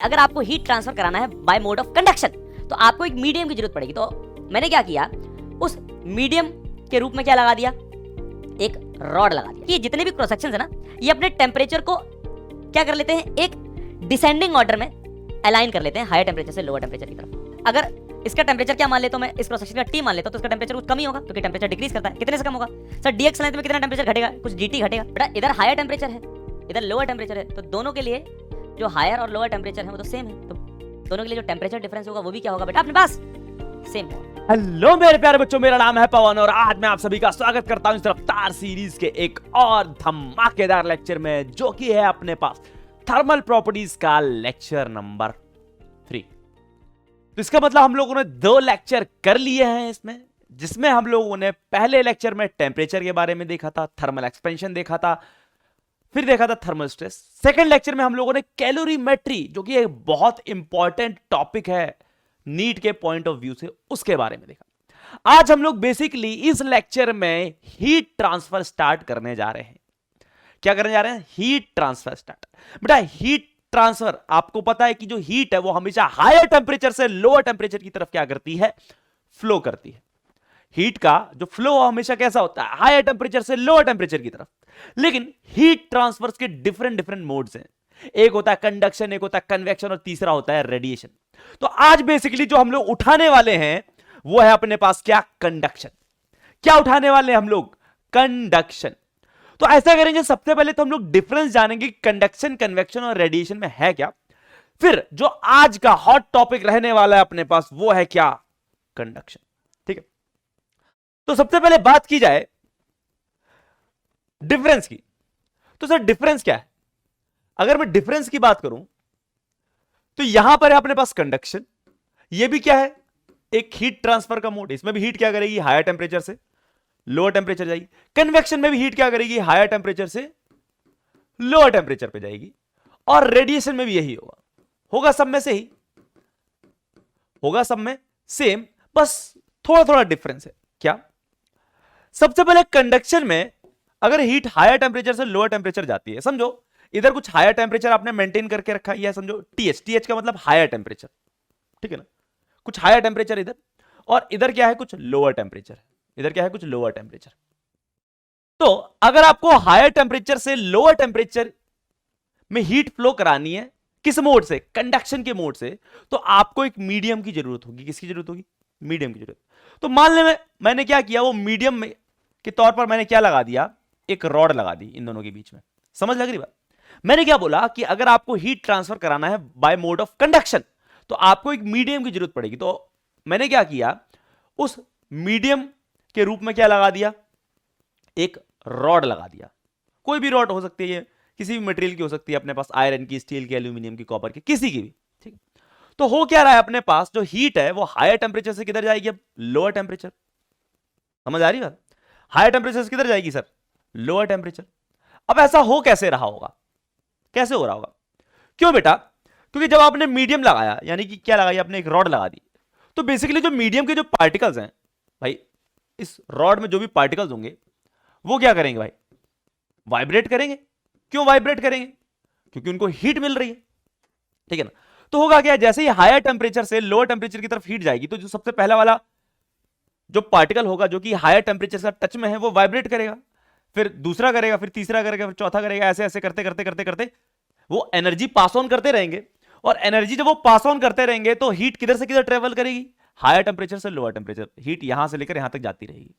अगर आपको heat transfer कराना है बाय मोड ऑफ कंडक्शन तो आपको एक मीडियम की जरूरत पड़ेगी। तो मैंने क्या किया, उस मीडियम के रूप में क्या लगा दिया, एक रॉड लगा दिया। ये जितने भी क्रॉस सेक्शंस है ना, ये अपने टेम्परेचर को क्या कर लेते हैं, एक डिसेंडिंग ऑर्डर में अलाइन कर लेते हैं, हायर टेम्परेचर से लोअर टेम्परेचर की तरफ। अगर इसका टेम्परेचर क्या मान लेता हूं मैं, इस क्रॉस सेक्शन का टी मान लेता हूं, तो इसका टेम्परेचर कुछ कम ही होगा क्योंकि टेम्परेचर डिक्रीज करता है। कितने से कम होगा सर, डीएक्स लेंथ में कितना टेम्परेचर घटेगा, कुछ डीटी घटेगा। बेटा इधर हायर टेम्परेचर है, इधर लोअर टेम्परेचर है, तो दोनों के लिए जो हायर और लोअर टेम्परेचर है वो तो सेम है, तो दोनों के लिए जो टेम्परेचर डिफरेंस होगा वो भी क्या होगा बेटा अपने पास सेम है। हेलो मेरे प्यारे बच्चों, मेरा नाम है पवन और आज मैं आप सभी का स्वागत करता हूं इस रफ्तार सीरीज के एक और धमाकेदार लेक्चर में, जो कि है अपने पास थर्मल प्रॉपर्टीज का लेक्चर नंबर 3। तो इसका मतलब हम लोगों ने 2 लेक्चर कर लिए हैं इसमें, जिसमें हम लोगों ने पहले लेक्चर में टेम्परेचर के बारे में देखा था, थर्मल एक्सपेंशन देखा था, फिर देखा था थर्मल स्ट्रेस। सेकेंड लेक्चर में हम लोगों ने कैलोरीमेट्री, जो कि एक बहुत इंपॉर्टेंट टॉपिक है नीट के पॉइंट ऑफ व्यू से, उसके बारे में देखा। आज हम लोग बेसिकली इस लेक्चर में हीट ट्रांसफर स्टार्ट करने जा रहे हैं। क्या करने जा रहे हैं, हीट ट्रांसफर स्टार्ट। बेटा हीट ट्रांसफर, आपको पता है कि जो हीट है वो हमेशा हायर टेम्परेचर से लोअर टेम्परेचर की तरफ क्या करती है, फ्लो करती है। हीट का जो फ्लो हमेशा कैसा होता है, हायर टेम्परेचर से लोअर टेम्परेचर की तरफ। लेकिन हीट ट्रांसफर के डिफरेंट डिफरेंट मोड्स हैं। एक होता है कंडक्शन, एक होता है कन्वेक्शन और तीसरा होता है रेडिएशन। तो आज बेसिकली जो हम लोग उठाने वाले हैं वो है अपने पास क्या, कंडक्शन। क्या उठाने वाले हैं हम लोग, कंडक्शन। तो ऐसा करेंगे, सबसे पहले तो हम लोग डिफरेंस जानेंगे कंडक्शन, कन्वेक्शन और रेडिएशन में है क्या। फिर जो आज का हॉट टॉपिक रहने वाला है अपने पास वो है क्या, कंडक्शन। ठीक है, तो सबसे पहले बात की जाए डिफरेंस की। तो सर डिफरेंस क्या है, अगर मैं डिफरेंस की बात करूं तो यहां पर है अपने पास कंडक्शन, ये भी क्या है, एक हीट ट्रांसफर का मोड। इसमें भी हीट क्या करेगी, हायर टेम्परेचर से लोअर टेम्परेचर जाएगी। कन्वेक्शन में भी हीट क्या करेगी, हायर टेम्परेचर से लोअर टेम्परेचर पे जाएगी। और रेडिएशन में भी यही होगा, होगा सब में से ही, होगा सब में सेम, बस थोड़ा थोड़ा डिफरेंस है। क्या, सबसे पहले कंडक्शन में अगर हीट हायर टेम्परेचर से लोअर टेम्परेचर जाती है, समझो इधर कुछ हायर टेम्परेचर आपने मेंटेन करके रखा है, समझो टीएच, टीएच का मतलब हायर टेम्परेचर, ठीक है ना, कुछ हायर टेम्परेचर इधर, और इधर क्या है, कुछ लोअर टेम्परेचर, इधर क्या है, कुछ लोअर टेम्परेचर। तो अगर आपको हायर टेम्परेचर से लोअर टेम्परेचर में हीट फ्लो करानी है, किस मोड से, कंडक्शन के मोड से, तो आपको एक मीडियम की जरूरत होगी। किसकी जरूरत होगी, मीडियम की जरूरत। तो मान ले मैंने क्या किया, वो मीडियम में के तौर पर मैंने क्या लगा दिया, एक रॉड लगा दी इन दोनों के बीच में। समझ लग रही बात। मैंने क्या बोला कि अगर आपको हीट ट्रांसफर कराना है बाय मोड ऑफ कंडक्शन तो आपको एक मीडियम की जरूरत पड़ेगी। तो मैंने क्या किया, उस मीडियम के रूप में क्या लगा दिया, एक रॉड लगा दिया। कोई भी रॉड हो सकती है, किसी भी मटेरियल की हो सकती है अपने पास, आयरन की, स्टील की, एल्यूमिनियम की, कॉपर की, किसी की भी। ठीक, तो हो क्या रहा है, अपने पास जो हीट है वो हायर टेम्परेचर से किधर जाएगी, अब लोअर टेम्परेचर। समझ आ रही बात, हायर टेम्परेचर से किधर जाएगी सर, लोअर टेम्परेचर। अब ऐसा हो कैसे रहा होगा, कैसे हो रहा होगा, क्यों बेटा, क्योंकि जब आपने मीडियम लगाया, यानी कि क्या लगाई आपने, एक रॉड लगा दी, तो बेसिकली जो मीडियम के जो पार्टिकल्स हैं भाई, इस रॉड में जो भी पार्टिकल्स होंगे वो क्या करेंगे भाई, वाइब्रेट करेंगे। क्यों वाइब्रेट करेंगे, क्योंकि उनको हीट मिल रही है, ठीक है ना। तो होगा क्या, जैसे ही हायर टेम्परेचर से लोअर टेम्परेचर की तरफ हीट जाएगी तो जो सबसे पहला वाला जो पार्टिकल होगा जो कि हायर टेम्परेचर से टच में है वो वाइब्रेट करेगा, फिर दूसरा करेगा, फिर तीसरा करेगा, फिर चौथा करेगा, ऐसे ऐसे करते करते करते करते वो एनर्जी पास ऑन करते रहेंगे। और एनर्जी जब वो पास ऑन करते रहेंगे तो हीट किधर से किधर ट्रेवल करेगी, हायर टेम्परेचर से लोअर टेम्परेचर, हीट यहां से लेकर यहां तक जाती रहेगी।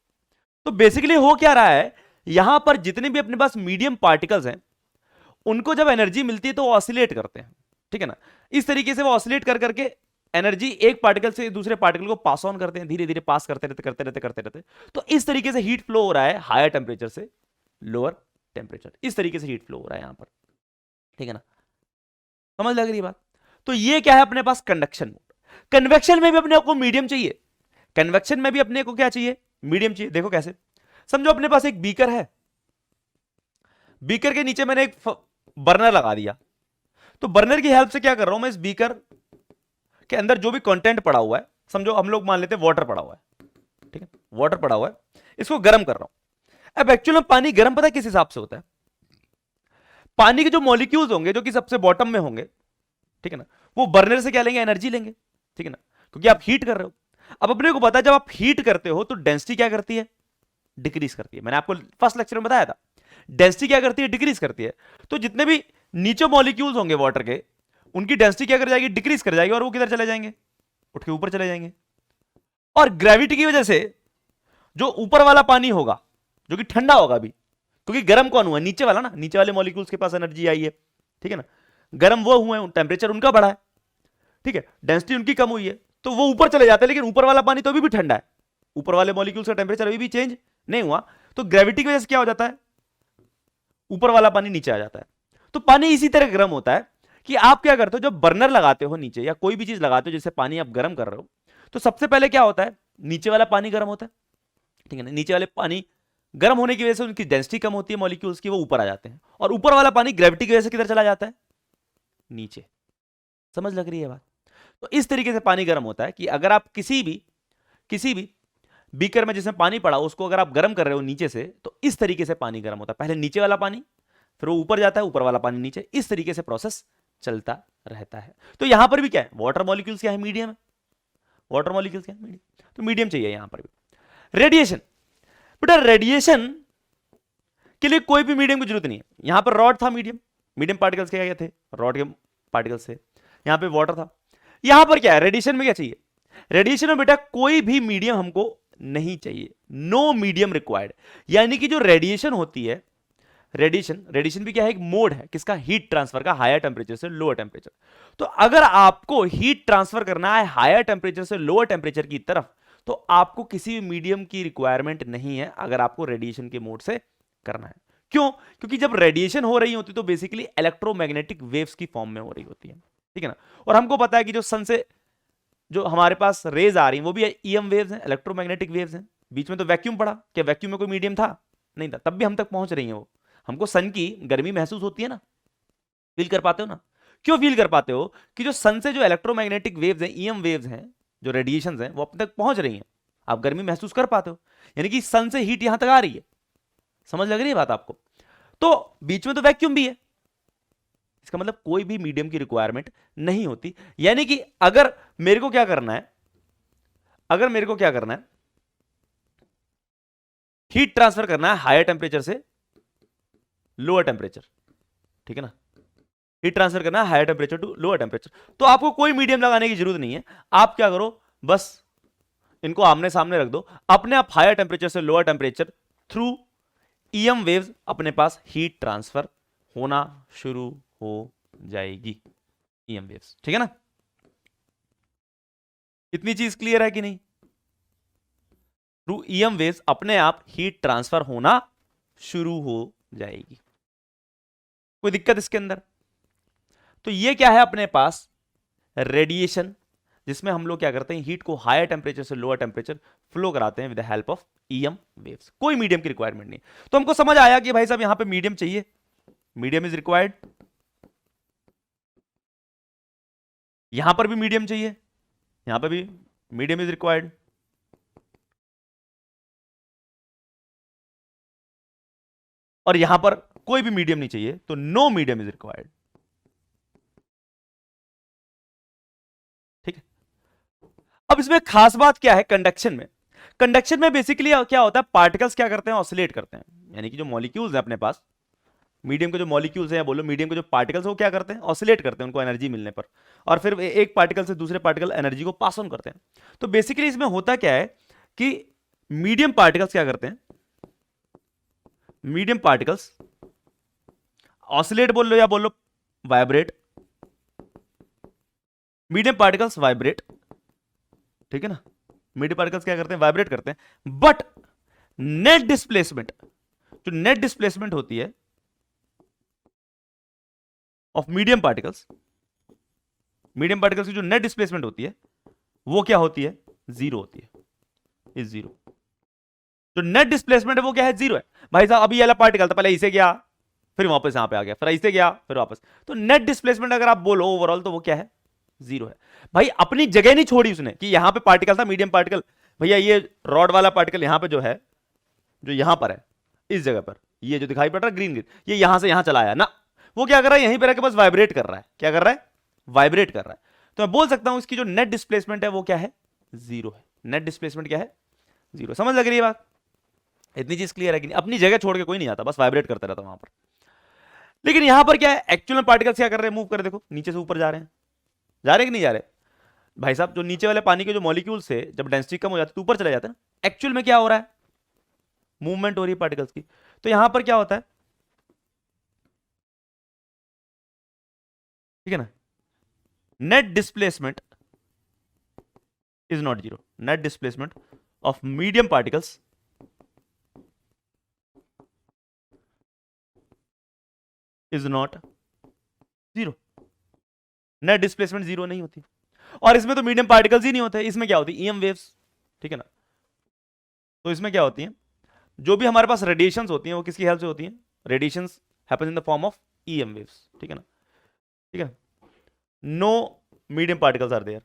तो बेसिकली हो क्या रहा है, यहां पर जितने भी अपने पास मीडियम पार्टिकल्स हैं उनको जब एनर्जी मिलती है तो वो ऑसिलेट करते हैं, ठीक है ना। इस तरीके से वो ऑसिलेट कर करके एनर्जी एक पार्टिकल से दूसरे पार्टिकल को पास ऑन करते हैं, धीरे धीरे पास करते रहते करते रहते करते रहते। तो इस तरीके से हीट फ्लो हो रहा है हायर टेम्परेचर से लोअर टेम्परेचर, इस तरीके से हीट फ्लो हो रहा है यहां पर, ठीक है ना। समझ लग रही बात। तो ये क्या है अपने पास, कंडक्शन मोड। कन्वेक्शन में भी अपने को मीडियम चाहिए, कन्वेक्शन में भी अपने को क्या चाहिए, मीडियम चाहिए। देखो कैसे, समझो अपने पास एक बीकर है, बीकर के नीचे मैंने एक बर्नर लगा दिया। तो बर्नर की हेल्प से क्या कर रहा हूं मैं, इस बीकर के अंदर जो भी कंटेंट पड़ा हुआ है, समझो हम लोग मान लेते हैं वाटर पड़ा हुआ है, ठीक है, वाटर पड़ा हुआ है, इसको गर्म कर रहा हूं। अब एक्चुअल में पानी गर्म पता है किस हिसाब से होता है, पानी के जो मॉलिक्यूल्स होंगे जो कि सबसे बॉटम में होंगे, ठीक है ना, वो बर्नर से क्या लेंगे, एनर्जी लेंगे, ठीक है ना, क्योंकि आप हीट कर रहे हो। अब अपने को पता है जब आप हीट करते हो तो डेंसिटी क्या करती है, डिक्रीज करती है। मैंने आपको फर्स्ट लेक्चर में बताया था डेंसिटी क्या करती है, डिक्रीज करती है। तो जितने भी नीचे मॉलिक्यूल्स होंगे वाटर के, उनकी डेंसिटी क्या कर जाएगी, डिक्रीज कर जाएगी, और वो किधर चले जाएंगे, उठ के ऊपर चले जाएंगे। और ग्रेविटी की वजह से जो ऊपर वाला पानी होगा जो कि ठंडा होगा अभी, क्योंकि गर्म कौन हुआ, नीचे वाला ना, नीचे वाले मॉलिक्यूल्स के पास एनर्जी आई है, ठीक है ना, गर्म वो हुए, टेम्परेचर उनका बढ़ा है, ठीक है, डेंसिटी उनकी कम हुई है, तो वो ऊपर चले जाते हैं। लेकिन ऊपर वाला पानी तो अभी भी ठंडा है, ऊपर वाले मॉलिक्यूल्स का टेम्परेचर अभी भी चेंज नहीं हुआ, तो ग्रेविटी की वजह से क्या हो जाता है, ऊपर वाला पानी नीचे आ जाता है। तो पानी इसी तरह गर्म होता है कि आप क्या करते हो, जब बर्नर लगाते हो नीचे या कोई भी चीज लगाते हो जिससे पानी आप गर्म कर रहे हो, तो सबसे पहले क्या होता है, नीचे वाला पानी गर्म होता है, ठीक है ना, नीचे वाले पानी गर्म होने की वजह से उनकी डेंसिटी कम होती है मॉलिक्यूल्स की, वो ऊपर आ जाते हैं, और ऊपर वाला पानी ग्रेविटी की वजह से किधर चला जाता है, नीचे। समझ लग रही है बात? तो इस तरीके से पानी गर्म होता है कि अगर आप किसी भी बीकर में जिसमें पानी पड़ा उसको अगर आप गर्म कर रहे हो नीचे से, तो इस तरीके से पानी गर्म होता है, पहले नीचे वाला पानी, फिर वो ऊपर जाता है, ऊपर वाला पानी नीचे, इस तरीके से प्रोसेस चलता रहता है। तो यहां पर भी क्या है, वाटर मॉलिक्यूल्स क्या है, मीडियम है, वाटर मॉलिक्यूल्स क्या है, मीडियम, तो मीडियम चाहिए यहां पर भी। रेडिएशन, बेटा रेडिएशन के लिए कोई भी मीडियम की जरूरत नहीं है। यहां पर रॉड था, मीडियम पार्टिकल्स क्या थे, रॉड के पार्टिकल्स थे, यहां पे वाटर था। यहां पर क्या है, रेडिएशन में क्या चाहिए, रेडिएशन में बेटा कोई भी मीडियम हमको नहीं चाहिए, नो मीडियम रिक्वायर्ड। यानी कि जो रेडिएशन होती है, रेडिएशन भी क्या है, एक मोड है किसका, हीट ट्रांसफर का, हायर टेंपरेचर से लोअर टेंपरेचर। तो अगर आपको हीट ट्रांसफर करना है हायर टेंपरेचर से लोअर टेंपरेचर की तरफ, तो आपको किसी भी मीडियम की रिक्वायरमेंट नहीं है, अगर आपको रेडिएशन के मोड से करना है। क्यों? क्योंकि जब रेडिएशन हो रही होती तो बेसिकली इलेक्ट्रोमैग्नेटिक वेव्स की फॉर्म में हो रही होती है, ठीक है ना। और हमको पता है कि जो सन से जो हमारे पास रेज आ रही हैं वो भी ईएम वेव्स हैं, इलेक्ट्रोमैग्नेटिक वेव्स हैं। बीच में तो वैक्यूम पड़ा, क्या वैक्यूम में कोई मीडियम था, नहीं था, तब भी हम तक पहुंच रही हैं वो। हमको सन की गर्मी महसूस होती है ना, फील कर पाते हो ना। क्यों फील कर पाते हो, कि जो सन से जो इलेक्ट्रोमैग्नेटिक वेव्स हैं, ईएम वेव्स हैं, जो रेडिएशंस हैं, वो अपने तक पहुंच रही हैं, आप गर्मी महसूस कर पाते हो, यानी कि सन से हीट यहां तक आ रही है। समझ लग रही है बात आपको? तो बीच में तो वैक्यूम भी है, इसका मतलब कोई भी मीडियम की रिक्वायरमेंट नहीं होती। यानी कि अगर मेरे को क्या करना है, हीट ट्रांसफर करना है हायर टेंपरेचर से लोअर टेंपरेचर, ठीक है ना, हीट ट्रांसफर करना है higher temperature to lower temperature, तो आपको कोई मीडियम लगाने की जरूरत नहीं है। आप क्या करो, बस इनको आमने सामने रख दो, अपने आप हायर टेंपरेचर से lower temperature through EM waves अपने पास हीट ट्रांसफर होना शुरू हो जाएगी, ईएम वेव्स, ठीक है ना। इतनी चीज क्लियर है कि नहीं? थ्रू ईएम वेव्स अपने आप हीट ट्रांसफर होना शुरू हो जाएगी। कोई दिक्कत इसके अंदर? तो ये क्या है अपने पास, रेडिएशन, जिसमें हम लोग क्या करते हैं, हीट को हायर टेंपरेचर से लोअर टेंपरेचर फ्लो कराते हैं with the help of EM waves. कोई मीडियम की रिक्वायरमेंट नहीं। तो हमको समझ आया कि भाई साहब यहां पे मीडियम चाहिए, मीडियम इज रिक्वायर्ड, यहां पर भी मीडियम चाहिए, यहां पर भी मीडियम इज रिक्वायर्ड, और यहां पर कोई भी मीडियम नहीं चाहिए, तो नो मीडियम इज रिक्वायर्ड, ठीक है। अब इसमें खास बात क्या है, कंडक्शन में बेसिकली क्या होता है, पार्टिकल्स क्या करते हैं, ऑसिलेट करते हैं। यानी कि जो मॉलिक्यूल्स हैं अपने पास, मीडियम के जो मॉलिक्यूल्स हैं, या बोलो मीडियम के जो पार्टिकल्स हैं, वो क्या करते हैं, ऑसिलेट करते हैं उनको एनर्जी मिलने पर, और फिर एक पार्टिकल से दूसरे पार्टिकल एनर्जी को पास ऑन करते हैं। तो बेसिकली इसमें होता क्या है कि मीडियम पार्टिकल्स क्या करते हैं, मीडियम पार्टिकल्स ऑसिलेट बोल लो या बोल लो वाइब्रेट, मीडियम पार्टिकल्स वाइब्रेट, ठीक है ना, मीडियम पार्टिकल्स क्या करते हैं, वाइब्रेट करते हैं। बट नेट डिस्प्लेसमेंट, जो नेट डिस्प्लेसमेंट होती है ऑफ मीडियम पार्टिकल्स की जो नेट डिस्प्लेसमेंट होती है वो क्या होती है, जीरो होती है, इज जीरो। जो नेट डिस्प्लेसमेंट है वो क्या है, जीरो है। भाई साहब अभी ये वाला पार्टिकल था, पहले इसे गया, फिर वापस यहां पे आ गया, फिर इसे गया, फिर वापस, तो नेट डिस्प्लेसमेंट अगर आप बोलो ओवरऑल तो वो क्या है, जीरो है। भाई अपनी जगह नहीं छोड़ी उसने कि यहां पे पार्टिकल था मीडियम पार्टिकल, भैया ये रॉड वाला पार्टिकल यहां पे जो है, जो यहां पर है इस जगह पर, ये जो दिखाई पड़ रहा है ग्रीन ग्रीन, ये यहां से यहां चला आया ना, वो क्या कर रहा है, यहीं पर आके बस वाइब्रेट कर रहा है। क्या कर रहा है, वाइब्रेट कर रहा है, तो मैं बोल सकता हूं इसकी जो नेट डिस्प्लेसमेंट है वो क्या है, 0 है। नेट डिस्प्लेसमेंट क्या है, 0। समझ लग रही है बात? इतनी चीज क्लियर है कि नहीं? अपनी जगह छोड़ के कोई नहीं आता, बस वाइब्रेट करता रहता वहां पर। लेकिन यहां पर क्या है, एक्चुअल में पार्टिकल्स क्या कर रहे हैं, मूव कर, देखो नीचे से ऊपर जा रहे हैं, जा रहे हैं कि नहीं जा रहे भाई साहब? जो नीचे वाले पानी के जो मॉलिक्यूल्स है, जब डेंसिटी कम हो जाती है तो ऊपर चले जाते हैं ना। एक्चुअल में क्या हो रहा है, मूवमेंट हो रही है पार्टिकल्स की। तो यहां पर क्या होता है, ठीक है ना, net displacement is not 0। Net displacement of medium particles is not 0। Net displacement 0 नहीं होती। और इसमें तो मीडियम पार्टिकल्स ही नहीं होते, इसमें क्या होती है, ईएम वेव्स, ठीक है ना। तो इसमें क्या होती है, जो भी हमारे पास रेडिएशंस होती हैं वो किसकी हेल्प से होती हैं, radiations happens in the form of EM waves, ठीक है ना, ठीक है। No medium particles are there.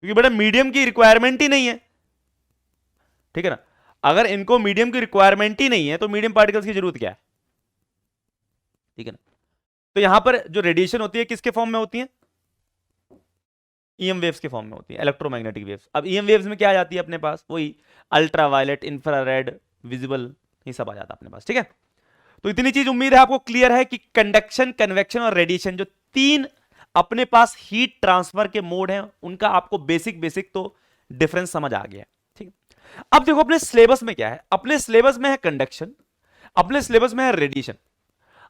क्योंकि बेटा मीडियम की रिक्वायरमेंट ही नहीं है, ठीक है ना। अगर इनको मीडियम की रिक्वायरमेंट ही नहीं है तो मीडियम पार्टिकल्स की जरूरत क्या है, ठीक है ना। तो यहां पर जो रेडिएशन होती है किसके फॉर्म में होती है, ईएम वेव्स के फॉर्म में होती है, इलेक्ट्रोमैग्नेटिक वेव्स। अब ईएम वेव्स में क्या आ जाती है अपने पास, वही अल्ट्रावायलेट, इंफ्रारेड, विजिबल, ये सब आ जाता है अपने पास, ठीक है। तो इतनी चीज उम्मीद है आपको क्लियर है कि कंडक्शन, कन्वेक्शन और रेडिएशन जो तीन अपने पास हीट ट्रांसफर के मोड हैं, उनका आपको बेसिक तो डिफरेंस समझ आ गया, ठीक है। अब देखो अपने सिलेबस में क्या है, अपने सिलेबस में है कंडक्शन, अपने सिलेबस में है रेडिएशन।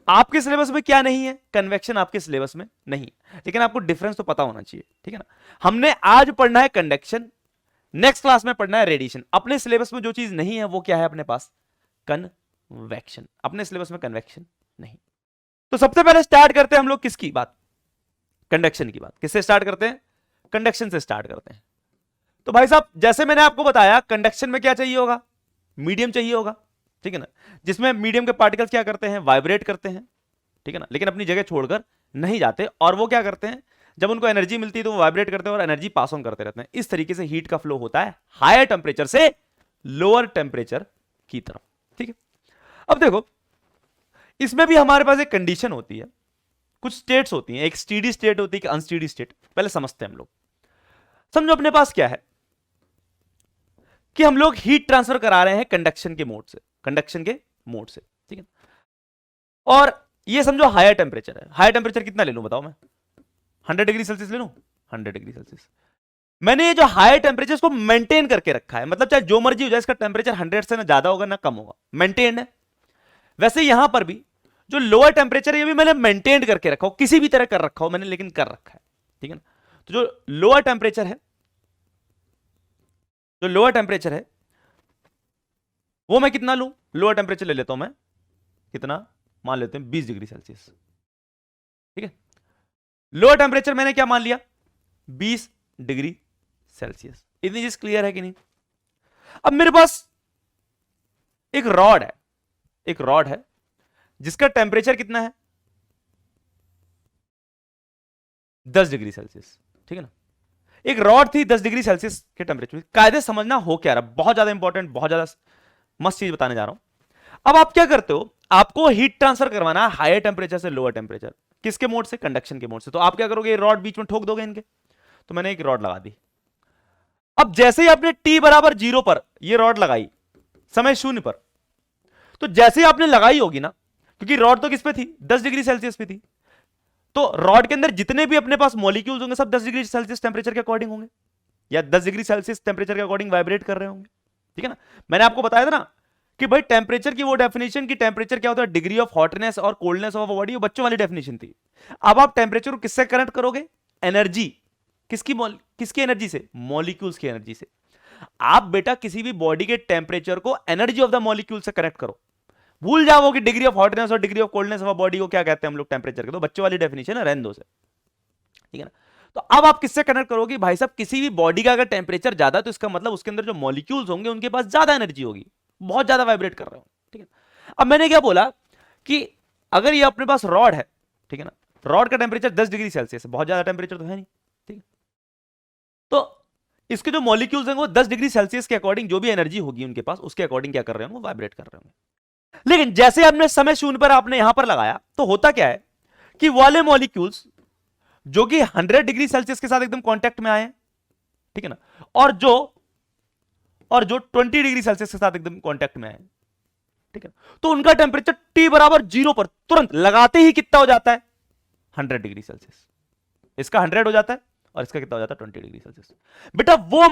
आपके सिलेबस में क्या नहीं है, कन्वेक्शन आपके सिलेबस में नहीं, लेकिन आपको डिफरेंस तो पता होना चाहिए, ठीक है ना। हमने आज पढ़ना है कंडक्शन, नेक्स्ट क्लास में पढ़ना है रेडिएशन। अपने सिलेबस में जो चीज नहीं है वो क्या है अपने पास, कन्वेक्शन। अपने सिलेबस में कन्वेक्शन नहीं। तो सबसे पहले स्टार्ट करते हैं हम लोग किसकी बात, कंडक्शन की बात। किससे स्टार्ट करते हैं, कंडक्शन से स्टार्ट करते हैं। तो भाई साहब जैसे मैंने आपको बताया, कंडक्शन में क्या चाहिए होगा, मीडियम चाहिए होगा, ठीक है ना, जिसमें मीडियम के पार्टिकल्स क्या करते हैं, वाइब्रेट करते हैं, ठीक है ना, लेकिन अपनी जगह छोड़कर नहीं जाते। और वो क्या करते हैं, जब उनको एनर्जी मिलती है तो वो वाइब्रेट करते हैं और एनर्जी पास ऑन करते रहते हैं। इस तरीके से हीट का फ्लो होता है हायर टेम्परेचर से लोअर टेम्परेचर की तरफ, ठीक है। अब देखो इसमें भी हमारे पास एक कंडीशन होती है, कुछ स्टेट्स होती हैं, एक स्टेडी स्टेट होती है, एक अनस्टेडी स्टेट। पहले समझते हैं हम लोग। समझो अपने पास क्या है कि हम लोग हीट ट्रांसफर करा रहे हैं कंडक्शन के मोड से, कंडक्शन के मोड से, ठीक है। और ये समझो हायर टेम्परेचर है। हायर टेम्परेचर कितना ले लूं बताओ, मैं 100 डिग्री सेल्सियस ले लूं, 100 डिग्री सेल्सियस। मैंने ये जो हायर टेम्परेचर को मेंटेन करके रखा है, मतलब चाहे जो मर्जी हो जाए, इसका टेम्परेचर 100 से ना ज्यादा होगा ना कम होगा, मेंटेन है। वैसे यहां पर भी जो लोअर टेम्परेचर है ये भी मैंने मेंटेन करके रखा हो, किसी भी तरह कर रखा हो मैंने, लेकिन कर रखा है, ठीक है ना। तो जो लोअर टेम्परेचर है, जो लोअर टेम्परेचर है वो मैं कितना लूं, लोअर टेम्परेचर ले लेता हूं मैं, कितना मान लेते हैं 20 डिग्री सेल्सियस, ठीक है। लोअर टेम्परेचर मैंने क्या मान लिया, 20 डिग्री सेल्सियस। इतनी चीज क्लियर है कि नहीं। अब मेरे पास एक रॉड है, एक रॉड है जिसका टेम्परेचर कितना है, 10 डिग्री सेल्सियस, ठीक है ना। एक रॉड थी 10 डिग्री सेल्सियस के टेम्परेचर। कायदे समझना हो क्या रहा, बहुत ज्यादा इंपॉर्टेंट, बहुत ज्यादा मस्त चीज बताने जा रहा हूं। अब आप क्या करते हो, आपको हीट ट्रांसफर करवाना है हायर टेम्परेचर से लोअर टेम्परेचर, किसके मोड से, कंडक्शन के मोड से। तो आप क्या करोगे, रॉड बीच में ठोक दोगे इनके। तो मैंने एक रॉड लगा दी। अब जैसे ही आपने t बराबर 0 पर ये रॉड लगाई, समय 0 पर, तो जैसे ही आपने लगाई होगी ना, क्योंकि रॉड तो किस पे थी, 10 डिग्री सेल्सियस पे थी, तो रॉड के अंदर जितने भी अपने पास मॉलिक्यूल्स होंगे सब 10 डिग्री सेल्सियस टेम्परेचर के अकॉर्डिंग होंगे, या 10 डिग्री सेल्सियस टेम्परेचर के अकॉर्डिंग वाइब्रेट कर रहे होंगे, ठीक है ना। मैंने आपको बताया था ना कि भाई टेम्परेचर की वो डेफिनेशन की, टेम्परेचर क्या होता है, डिग्री ऑफ हॉटनेस और कोल्डनेस ऑफ बॉडी, वो बच्चों वाली डेफिनेशन थी। अब आप टेम्परेचर को किससे कनेक्ट करोगे, एनर्जी, किसकी एनर्जी से, मॉलिक्यूल्स की एनर्जी से। आप बेटा किसी भी बॉडी के टेम्परेचर को एनर्जी ऑफ द मॉलिक्यूल से कनेक्ट करो। भूल जाओ कि डिग्री ऑफ हॉटनेस और degree of coldness of body को क्या कहते हैं हम लोग टेम्परेचर के, तो बच्चों वाली डेफिनेशन है, रहने दो से, ठीक है ना। तो अब आप किससे कनेक्ट करोगे, भाई साहब किसी भी बॉडी का अगर टेम्परेचर ज्यादा है तो इसका मतलब उसके अंदर जो मॉलिक्यूल्स होंगे उनके पास ज्यादा एनर्जी होगी, बहुत ज्यादा वाइब्रेट कर रहे हो, ठीक है। अब मैंने क्या बोला कि अगर ये अपने पास रॉड है, ठीक है ना, रॉड का टेम्परेचर 10 डिग्री सेल्सियस है, बहुत ज्यादा टेम्परेचर तो है नहीं, ठीक है। तो इसके जो मॉलिक्यूल्स हैं वो 10 डिग्री सेल्सियस के अकॉर्डिंग जो भी एनर्जी होगी उनके पास उसके अकॉर्डिंग क्या कर रहे होंगे, वाइब्रेट कर रहे होंगे। लेकिन जैसे आपने समय शून्य पर आपने यहां पर लगाया तो होता क्या है कि वाले मॉलिक्यूल्स जो कि 100 डिग्री सेल्सियस के साथ एकदम कांटेक्ट में आए हैं, ठीक है ना, और जो 20 डिग्री सेल्सियस के साथ एकदम कांटेक्ट में आए हैं, ठीक है, तो उनका टेंपरेचर T बराबर 0 पर तुरंत लगाते ही कितना हो जाता है, 100 डिग्री सेल्सियस। इसका 100 हो जाता है और इसका कितना हो जाता है, 20 डिग्री सेल्सियस। बेटा वो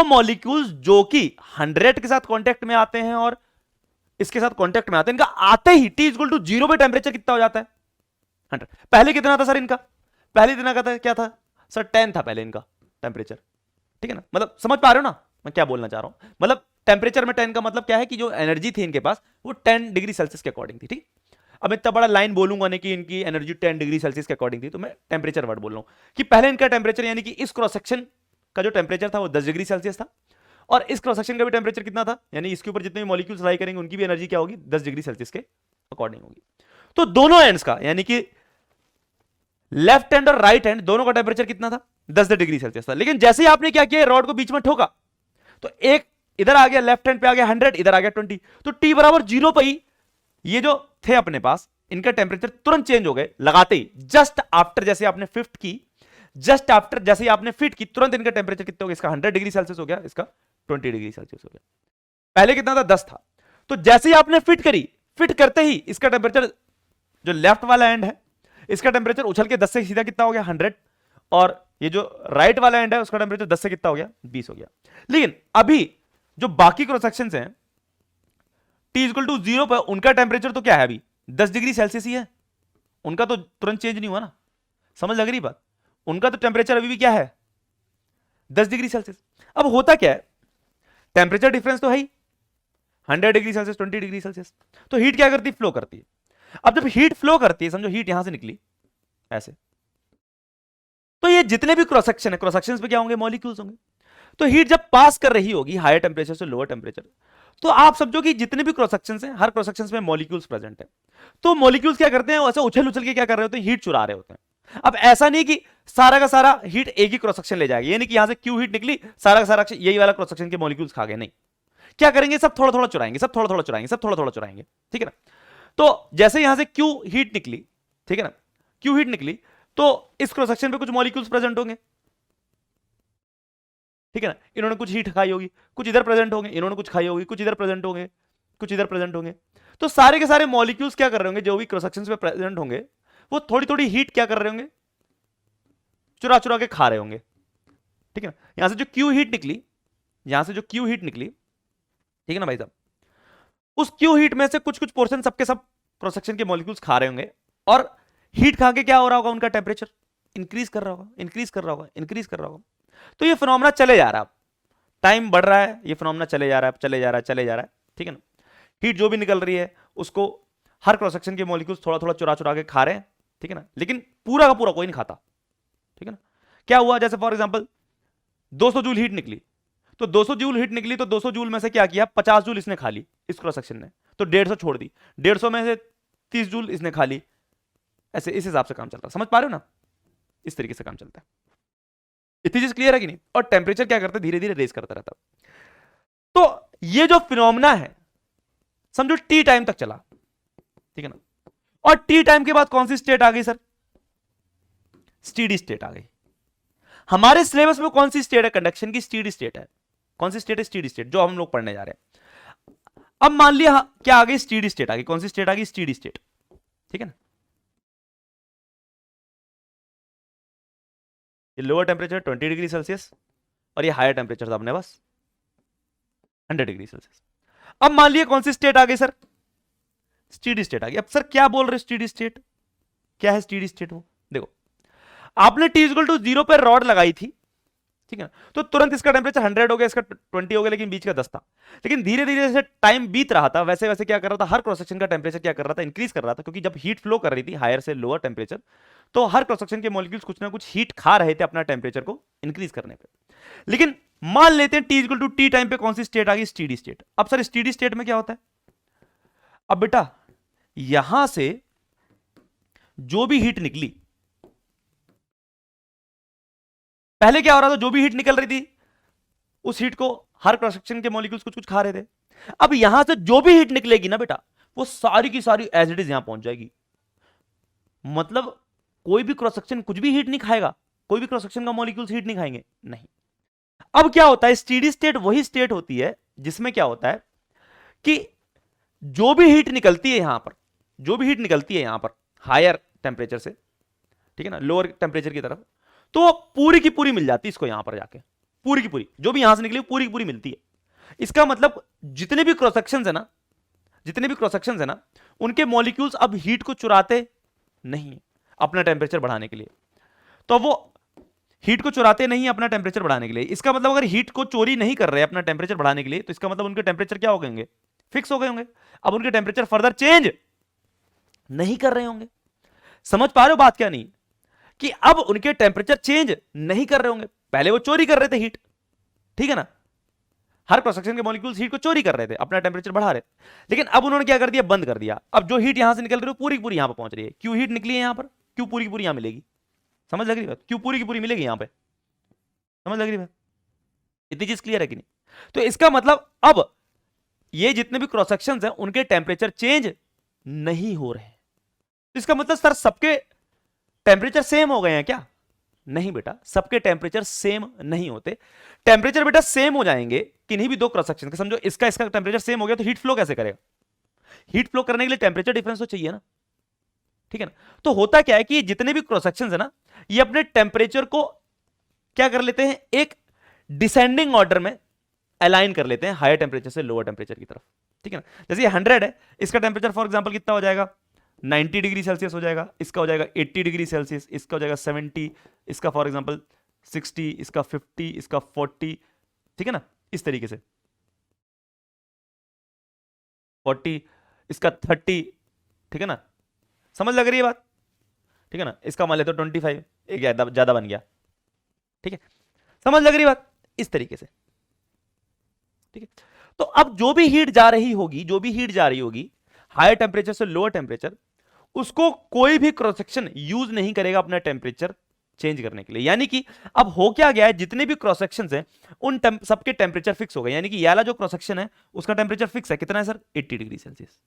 मॉलिक्यूल्स जो कि 100 के साथ कांटेक्ट में आते हैं और इसके साथ कांटेक्ट में आते हैं, इनका आते ही T इक्वल टू 0 पे टेंपरेचर कितना हो जाता है, 100। पहले कितना था सर इनका, पहले दिन का था क्या था सर, 10 था पहले इनका टेंपरेचर, ठीक है ना, मतलब समझ पा रहे हो ना मैं क्या बोलना चाह रहा हूं, मतलब टेंपरेचर में 10 का मतलब क्या है कि जो एनर्जी थी इनके पास वो 10 डिग्री सेल्सियस के अकॉर्डिंग थी, ठीक। अब इतना बड़ा लाइन बोलूंगा नहीं कि इनकी एनर्जी 10 डिग्री सेल्सियस के अकॉर्डिंग थी, तो मैं टेंपरेचर वर्ड बोल रहा हूं कि पहले इनका टेंपरेचर यानी कि इस क्रॉस सेक्शन का जो टेंपरेचर था वो 10 डिग्री सेल्सियस था, और इस क्रॉस सेक्शन का भी टेंपरेचर कितना था, यानी इसके ऊपर जितने भी मॉलिक्यूल्स लाई करेंगे उनकी भी एनर्जी क्या होगी, 10 डिग्री सेल्सियस के अकॉर्डिंग होगी। तो दोनों एंड्स का यानी कि लेफ्ट हैंड और राइट हैंड दोनों का टेंपरेचर कितना था, 10 डिग्री सेल्सियस था। लेकिन जैसे ही आपने क्या किया, रॉड को बीच में ठोका तो एक इधर आ गया, लेफ्ट हैंड पे आ गया 100, इधर आ गया 20, तो T बराबर 0 पे ही ये जो थे अपने पास इनका टेंपरेचर तुरंत चेंज हो गए, लगाते ही जस्ट आफ्टर जैसे आपने फिफ्ट की, जस्ट आफ्टर जैसे आपने फिट की तुरंत इनका टेंपरेचर कितना हो गया, इसका 100 डिग्री सेल्सियस हो गया, इसका 20 डिग्री सेल्सियस हो गया। पहले कितना था, 10 था। तो जैसे ही आपने फिट करी, फिट करते ही इसका टेंपरेचर जो लेफ्ट वाला एंड है इसका टेंपरेचर उछल के 10 से सीधा कितना हो गया, 100, और ये जो राइट वाला एंड है उसका टेंपरेचर 10 से कितना हो गया, 20 हो गया। लेकिन अभी जो बाकी क्रॉस सेक्शंस हैं T इक्वल टू 0 पर उनका टेंपरेचर तो क्या है, अभी 10 डिग्री सेल्सियस ही है, उनका तो तुरंत चेंज नहीं हुआ ना, समझ लग रही बात, उनका तो टेंपरेचर अभी भी क्या है, 10 डिग्री सेल्सियस। अब होता क्या है, टेंपरेचर डिफरेंस तो है ही, 100 डिग्री सेल्सियस 20 डिग्री सेल्सियस, तो हीट क्या करती है, फ्लो करती है। अब जब हीट फ्लो करती है, समझो हीट यहां से निकली ऐसे, तो ये जितने भी क्रॉस सेक्शन है, क्रॉस सेक्शन पे क्या होंगे, मॉलिक्यूल्स होंगे। तो हीट जब पास कर रही होगी हायर टेंपरेचर से लोअर टेंपरेचर, तो आप समझो कि जितने भी क्रॉस सेक्शन हैं हर क्रॉस सेक्शन में मॉलिक्यूल्स प्रेजेंट है। तो मॉलिक्यूल्स क्या करते हैं, ऐसे उछल उछल के क्या कर रहे होते हैं, हीट चुरा रहे होते हैं। अब ऐसा नहीं कि सारा का सारा हीट एक ही क्रॉस सेक्शन ले जाएगा, ये नहीं कि यहां से क्यू हीट निकली सारा का सारा यही वाला क्रॉस सेक्शन के मॉलिक्यूल्स खा गए, नहीं, क्या करेंगे, सब थोड़ा थोड़ा चुराएंगे, सब थोड़ा थोड़ा चुराएंगे, सब थोड़ा थोड़ा चुराएंगे, ठीक है ना। तो जैसे यहां से क्यू हीट निकली, ठीक है ना, क्यू हीट निकली, तो इस क्रॉस सेक्शन पे कुछ मॉलिक्यूल्स प्रेजेंट होंगे, ठीक है ना, इन्होंने कुछ हीट खाई होगी, कुछ इधर प्रेजेंट होंगे, इन्होंने कुछ खाई होगी, कुछ इधर प्रेजेंट होंगे, कुछ इधर प्रेजेंट होंगे। तो सारे के सारे मॉलिक्यूल्स क्या कर रहे होंगे, जो भी क्रॉस सेक्शंस में प्रेजेंट होंगे वो थोड़ी थोड़ी हीट क्या कर रहे होंगे, चुरा चुरा के खा रहे होंगे, ठीक है ना। यहां से जो क्यू हीट निकली, यहां से जो क्यू हीट निकली, ठीक है ना भाई साहब, उस क्यू हीट में से कुछ कुछ पोर्शन सबके सब क्रॉस सेक्शन के मॉलिक्यूल्स खा रहे होंगे, और हीट खा के क्या हो रहा होगा, उनका टेंपरेचर इंक्रीज कर रहा होगा, इंक्रीज कर रहा होगा, इंक्रीज कर रहा होगा। तो ये फिनोमेना चले जा रहा है, टाइम बढ़ रहा है, ये फिनोमेना चले जा रहा है, चले जा रहा है, चले जा रहा है, ठीक है ना। हीट जो भी निकल रही है उसको हर क्रॉस सेक्शन के मॉलिक्यूल्स थोड़ा थोड़ा चुरा चुरा के खा रहे हैं, ठीक है ना, लेकिन पूरा का पूरा कोई नहीं खाता, ठीक है ना। क्या हुआ, जैसे फॉर एग्जांपल 200 जूल हीट निकली, तो 200 जूल हीट निकली तो 200 जूल में से क्या किया, 50 जूल इसने खा ली इस क्रॉस सेक्शन ने, तो 150 छोड़ दी, 150 में से 30 जूल इसने खा ली, ऐसे इस हिसाब से काम चलता है, समझ पा रहे हो ना, इस तरीके से काम चलता है। इतनी चीज क्लियर है कि नहीं। और टेम्परेचर क्या करता है, धीरे धीरे रेज करता रहता है। तो ये जो फिनोमेना है समझो टी टाइम तक चला, ठीक है ना, और टी टाइम के बाद कौन सी स्टेट आ गई सर, स्टीडी स्टेट आ गई। हमारे सिलेबस में कौन सी स्टेट है, कंडक्शन की स्टीडी स्टेट है। कौन सी स्टेट है, स्टीडी स्टेट, जो हम लोग पढ़ने जा रहे हैं। अब मान लिया क्या आ गई, स्टीडी स्टेट आ गई। कौन सी स्टेट आ गई, स्टीडी स्टेट, ठीक है ना। ये लोअर टेम्परेचर 20 डिग्री सेल्सियस और ये हायर टेम्परेचर था अपने पास 100 डिग्री सेल्सियस। अब मान लिया कौन सी स्टेट आ गई सर, स्टीडी स्टेट आ गई। अब सर क्या बोल रहे स्टीडी स्टेट, क्या है स्टीडी स्टेट, वो देखो आपने T इक्वल टू 0 पर रॉड लगाई थी, ठीक है ना, तो तुरंत इसका टेम्परेचर 100 हो गया, इसका 20 हो गया, लेकिन बीच का 10 था। लेकिन धीरे धीरे जैसे टाइम बीत रहा था वैसे वैसे क्या कर रहा था, हर क्रॉस सेक्शन का टेम्परेचर क्या कर रहा था, इंक्रीज कर रहा था, क्योंकि जब हीट फ्लो कर रही थी हायर से लोअर टेम्परेचर, तो हर क्रॉस सेक्शन के मॉलिक्यूल्स कुछ ना कुछ हीट खा रहे थे अपना टेम्परेचर को इंक्रीज करने पे। लेकिन मान लेते हैं T equal to T time पे कौन सी स्टेट आ गई, स्टीडी स्टेट। अब सर स्टीडी स्टेट में क्या होता है, अब बेटा यहां से जो भी हीट निकली पहले क्या हो रहा था, जो भी हीट निकल रही थी उस हीट को हर क्रॉस सेक्शन के मॉलिक्यूल्स कुछ कुछ खा रहे थे। अब यहां से जो भी हीट निकलेगी ना बेटा, वो सारी की सारी एज इट इज यहां पहुंच जाएगी। मतलब कोई भी क्रॉस सेक्शन कुछ भी हीट नहीं खाएगा, कोई भी क्रॉस सेक्शन का मॉलिक्यूल्स हीट नहीं खाएंगे, नहीं। अब क्या होता है, स्टेडी स्टेट वही स्टेट होती है जिसमें क्या होता है कि जो भी हीट निकलती है यहां पर, जो भी हीट निकलती है यहां पर हायर टेम्परेचर से, ठीक है ना, लोअर टेम्परेचर की तरफ, तो वो पूरी की पूरी मिल जाती है इसको यहां पर जाके, पूरी की पूरी जो भी यहां से निकली पूरी की पूरी मिलती है। इसका मतलब जितने भी क्रॉस सेक्शंस है ना, जितने भी क्रॉस सेक्शंस है ना, उनके मॉलिक्यूल्स अब हीट को चुराते नहीं है अपना टेम्परेचर बढ़ाने के लिए। तो वो हीट को चुराते नहीं है अपना टेम्परेचर बढ़ाने के लिए। इसका मतलब अगर हीट को चोरी नहीं कर रहे अपना टेम्परेचर बढ़ाने के लिए, तो इसका मतलब उनके टेम्परेचर क्या हो गए होंगे, फिक्स हो गए होंगे। अब उनके टेम्परेचर फर्दर चेंज नहीं कर रहे होंगे। समझ पा रहे हो बात क्या नहीं, कि अब उनके टेम्परेचर चेंज नहीं कर रहे होंगे। पहले वो चोरी कर रहे थे हीट, ठीक है ना, हर क्रॉस सेक्शन के मॉलिक्यूल्स हीट को चोरी कर रहे थे, अपना टेम्परेचर बढ़ा रहे थे। लेकिन अब उन्होंने क्या कर दिया, बंद कर दिया। अब जो हीट यहां से निकल रही है पूरी की पूरी यहां पर पहुंच रही है। क्यों हीट निकली है यहां पर, क्यों पूरी की पूरी यहां मिलेगी, समझ लग रही बात, क्यों पूरी की पूरी मिलेगी यहां पे, समझ लग रही बात, इतनी चीज क्लियर है कि नहीं। तो इसका मतलब अब ये जितने भी क्रॉस सेक्शंस हैं उनके टेम्परेचर चेंज नहीं हो रहे हैं। तो इसका मतलब सर सबके टेम्परेचर सेम हो गए हैं क्या, नहीं बेटा, सबके टेम्परेचर सेम नहीं होते। टेम्परेचर बेटा सेम हो जाएंगे किन्हीं भी दो क्रॉस सेक्शन के, समझो इसका इसका टेम्परेचर सेम हो गया तो हीट फ्लो कैसे करेगा, हीट फ्लो करने के लिए टेम्परेचर डिफरेंस तो चाहिए ना, ठीक है ना। तो होता क्या है कि जितने भी क्रॉस सेक्शन है ना, ये अपने टेम्परेचर को क्या कर लेते हैं, एक डिसेंडिंग ऑर्डर में अलाइन कर लेते हैं हायर टेम्परेचर से लोअर टेम्परेचर की तरफ, ठीक है ना। जैसे ये 100 है, इसका टेम्परेचर फॉर एग्जांपल कितना हो जाएगा, 90 डिग्री सेल्सियस हो जाएगा, इसका हो जाएगा 80 डिग्री सेल्सियस, इसका हो जाएगा 70, इसका फॉर एग्जांपल 60, इसका 50, इसका 40, ठीक है ना, इस तरीके से 40, इसका 30, ठीक है ना, समझ लग रही है बात, ठीक है ना। इसका मान लेते 25, एक ज्यादा बन गया, ठीक है, समझ लग रही बात, इस तरीके से, ठीक है। तो अब जो भी हीट जा रही होगी, जो भी हीट जा रही होगी हायर टेम्परेचर से लोअर टेम्परेचर, उसको कोई भी क्रॉस सेक्शन यूज नहीं करेगा अपना टेम्परेचर चेंज करने के लिए। यानी कि अब हो क्या गया है, जितने भी क्रॉस सेक्शंस हैं उन सबके टेम्परेचर फिक्स हो गए। यानी कि ये वाला जो क्रॉस सेक्शन है उसका टेम्परेचर फिक्स है, कितना है सर, 80 डिग्री सेल्सियस।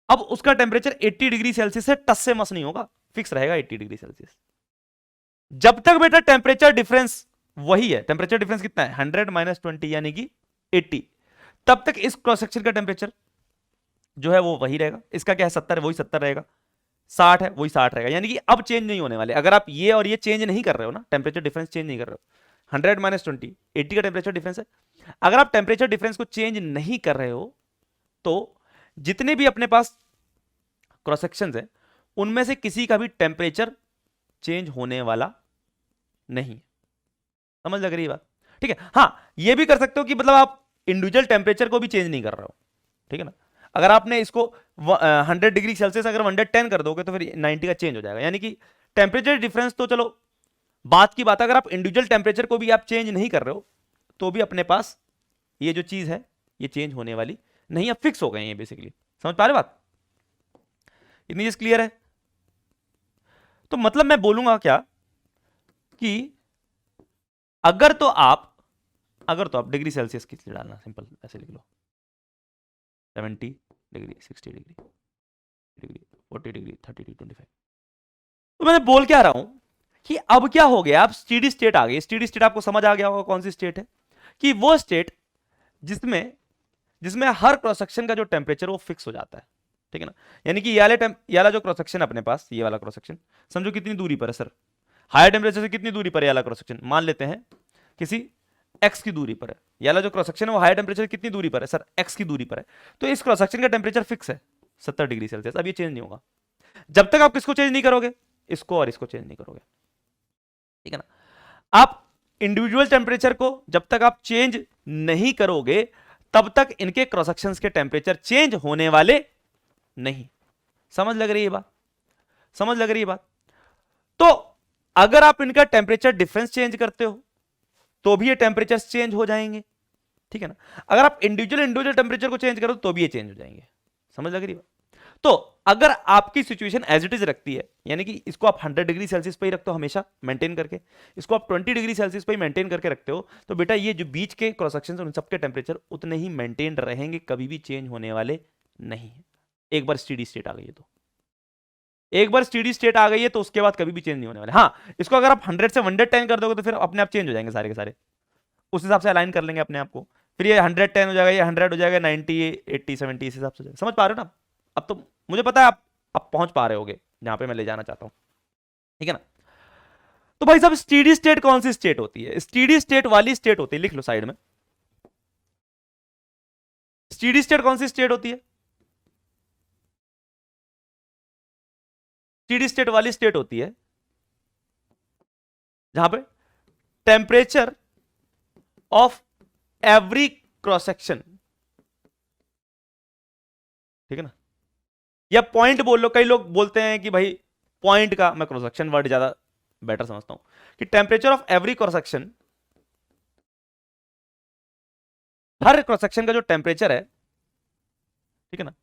अब उसका टेम्परेचर 80 डिग्री सेल्सियस से टस से मस नहीं होगा, फिक्स रहेगा 80 डिग्री सेल्सियस। जब तक बेटा टेम्परेचर डिफरेंस वही है, टेम्परेचर डिफरेंस कितना है, 100 माइनस 20 यानी कि 80, तब तक इस क्रॉस सेक्शन का टेम्परेचर जो है वो वही रहेगा। इसका क्या है, 70 है, वही 70 रहेगा, 60 है, वही 60 रहेगा। यानी कि अब चेंज नहीं होने वाले। अगर आप ये और ये चेंज नहीं कर रहे हो ना, टेम्परेचर डिफरेंस चेंज नहीं कर रहे हो, 100 माइनस 20 80 का टेम्परेचर डिफरेंस है। अगर आप टेम्परेचर डिफरेंस को चेंज नहीं कर रहे हो तो जितने भी अपने पास क्रॉस सेक्शंस है उनमें से किसी का भी टेम्परेचर चेंज होने वाला नहीं। समझ लग रही है बात, ठीक है। हाँ, ये भी कर सकते हो कि मतलब आप इंडिविजुअल टेम्परेचर को भी चेंज नहीं कर रहे हो, ठीक है ना। अगर आपने इसको 100 डिग्री सेल्सियस अगर 110 कर दोगे तो फिर 90 का चेंज हो जाएगा। यानी कि टेम्परेचर डिफरेंस तो चलो बात की बात है, अगर आप इंडिविजुअल टेम्परेचर को भी आप चेंज नहीं कर रहे हो तो भी अपने पास ये जो चीज है ये चेंज होने वाली नहीं, अब फिक्स हो गए हैं बेसिकली। समझ पा रहे बात, इतनी चीज क्लियर है। तो मतलब मैं बोलूंगा क्या कि अगर तो आप डिग्री सेल्सियस किस लिए डालना, सिंपल ऐसे लिख लो, 70 डिग्री, 60 डिग्री, 40 डिग्री, 30 डिग्री, 25। तो मैंने बोल क्या रहा हूं कि अब क्या हो गया, आप स्टेडी स्टेट आ गई। स्टेडी स्टेट आपको समझ आ गया होगा कौन सी स्टेट है, कि वो स्टेट जिसमें हर क्रॉस सेक्शन का जो टेम्परेचर वो फिक्स हो जाता है, ठीक है ना। यानी कि ये वाला जो क्रॉस सेक्शन अपने पास, ये वाला क्रॉस सेक्शन समझो कितनी दूरी पर है सर, हायर टेम्परेचर से कितनी दूरी पर है ये वाला क्रॉस सेक्शन, मान लेते हैं किसी x की दूरी पर है। ये वाला जो क्रॉस सेक्शन है वो हायर टेम्परेचर कितनी दूरी पर है सर, x की दूरी पर है। तो इस क्रॉस सेक्शन का टेम्परेचर फिक्स है 70 डिग्री सेल्सियस। अब ये चेंज नहीं होगा जब तक आप किसको चेंज नहीं करोगे, इसको और इसको चेंज नहीं करोगे, ठीक है ना। आप इंडिविजुअल टेम्परेचर को जब तक आप चेंज नहीं करोगे तब तक इनके क्रॉस सेक्शंस के टेम्परेचर चेंज होने वाले नहीं। समझ लग रही है बात, समझ लग रही है बात। तो अगर आप इनका टेम्परेचर डिफरेंस चेंज करते हो तो भी ये टेम्परेचर चेंज हो जाएंगे, ठीक है ना। अगर आप इंडिविजुअल टेम्परेचर को चेंज करो तो भी ये चेंज हो जाएंगे। समझ लग रही है। तो अगर आपकी सिचुएशन एज इट इज रखती है, यानी कि इसको आप 100 डिग्री सेल्सियस पे ही रखते हो हमेशा मेंटेन करके, इसको आप 20 डिग्री सेल्सियस पे ही मेंटेन करके रखते हो, तो बेटा ये जो बीच के क्रॉस सेक्शन उन सबके टेम्परेचर उतने ही मेंटेन रहेंगे, कभी भी चेंज होने वाले नहीं है। एक बार स्टेडी स्टेट आ गई है तो, एक बार स्टेडी स्टेट आ गई है तो उसके बाद कभी भी चेंज नहीं होने वाले। हाँ, इसको अगर आप 100 से 110 कर दोगे तो फिर अपने आप चेंज हो जाएंगे सारे के सारे, उस हिसाब से अलाइन कर लेंगे अपने आप को, फिर ये 110 हो जाएगा, ये 100 हो जाएगा, 90, 80, 70 इस हिसाब से हो जाएगा। समझ पा रहे हो ना? अब तो मुझे पता है आप पहुंच पा रहे होगे जहां पे मैं ले जाना चाहता हूं, ठीक है ना? तो भाई साहब स्टेडी स्टेट कौन सी स्टेट होती है? स्टेडी स्टेट वाली स्टेट होती है, लिख लो साइड में, स्टेडी स्टेट कौन सी स्टेट होती है? स्टेडी स्टेट वाली स्टेट होती है जहां पे temperature of every cross section, ठीक है ना, या पॉइंट बोल लो, कई लोग बोलते हैं कि भाई पॉइंट का, मैं क्रॉस सेक्शन वर्ड ज्यादा बेटर समझता हूं, कि temperature of every cross section, her cross section का जो टेम्परेचर है, ठीक है ना,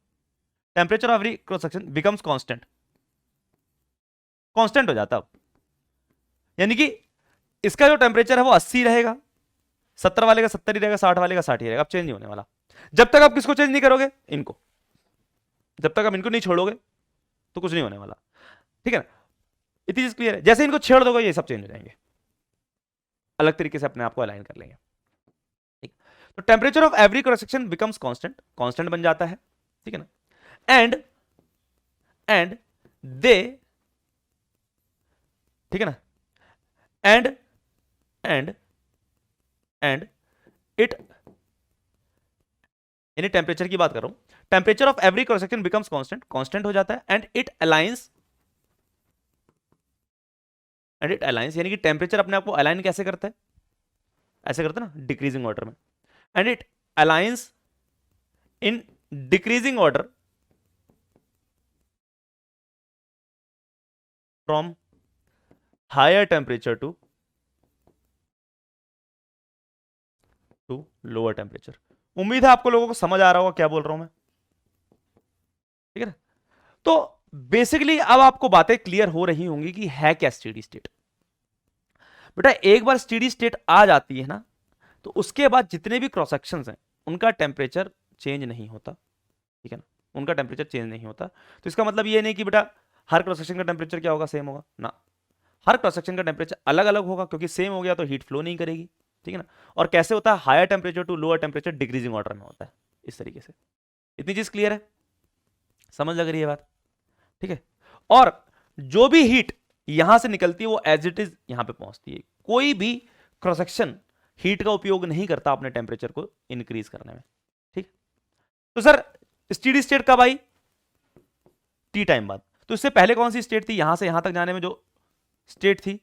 temperature of every cross section becomes constant, constant हो जाता है। यानी कि इसका जो टेम्परेचर है वो 80 रहेगा, 70 वाले का 70 ही रहेगा, 60 वाले का 60 ही रहेगा, अब चेंज नहीं होने वाला। जब तक आप किसको चेंज नहीं करोगे? इनको। जब तक आप इनको नहीं छोड़ोगे तो कुछ नहीं होने वाला, ठीक है ना? इतनी चीज क्लियर है? जैसे इनको छेड़ दोगे ये सब चेंज हो जाएंगे, अलग तरीके से अपने आप को अलाइन कर लेंगे, ठीक? तो temperature of every cross section becomes constant, constant बन जाता है, ठीक है ना? एंड दे, ठीक है ना, एंड इट, यानी टेम्परेचर की बात कर रहा हूं, temperature of every cross section becomes constant, constant हो जाता है, एंड इट अलाइंस, यानी कि टेम्परेचर अपने आप को अलाइन कैसे करता है? ऐसे करता है ना, डिक्रीजिंग ऑर्डर में, and it aligns in decreasing order from higher temperature to lower temperature. उम्मीद है आपको लोगों को समझ आ रहा होगा क्या बोल रहा हूं मैं, ठीक है ना? तो बेसिकली अब आपको बातें क्लियर हो रही होंगी कि है क्या स्टेडी स्टेट। बेटा एक बार स्टेडी स्टेट आ जाती है ना, तो उसके बाद जितने भी क्रॉस सेक्शंस हैं उनका टेम्परेचर चेंज नहीं होता, ठीक है ना, उनका टेम्परेचर चेंज नहीं होता। तो इसका मतलब ये नहीं कि बेटा हर क्रॉस सेक्शन का टेम्परेचर क्या होगा? सेम होगा ना, हर क्रॉस सेक्शन का टेम्परेचर अलग अलग होगा, क्योंकि सेम हो गया तो हीट फ्लो नहीं करेगी, ठीक है ना? और कैसे होता है? Higher temperature to lower temperature decreasing order में होता है, इस तरीके से। इतनी चीज क्लियर है? समझ लग रही है बात, ठीक है? और जो भी हीट यहां से निकलती है वो एज इट इज यहां पे पहुंचती है। कोई भी क्रॉस सेक्शन हीट का उपयोग नहीं करता अपने टेम्परेचर को इंक्रीज करने में, ठीक? तो सर स्टेडी स्टेट कब आई? टी टाइम बाद। तो इससे पहले कौन सी स्टेट थी? यहां से यहां तक जाने में जो स्टेट थी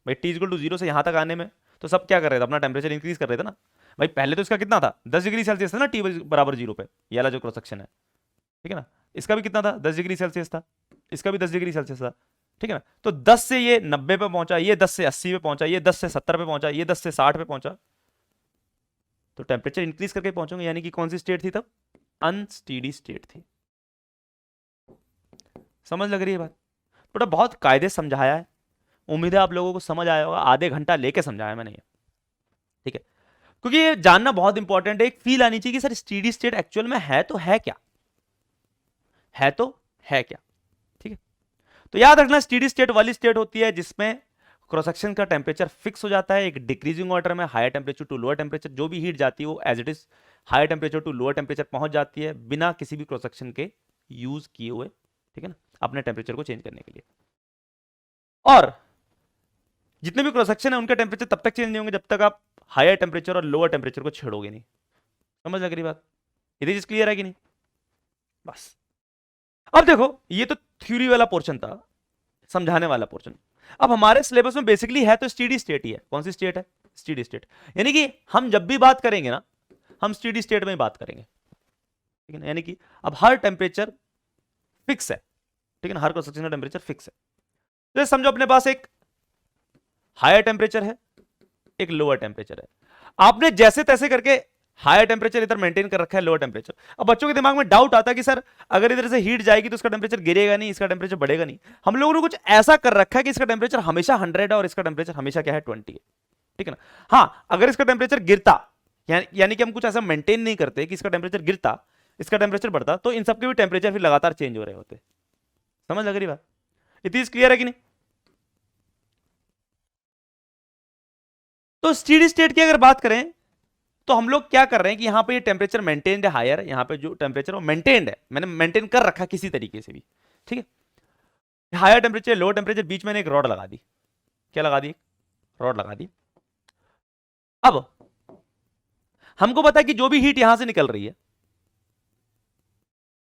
भाई, टी इक्वल टू 0 से यहां तक आने में तो सब क्या कर रहे थे? अपना टेम्परेचर इंक्रीज कर रहे थे ना भाई। पहले तो इसका कितना था? 10 डिग्री सेल्सियस था ना, टी बराबर 0 पे, ये वाला जो क्रॉस सेक्शन है, ठीक है ना? इसका भी कितना था? 10 डिग्री सेल्सियस था, इसका भी 10 डिग्री सेल्सियस था, ठीक है ना? तो 10 से ये 90 पे पहुंचा, ये 10 से 80 पे पहुंचा, ये 10 से 70 पे पहुंचा, ये 10 से 60 पे पहुंचा, तो टेम्परेचर इंक्रीज करके पहुंचोगे। यानी कि कौन सी स्टेट थी तब? अनस्टेडी स्टेट थी। समझ लग रही है बात? बेटा बहुत कायदे समझाया है, उम्मीद है आप लोगों को समझ आया होगा। आधे घंटा लेके समझाया मैंने ये, ठीक है? क्योंकि ये जानना बहुत इंपॉर्टेंट है, एक फील आनी चाहिए कि सर स्टेडी स्टेट एक्चुअल में है तो है क्या, है तो है क्या, ठीक है? तो याद रखना स्टेडी स्टेट वाली स्टेट होती है जिसमें क्रॉस सेक्शन का टेम्परेचर फिक्स हो जाता है एक डिक्रीजिंग ऑर्डर में, higher temperature to lower temperature. जो भी हीट जाती है वो as it is higher temperature to lower temperature पहुंच जाती है बिना किसी भी क्रॉस सेक्शन के यूज किए हुए, ठीक है ना, अपने टेम्परेचर को चेंज करने के लिए। और जितने भी क्रॉस सेक्शन है उनका टेम्परेचर तब तक चेंज नहीं होंगे जब तक आप हायर टेम्परेचर और लोअर टेम्परेचर को छेड़ोगे नहीं। समझ लग रही बात? ये चीज क्लियर है कि नहीं? बस अब देखो, ये तो थ्योरी वाला पोर्शन था, समझाने वाला पोर्शन। अब हमारे सिलेबस में बेसिकली है तो स्टेडी स्टेट ही है। कौन सी स्टेट है? Steady state. यानी कि हम जब भी बात करेंगे ना, हम स्टेडी स्टेट में ही बात करेंगे, ठीक है ना? यानी कि अब हर टेम्परेचर फिक्स है, ठीक है ना, हर क्रॉस सेक्शन का टेम्परेचर फिक्स है। तो समझो अपने पास एक हायर टेम्परेचर है, एक लोअर टेम्परेचर है। आपने जैसे तैसे करके हायर टेम्परेचर इधर मेंटेन कर रखा है लोअर टेम्परेचर। अब बच्चों के दिमाग में डाउट आता है कि सर अगर इधर से हीट जाएगी तो इसका टेम्परेचर गिरेगा नहीं, इसका टेम्परेचर बढ़ेगा नहीं। हम लोगों ने कुछ ऐसा कर रखा है कि इसका टेम्परेचर हमेशा 100 है और इसका टेम्परेचर हमेशा क्या है 20 है, ठीक है ना। हाँ, अगर इसका टेम्परेचर गिरता, यानी कि हम कुछ ऐसा मेंटेन नहीं करते कि इसका टेम्परेचर गिरता इसका टेम्परेचर बढ़ता, तो इन सबके भी टेम्परेचर फिर लगातार चेंज हो रहे होते। समझ लग रही बात? ये चीज क्लियर है कि नहीं? तो स्टेडी स्टेट की अगर बात करें तो हम लोग क्या कर रहे हैं कि यहां पे ये टेम्परेचर मेंटेन्ड है हायर, यहां पे जो टेम्परेचर वो मेंटेन्ड है, मैंने मेंटेन कर रखा किसी तरीके से भी, ठीक है। हायर टेम्परेचर लोअर टेम्परेचर, बीच मैंने एक रॉड लगा दी। क्या लगा दी? रॉड लगा दी। अब हमको पता है कि जो भी हीट यहां से निकल रही है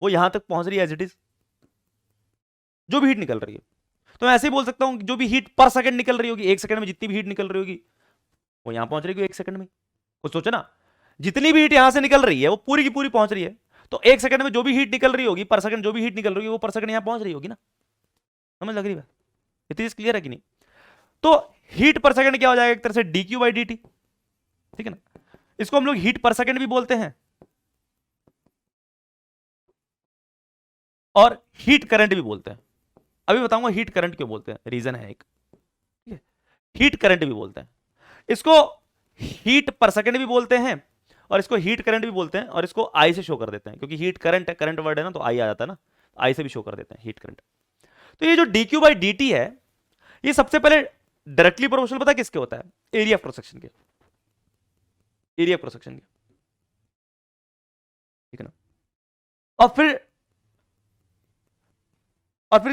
वो यहां तक पहुंच रही है एज इट इज। जो भी हीट निकल रही है, तो मैं ऐसे ही बोल सकता हूं कि जो भी हीट पर सेकंड निकल रही होगी, 1 सेकंड में जितनी भी हीट निकल रही होगी वो यहां पहुंच रही होगी 1 सेकंड में। कुछ सोचो ना, जितनी भी हीट यहां से निकल रही है वो पूरी की पूरी पहुंच रही है, तो 1 सेकंड में जो भी हीट निकल रही होगी पर सेकंड, जो भी हीट निकल रही होगी वो पर सेकंड यहां पहुंच रही होगी ना। समझ लग रही है? इतनी चीज क्लियर है कि नहीं? तो हीट पर सेकंड क्या हो जाएगा? एक तरह से dq बाई dt, ठीक है ना। इसको हम लोग हीट पर सेकंड भी बोलते हैं और हीट करंट भी बोलते हैं। अभी बताऊंगा हीट करंट क्यों बोलते हैं, रीजन है एक, ठीक है। हीट करंट भी बोलते हैं, इसको हीट पर सेकंड भी बोलते हैं और इसको हीट करंट भी बोलते हैं, और इसको आई से शो कर देते हैं क्योंकि हीट करंट है, करंट वर्ड है ना, तो आई आ जाता है ना, आई से भी शो कर देते हैं हीट करंट। तो ये जो dq बाई dt है, ये सबसे पहले डायरेक्टली प्रोपोर्शनल पता है किसके होता है? एरिया ऑफ क्रॉस सेक्शन के, एरिया ऑफ क्रॉस सेक्शन के, ठीक है ना। और फिर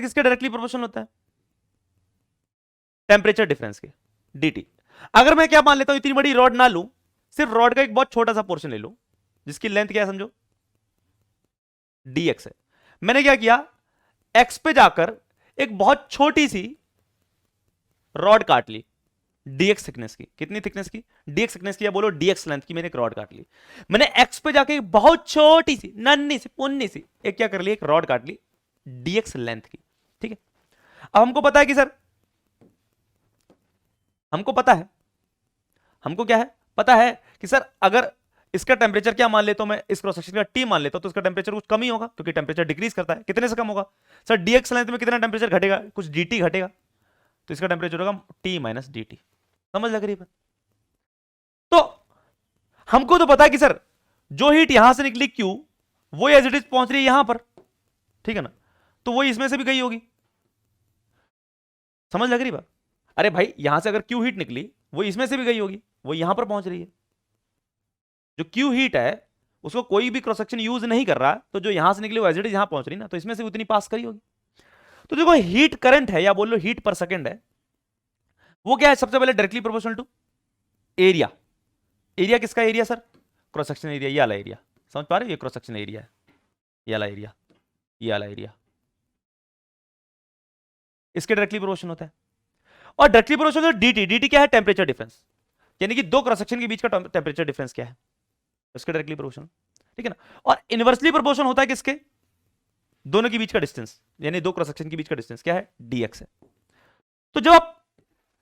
किसके डायरेक्टली प्रोपोर्शनल होता है? टेम्परेचर डिफरेंस के, dt। अगर मैं क्या मान लेता हूं, इतनी बड़ी रॉड ना लूं, सिर्फ रॉड का एक बहुत छोटा सा पोर्शन ले लो जिसकी लेंथ क्या है समझो, dx है। मैंने क्या किया, x पे जाकर एक बहुत छोटी सी रॉड काट ली dx थिकनेस की। कितनी थिकनेस की? dx थिकनेस की, या बोलो dx लेंथ की। मैंने एक रॉड काट ली, मैंने x पे जाके एक बहुत छोटी सी नन्ही सी पुन्नी सी एक क्या कर ली, एक रॉड काट ली dx लेंथ की, ठीक है। अब हमको पता है कि सर, हमको पता है, हमको क्या है पता है कि सर अगर इसका टेम्परेचर क्या मान लेता हूं मैं, इस क्रॉस सेक्शन का T मान लेता हूं, तो इसका टेम्परेचर कुछ कम ही होगा क्योंकि टेम्परेचर डिक्रीज करता है। कितने से कम होगा सर? dx लेंथ में कितना टेम्परेचर घटेगा? कुछ dt घटेगा, तो इसका टेम्परेचर होगा T माइनस dt। समझ लग रही है? तो हमको तो पता है कि सर जो हीट यहां से निकली Q, वो एज इट इज पहुंच रही है यहां पर, ठीक है ना, तो वो इसमें से भी गई होगी। समझ लग रही बात? अरे भाई, यहां से अगर Q हीट निकली वो इसमें से भी गई होगी, वो यहां पर पहुंच रही है। जो Q हीट है उसको कोई भी क्रॉस सेक्शन यूज नहीं कर रहा, तो जो यहां से निकली वो एज इट इज यहां पहुंच रही ना, तो इसमें से उतनी पास करी होगी। तो देखो हीट करंट है या बोल लो हीट पर सेकंड है, वो क्या है? सबसे पहले directly proportional to area. Area किसका area sir? Cross section area, ये वाला एरिया। समझ पा रहे हो? ये क्रॉस सेक्शन एरिया है, ये वाला एरिया, ये वाला एरिया, इसके डायरेक्टली प्रोपोर्शनल होता है। और डायरेक्टली प्रोपोर्शनल dt, dt क्या है? टेम्परेचर डिफरेंस, यानी कि दो क्रॉस सेक्शन के बीच का टेम्परेचर डिफरेंस क्या है, उसके डायरेक्टली प्रोपोर्शनल, ठीक है ना। और इनवर्सली प्रोपोर्शनल होता है किसके? दोनों के बीच का डिस्टेंस, यानी दो क्रॉस सेक्शन के बीच का डिस्टेंस क्या है? dx है। तो जब आप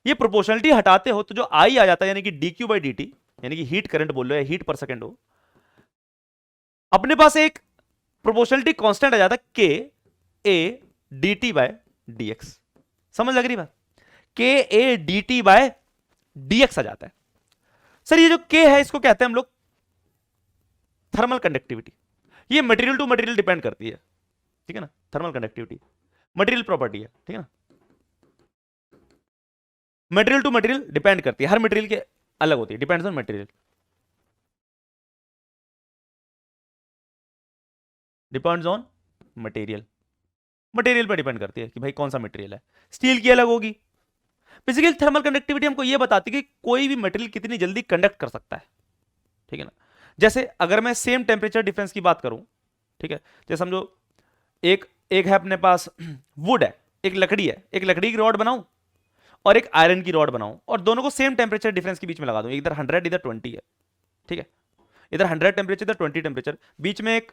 ये प्रोपोर्शनलिटी हटाते हो तो जो आई आ जाता है, यानी कि dq बाई dt, यानी कि हीट करंट बोल लो या हीट पर सेकंड हो, अपने पास एक प्रोपोर्शनलिटी कांस्टेंट आ जाता है k a dt by dx। समझ लग रही बात? k a dt by dx आ जाता है। सर ये जो k है इसको कहते हैं हम लोग थर्मल कंडक्टिविटी। ये मटेरियल टू मटेरियल डिपेंड करती है, ठीक है ना। थर्मल कंडक्टिविटी मटेरियल प्रॉपर्टी है, ठीक है ना। मटेरियल टू मटेरियल डिपेंड करती है, हर मटेरियल के अलग होती है, depends on material, depends on material. Material पर डिपेंड करती है कि भाई कौन सा मटेरियल है। स्टील की अलग होगी। बेसिकली थर्मल कंडक्टिविटी हमको यह बताती है कि कोई भी मटेरियल कितनी जल्दी कंडक्ट कर सकता है, ठीक है ना। जैसे अगर मैं सेम टेम्परेचर डिफरेंस की बात करूं, ठीक है, जैसे समझो एक है अपने पास वुड है, एक लकड़ी है, एक लकड़ी की रॉड बनाऊं और एक आयरन की रॉड बनाऊं और दोनों को सेम टेम्परेचर डिफरेंस के बीच में लगा दूं, इधर 100 इधर 20 है, ठीक है, इधर 100 टेम्परेचर इधर 20 टेम्परेचर, बीच में एक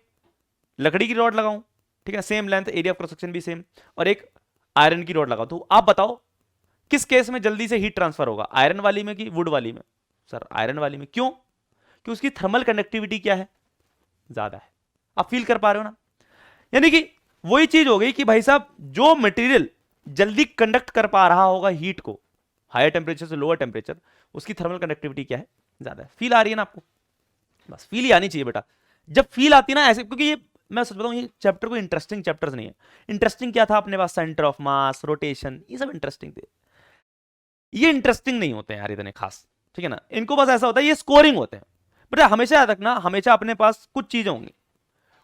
लकड़ी की रॉड लगाऊं, ठीक है, same length, area of cross section भी सेम, और एक आयरन की रॉड लगाऊं, तो आप बताओ किस केस में जल्दी से हीट ट्रांसफर होगा, आयरन वाली में कि वुड वाली में? सर आयरन वाली में। क्यों? कि उसकी थर्मल कंडक्टिविटी क्या है, ज्यादा है। आप फील कर पा रहे हो ना? यानी कि वही चीज हो गई कि भाई साहब जो मटेरियल जल्दी कंडक्ट कर पा रहा होगा हीट को हायर टेम्परेचर से लोअर टेम्परेचर, उसकी थर्मल कंडक्टिविटी क्या है, ज्यादा है। फील आ रही है ना आपको? बस फील ही आनी चाहिए बेटा। जब फील आती है ना ऐसे, क्योंकि ये मैं सच बताऊं ये चैप्टर कोई इंटरेस्टिंग चैप्टर्स नहीं है। इंटरेस्टिंग क्या था अपने पास, सेंटर ऑफ मास, रोटेशन, ये सब इंटरेस्टिंग थे। ये इंटरेस्टिंग नहीं होते हैं यार इतने खास, ठीक है ना। इनको बस ऐसा होता है ये स्कोरिंग होते हैं। बेटा हमेशा याद रखना, हमेशा अपने पास कुछ चीजें होंगी,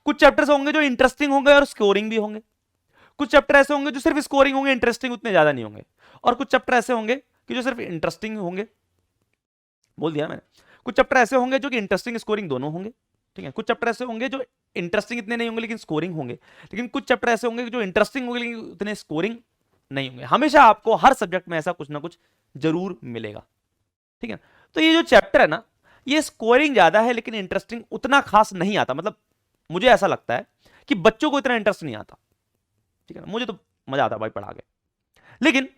कुछ चैप्टर्स होंगे जो इंटरेस्टिंग होंगे और स्कोरिंग भी होंगे, कुछ चैप्टर ऐसे होंगे जो सिर्फ स्कोरिंग होंगे, इंटरेस्टिंग उतने ज्यादा नहीं होंगे, और कुछ चैप्टर ऐसे होंगे कि जो सिर्फ इंटरेस्टिंग होंगे, बोल दिया मैंने। कुछ चैप्टर ऐसे होंगे जो कि इंटरेस्टिंग स्कोरिंग दोनों होंगे, ठीक है। कुछ चैप्टर ऐसे होंगे जो इंटरेस्टिंग इतने नहीं होंगे लेकिन स्कोरिंग होंगे, लेकिन कुछ चैप्टर ऐसे होंगे जो इंटरेस्टिंग होंगे लेकिन उतने स्कोरिंग नहीं होंगे। हमेशा आपको हर सब्जेक्ट में ऐसा कुछ ना कुछ जरूर मिलेगा, ठीक है। तो ये जो चैप्टर है ना, ये स्कोरिंग ज्यादा है लेकिन इंटरेस्टिंग उतना खास नहीं आता। मतलब मुझे ऐसा लगता है कि बच्चों को इतना इंटरेस्ट नहीं आता, ठीक है ना। मुझे तो मजा आता भाई पढ़ा के, लेकिन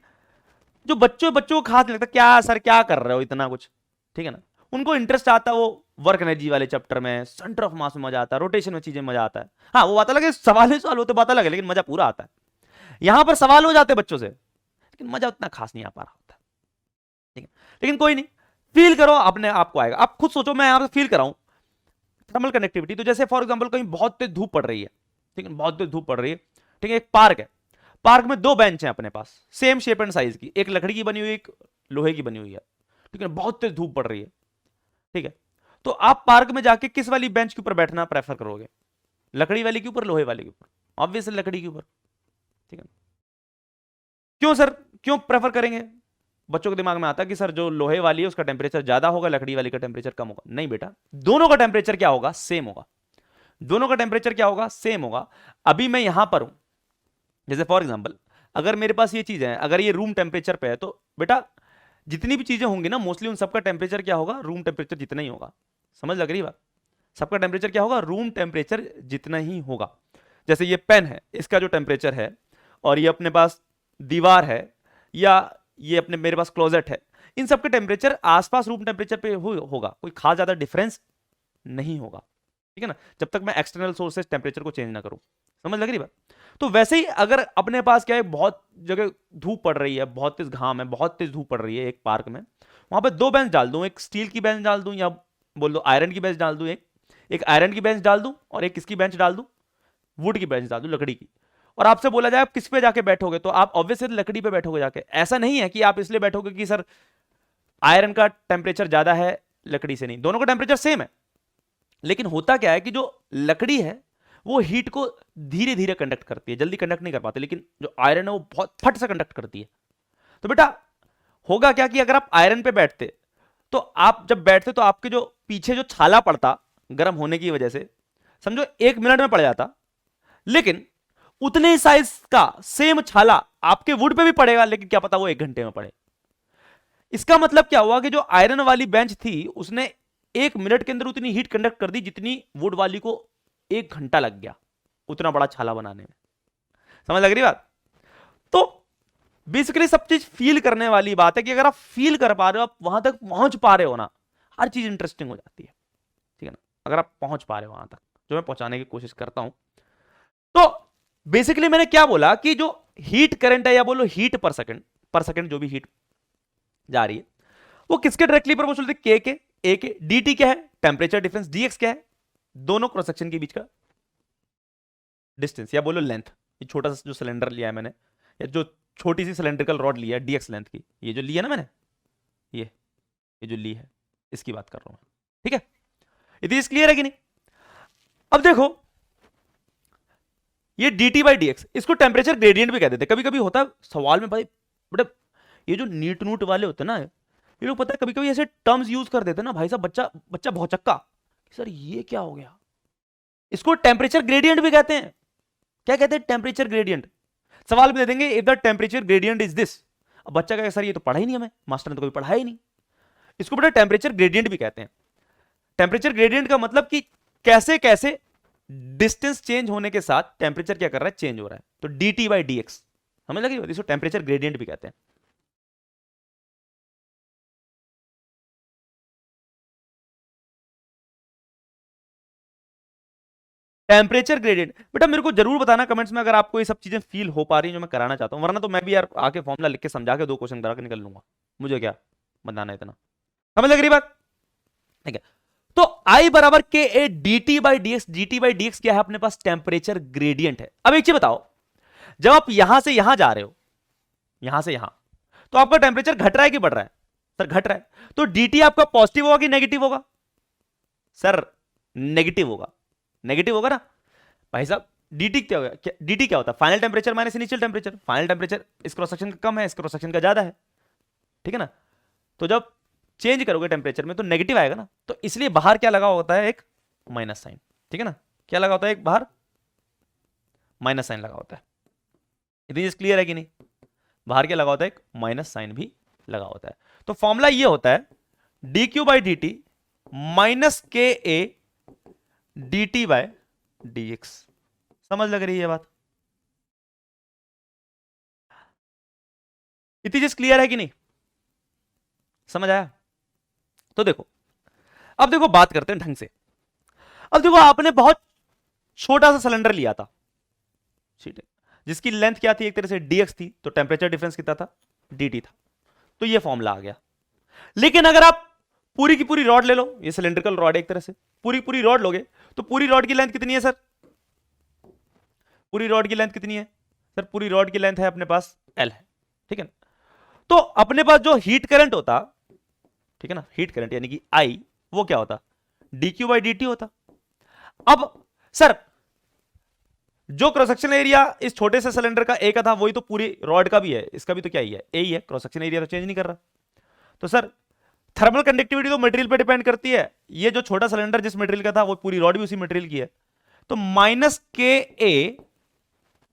जो बच्चों को खास नहीं लगता, क्या सर क्या कर रहे हो इतना कुछ, ठीक है ना। उनको इंटरेस्ट आता है वो वर्क एनर्जी वाले चैप्टर में, सेंटर ऑफ मास में मजा आता है, रोटेशन में चीजें मजा आता है। हाँ वो बात अलग है, सवाल होते बात अलग है, लेकिन मजा पूरा आता है। यहां पर सवाल हो जाते बच्चों से लेकिन मजा उतना खास नहीं आ पा रहा होता, ठीक है। लेकिन कोई नहीं, फील करो, अपने आपको आएगा। आप खुद सोचो, मैं यहां पर फील कराऊं थर्मल कनेक्टिविटी। तो जैसे फॉर एग्जांपल कहीं बहुत तेज धूप पड़ रही है, ठीक है, बहुत तेज धूप पड़ रही है, ठीक है। एक पार्क है, पार्क में दो बेंच हैं अपने पास, सेम शेप एंड साइज की, एक लकड़ी की बनी हुई, एक लोहे की बनी हुई है, ठीक है। बहुत तेज धूप पड़ रही है, ठीक है। तो आप पार्क में जाके किस वाली बेंच के ऊपर बैठना प्रेफर करोगे, लकड़ी वाली के ऊपर, लोहे वाले के ऊपर? ऑब्वियसली लकड़ी के ऊपर, ठीक है। क्यों सर, क्यों प्रेफर करेंगे? बच्चों के दिमाग में आता है कि सर जो लोहे वाली है उसका टेम्परेचर ज्यादा होगा, लकड़ी वाली का टेम्परेचर कम होगा। नहीं बेटा, दोनों का टेम्परेचर क्या होगा, सेम होगा। दोनों का टेम्परेचर क्या होगा, सेम होगा। अभी मैं यहां पर हूं, जैसे फॉर एग्जांपल अगर मेरे पास ये चीज है, अगर ये रूम टेम्परेचर पे है, तो बेटा जितनी भी चीजें होंगी ना मोस्टली उन सबका टेम्परेचर क्या होगा, रूम टेम्परेचर जितना ही होगा। समझ लग रही बात? सबका टेम्परेचर क्या होगा, रूम टेम्परेचर जितना ही होगा। जैसे ये पेन है, इसका जो टेम्परेचर है, और ये अपने पास दीवार है, या ये अपने मेरे पास क्लोजेट है, इन सबके टेम्परेचर आसपास रूम टेम्परेचर पे होगा, कोई खास ज्यादा डिफरेंस नहीं होगा, ठीक है ना, जब तक मैं एक्सटर्नल सोर्स से टेम्परेचर को चेंज ना करूं। समझ लग रही बात? तो वैसे ही अगर अपने पास क्या है, बहुत जगह धूप पड़ रही है, बहुत तेज घाम है, बहुत तेज धूप पड़ रही है, एक पार्क में वहां पे दो बेंच डाल दूं, एक स्टील की बेंच डाल दूं, या बोल दो आयरन की बेंच डाल दूं, एक आयरन की बेंच डाल दूं, और एक किसकी बेंच डाल दूं, वुड की बेंच डाल दूं, लकड़ी की। और आपसे बोला जाए आप किस पे जाके बैठोगे, तो आप ऑब्वियसली लकड़ी पे बैठोगे जाके। ऐसा नहीं है कि आप इसलिए बैठोगे कि सर आयरन का टेम्परेचर ज्यादा है लकड़ी से, नहीं, दोनों का टेम्परेचर सेम है। लेकिन होता क्या है कि जो लकड़ी है वो हीट को धीरे धीरे कंडक्ट करती है, जल्दी कंडक्ट नहीं कर पाती, लेकिन जो आयरन है वो बहुत फट से कंडक्ट करती है। तो बेटा होगा क्या कि अगर आप आयरन पे बैठते, तो आप जब बैठते तो आपके जो पीछे जो छाला पड़ता गर्म होने की वजह से, समझो 1 मिनट में पड़ जाता, लेकिन उतने ही साइज का सेम छाला आपके वुड पे भी पड़ेगा, लेकिन क्या पता वो 1 घंटे में पड़े। इसका मतलब क्या हुआ कि जो आयरन वाली बेंच थी उसने 1 मिनट के अंदर उतनी हीट कंडक्ट कर दी जितनी वुड वाली को 1 घंटा लग गया उतना बड़ा छाला बनाने में। समझ लग रही बात? तो बेसिकली सब चीज फील करने वाली बात है कि अगर आप फील कर पा रहे हो, आप वहां तक पहुंच पा रहे हो ना, हर चीज इंटरेस्टिंग हो जाती है, ठीक है ना। अगर आप पहुंच पा रहे हो वहां तक, जो मैं पहुंचाने की कोशिश करता हूं। तो बेसिकली मैंने क्या बोला कि जो हीट करंट है, या बोलो हीट पर सेकंड जो भी हीट जा रही है, वो किसके डायरेक्टली प्रोपोर्शनल है, के ए के। dt क्या है, टेम्परेचर डिफरेंस। dx क्या है, दोनों क्रॉस सेक्शन के बीच का डिस्टेंस, या बोलो लेंथ। ये छोटा सा जो सिलेंडर लिया है मैंने, या जो छोटी सी सिलेंड्रिकल रॉड लिया है dx लेंथ की, ये जो ली है ना मैंने, ये जो ली है, इसकी बात कर रहा हूं मैं, ठीक है। ये चीज क्लियर है कि नहीं? अब देखो ये dt बाई dx, इसको टेम्परेचर ग्रेडियंट भी कह देते। कभी कभी होता है सवाल में भाई, बट ये जो नीट नूट वाले होते हैं ना, ये लोग पता है कभी कभी ऐसे टर्म्स यूज कर देते हैं ना भाई साहब, बच्चा भौचक्का, सर ये क्या हो गया। इसको टेम्परेचर ग्रेडियंट भी कहते हैं। क्या कहते हैं, टेम्परेचर ग्रेडियंट। सवाल भी दे देंगे if the temperature gradient is this. अब बच्चा कहेगा सर ये तो पढ़ा ही नहीं हमें, मास्टर ने तो कभी पढ़ा ही नहीं। इसको बेटा टेम्परेचर ग्रेडियंट भी कहते हैं। टेम्परेचर ग्रेडियंट का मतलब कि कैसे कैसे डिस्टेंस चेंज होने के साथ टेम्परेचर क्या कर रहा है, चेंज हो रहा है। तो dt बाई dx, समझ लगी? इसको टेम्परेचर ग्रेडियंट भी कहते हैं। Temperature gradient. बेटा मेरे को जरूर बताना कमेंट्स में अगर आपको ये सब चीजें फील हो पा रही हैं जो मैं कराना चाहता हूं, वरना तो मैं भी यार आके फॉर्मूला लिख के समझा के 2 क्वेश्चन करा के निकल लूंगा, मुझे क्या बताना इतना। समझ लग रही बात? ठीक है, तो I बराबर के A d T by D x, D T by D x क्या है अपने पास? टेम्परेचर ग्रेडियंट है। अब एक चीज बताओ, जब आप यहां से यहां जा रहे हो, यहां से यहां, तो आपका टेम्परेचर घट रहा है कि बढ़ रहा है? सर घट रहा है, तो dt आपका पॉजिटिव होगा कि नेगेटिव होगा? सर नेगेटिव होगा, नेगेटिव होगा ना भाई साहब। dt क्या होगा? dt क्या होता है? Final temperature minus initial temperature. Final temperature इस क्रॉस सेक्शन का कम है, इस क्रॉस सेक्शन का ज्यादा है, ठीक है ना? तो जब चेंज करोगे टेम्परेचर में तो नेगेटिव आएगा ना, तो इसलिए बाहर क्या लगा होता है? एक माइनस साइन, ठीक है ना? क्या लगा होता है? एक बाहर माइनस साइन लगा होता है। इतनी चीज क्लियर है कि नहीं? बाहर क्या लगा होता है? एक माइनस साइन भी लगा होता है। तो फॉर्मूला ये होता है D Q by D t minus K A d t by d x. समझ लग रही है बात? इतनी चीज क्लियर है कि नहीं? समझ आया? तो देखो, अब देखो बात करते हैं ढंग से। अब देखो आपने बहुत छोटा सा सिलेंडर लिया था, ठीक है, जिसकी लेंथ क्या थी? एक तरह से dx थी, तो टेम्परेचर डिफरेंस कितना था? dt था। तो ये फॉर्मूला आ गया। लेकिन अगर आप पूरी की पूरी रॉड ले लो, ये सिलेंड्रिकल रॉड है एक तरह से, पूरी पूरी रॉड लोगे तो पूरी रॉड की लेंथ कितनी है सर? पूरी रॉड की लेंथ कितनी है सर? पूरी रॉड की लेंथ है अपने पास l है, ठीक है ना? तो अपने पास जो हीट करंट होता, ठीक है ना, हीट करंट यानी कि I, वो क्या होता? dq बाई dt होता। अब सर जो क्रॉस सेक्शन एरिया इस छोटे से सिलेंडर का ए का था, वही तो पूरी रॉड का भी है, इसका भी तो क्या ही है? ए ही है। क्रॉस सेक्शन एरिया तो चेंज नहीं कर रहा। तो सर थर्मल कंडक्टिविटी तो मटेरियल पे डिपेंड करती है। ये जो छोटा सिलेंडर जिस मटेरियल का था, वो पूरी रॉड भी उसी मटेरियल की है। तो माइनस के ए,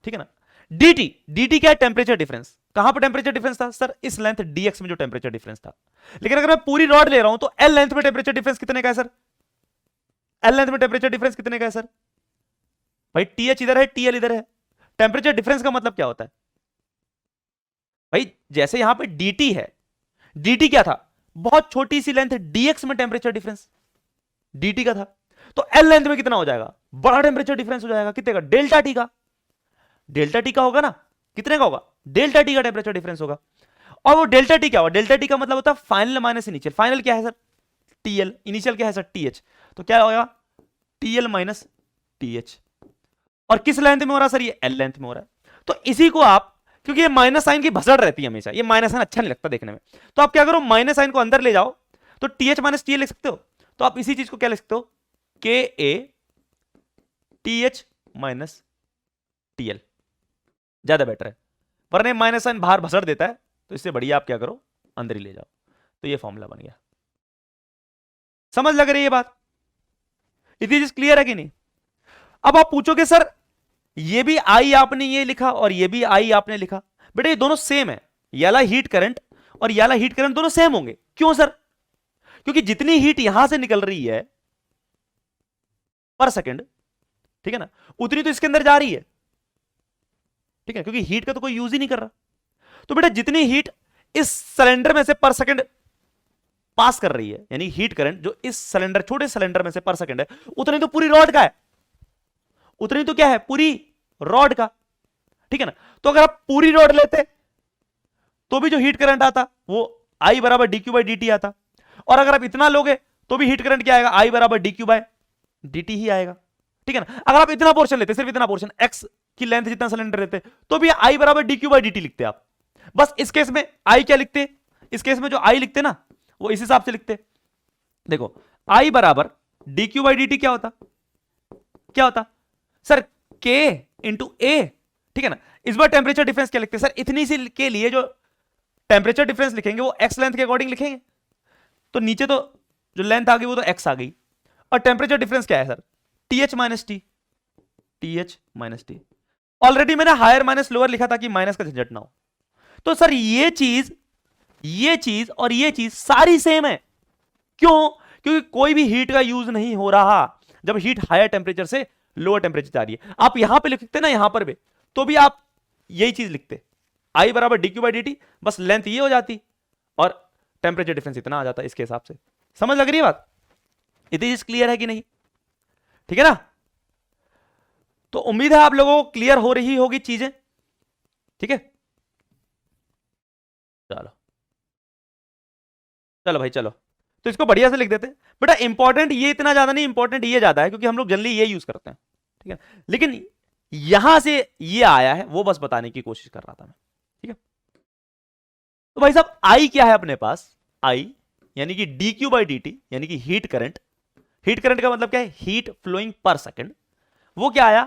ठीक है ना, dt, dt क्या है? Temperature difference. कहां पर टेम्परेचर डिफरेंस था सर? इस लेंथ dx में जो टेम्परेचर डिफरेंस था। लेकिन अगर मैं पूरी रॉड ले रहा हूं तो l लेंथ में टेम्परेचर डिफरेंस कितने का है सर? l लेंथ में टेम्परेचर डिफरेंस कितने का है सर? भाई टीएच इधर है, टीएल इधर है। टेम्परेचर डिफरेंस का मतलब क्या होता है भाई? जैसे यहां पे dt है, dt क्या था? बहुत छोटी सी लेंथ, dx में टेम्परेचर डिफरेंस dt का था, तो l लेंथ में कितना हो जाएगा? बड़ा टेम्परेचर डिफरेंस हो जाएगा। कितने का? डेल्टा टी का। डेल्टा टी का होगा ना? कितने का होगा? डेल्टा टी का टेम्परेचर डिफरेंस होगा। और वो डेल्टा टी क्या होगा? डेल्टा टी का मतलब होता है फाइनल माइनस इनिशियल। फाइनल क्या है सर? टीएल। इनिशियल क्या है सर? टीएच। तो क्या होगा? TL minus TH. और किस लेंथ में हो रहा है सर? ये एल लेंथ में हो रहा है। तो इसी को आप, क्योंकि ये माइनस साइन की भसड़ रहती है हमेशा, ये माइनस साइन अच्छा नहीं लगता देखने में, तो आप क्या करो? माइनस साइन को अंदर ले जाओ, तो टीएच माइनस टीएल लिख सकते हो। तो आप इसी चीज को क्या लिख सकते हो? के ए टीएच माइनस टीएल, ज्यादा बेटर है। वरना माइनस साइन बाहर भसड़ देता है, तो इससे बढ़िया आप क्या करो? अंदर ही ले जाओ। तो ये फॉर्मूला बन गया। समझ लग रही है बात? इतनी चीज क्लियर है कि नहीं? अब आप पूछोगे सर ये भी आई आपने ये लिखा और ये भी आई आपने लिखा, बेटा ये दोनों सेम है। ये वाला हीट करंट और ये वाला हीट करंट दोनों सेम होंगे। क्यों सर? क्योंकि जितनी हीट यहां से निकल रही है पर सेकंड, ठीक है ना, उतनी तो इसके अंदर जा रही है, ठीक है, क्योंकि हीट का तो कोई यूज ही नहीं कर रहा। तो बेटा जितनी हीट इस सिलेंडर में से पर सेकंड पास कर रही है, यानी हीट करंट जो इस सिलेंडर, छोटे सिलेंडर में से पर सेकंड है, उतनी तो पूरी रॉड का है, उतनी तो क्या है? पूरी रॉड का, ठीक है ना? तो अगर आप पूरी रॉड लेते तो भी जो हीट करंट आता वो I बराबर d Q by D T आता, और अगर आप इतना लोगे तो भी हीट करंट क्या आएगा? I बराबर d Q by D t ही आएगा, ठीक है ना? अगर आप इतना पोर्शन लेते, सिर्फ इतना पोर्शन, x की लेंथ जितना सिलेंडर लेते, तो भी I बराबर d Q by D T लिखते आप। बस इस केस में I क्या लिखते? इस केस में जो I लिखते ना, वो इस हिसाब से लिखते। देखो I बराबर d Q by D T क्या होता? क्या होता सर? K इंटू A, ठीक है ना? इस बार टेम्परेचर डिफरेंस क्या लिखते हैं सर? इतनी सी के लिए जो टेम्परेचर डिफरेंस लिखेंगे वो x लेंथ के अकॉर्डिंग लिखेंगे। तो नीचे तो जो लेंथ आ गई वो तो x आ गई, और टेम्परेचर डिफरेंस क्या है sir? TH minus T, TH minus T. Already मैंने हायर माइनस लोअर लिखा था कि माइनस का झंझट ना हो। तो सर ये चीज और ये चीज सारी सेम है। क्यों? क्योंकि कोई भी हीट का यूज नहीं हो रहा जब हीट हायर टेम्परेचर से लोअर टेम्परेचर जा रही है। आप यहां पे लिखते ना, यहां पर भी, तो भी आप यही चीज लिखते, I बराबर d Q by D T, बस लेंथ ये हो जाती और टेम्परेचर डिफरेंस इतना आ जाता इसके हिसाब से। समझ लग रही है बात? इतनी चीज क्लियर है कि नहीं? ठीक है ना? तो उम्मीद है आप लोगों को क्लियर हो रही होगी चीजें, ठीक है। चलो चलो भाई चलो, तो इसको बढ़िया से लिख देते हैं। बेटा इंपॉर्टेंट ये इतना ज्यादा नहीं, इंपॉर्टेंट ये ज्यादा है क्योंकि हम लोग जनरली ये यूज करते हैं, ठीक है। लेकिन यहां से ये आया है वो बस बताने की कोशिश कर रहा था मैं, ठीक है। तो भाई साहब आई क्या है अपने पास, आई यानी कि dq बाई dt यानी कि हीट करंट। हीट करंट का मतलब क्या है, हीट फ्लोइंग पर सेकंड। वो क्या आया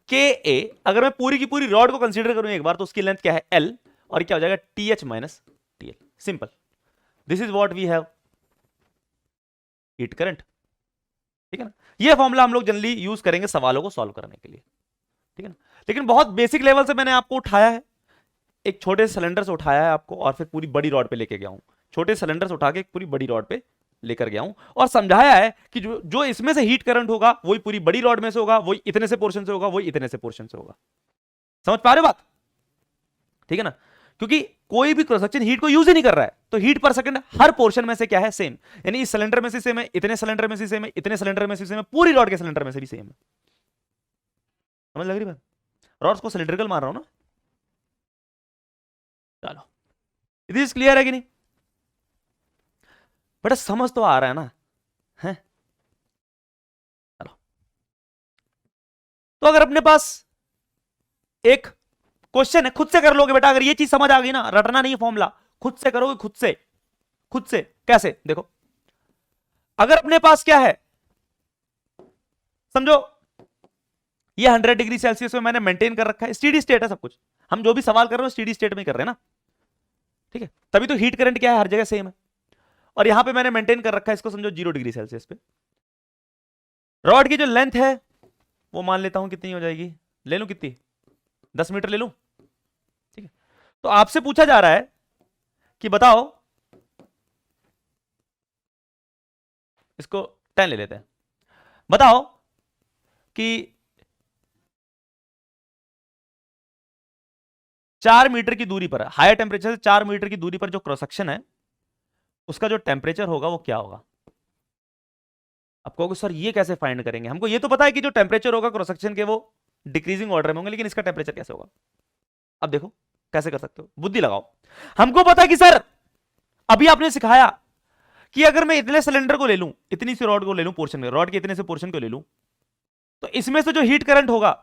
के ए। अगर मैं पूरी की पूरी रॉड को कंसीडर करूं एक बार तो उसकी लेंथ क्या है एल, और क्या हो जाएगा T H minus T L. Simple, this is what we have heat current, ठीक है ना। ये फॉर्मूला हम लोग जनरली यूज करेंगे सवालों को सॉल्व करने के लिए, ठीक है ना। लेकिन बहुत बेसिक लेवल से मैंने आपको उठाया है, एक छोटे सिलेंडर से उठाया है आपको और फिर पूरी बड़ी रॉड पे लेके गया हूं। छोटे सिलेंडर से उठा के एक पूरी बड़ी रॉड पे लेकर गया हूं और समझाया है कि जो जो इसमें से हीट करंट होगा वही पूरी बड़ी रॉड में से होगा, वही इतने से पोर्शन से होगा, वही इतने से पोर्शन से होगा। समझ पा रहे हो बात, ठीक है ना। क्योंकि कोई भी क्रॉस सेक्शन हीट को यूज ही नहीं कर रहा है, तो हीट पर सेकंड हर पोर्शन में से क्या है सेम, यानी इस सिलेंडर में से सेम है, इतने सिलेंडर में से सेम है, इतने सिलेंडर में से सेम है, पूरी रॉड के सिलेंडर में से भी सेम है। समझ लग रही बात, रॉड्स को सिलेंड्रिकल मार रहा हूं ना। चलो इट इज क्लियर है कि नहीं बेटा, समझ तो आ रहा है ना, है। चलो तो अगर अपने पास एक क्वेश्चन है, खुद से कर लोगे बेटा, अगर ये चीज समझ आ गई ना, रटना नहीं है फॉर्मूला, खुद से करोगे, खुद से। खुद से कैसे, देखो अगर अपने पास क्या है, समझो ये 100 डिग्री सेल्सियस में मैंने मेंटेन कर रखा है, स्टेडी स्टेट है सब कुछ, हम जो भी सवाल कर रहे हो स्टेडी स्टेट में कर रहे हैं ना, ठीक है। तभी तो हीट करंट क्या है, हर जगह सेम है। और यहां पे मैंने मेंटेन कर रखा है इसको, समझो 0 डिग्री सेल्सियस पे। रॉड की जो लेंथ है वो मान लेता हूं कितनी हो जाएगी, ले लूं कितनी, 10 मीटर ले लूं, ठीक है। तो आपसे पूछा जा रहा है कि बताओ, इसको 10 ले लेते हैं, बताओ कि 4 मीटर की दूरी पर, हायर टेम्परेचर से 4 मीटर की दूरी पर जो क्रॉस सेक्शन है उसका जो टेम्परेचर होगा वो क्या होगा। आप कहोगे सर ये कैसे फाइंड करेंगे, हमको ये तो पता है कि जो टेम्परेचर होगा क्रॉस सेक्शन के वो डिक्रीजिंग ऑर्डर में होंगे, लेकिन इसका टेम्परेचर कैसे होगा। अब देखो कैसे कर सकते हो, बुद्धि लगाओ। हमको पता है कि सर अभी आपने सिखाया कि अगर मैं इतने सिलेंडर को ले लूं, इतनी सी रॉड को ले लूं, पोर्शन में रॉड के इतने से पोर्शन को ले लूं, तो इसमें से जो हीट करंट होगा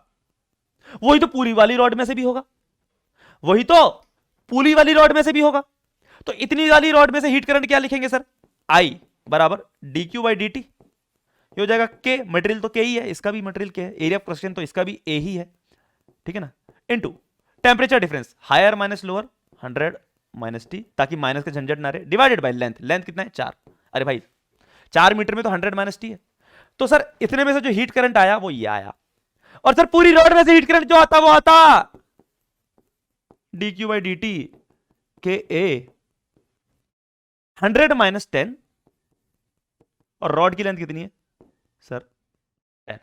वही तो पूरी वाली रॉड में से भी होगा, वही तो पूरी वाली रॉड में से भी होगा। तो इतनी वाली रॉड में से हीट करंट क्या लिखेंगे सर, आई बराबर dq बाई dt, ये हो जाएगा के, मटेरियल तो के ही है, इसका भी मटेरियल के है, एरिया ऑफ क्रॉस सेक्शन तो इसका भी ए ही है, ठीक है ना, into temperature difference higher minus lower 100 minus T, ताकि माइनस का झंझट ना रहे, डिवाइडेड बाय लेंथ, लेंथ कितना है 4। अरे भाई 4 मीटर में तो 100 माइनस टी है, तो सर इतने में से जो हीट करंट आया वो ये आया, और सर पूरी रॉड में से हीट करंट जो आता वो आता dq बाई dt के ए 100 माइनस 10, और रॉड की लेंथ कितनी है सर 10।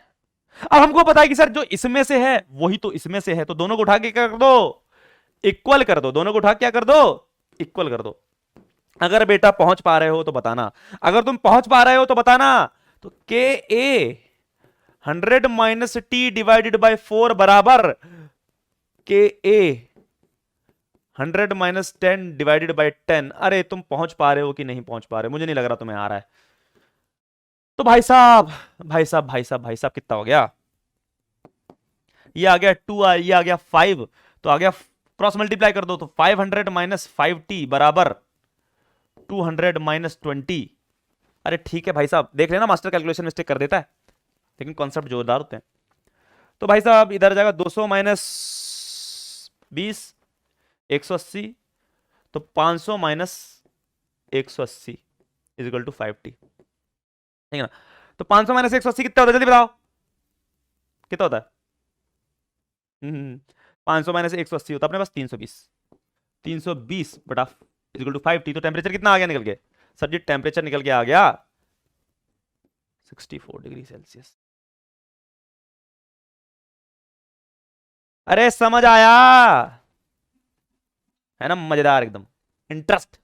अब हमको पता है कि सर जो इसमें से है वही तो इसमें से है, तो दोनों को उठा के क्या कर दो, इक्वल कर दो, दोनों को उठा के क्या कर दो, इक्वल कर दो। अगर बेटा पहुंच पा रहे हो तो बताना, अगर तुम पहुंच पा रहे हो तो बताना। तो के ए 100 माइनस टी डिवाइडेड बाय 4 बराबर के ए 100 माइनस 10 डिवाइडेड बाय 10। अरे तुम पहुंच पा रहे हो कि नहीं पहुंच पा रहे हो, मुझे नहीं लग रहा तुम्हें आ रहा है। तो भाई साहब भाई साहब भाई साहब भाई साहब कितना हो गया, ये आ गया 2, ये आ गया 5, तो आ गया क्रॉस मल्टीप्लाई कर दो, तो 500 माइनस 5t बराबर 200 माइनस 20। अरे ठीक है भाई साहब, देख लेना मास्टर कैलकुलेशन मिस्टेक कर देता है, लेकिन कॉन्सेप्ट जोरदार होते हैं। तो भाई साहब इधर जाएगा 200 माइनस 20 180, तो 500 minus 180 is equal to 5t, ठीक है ना। तो 500 माइनस 180 कितना होता है, जल्दी बताओ कितना होता है। 500 माइनस 180 होता है अपने पास 320, 320 बटा इक्वल टू 5t। तो टेम्परेचर कितना आ गया निकल के, सर जी टेम्परेचर निकल के आ गया 64 डिग्री सेल्सियस। अरे समझ आया है ना, मजेदार एकदम, इंटरेस्ट।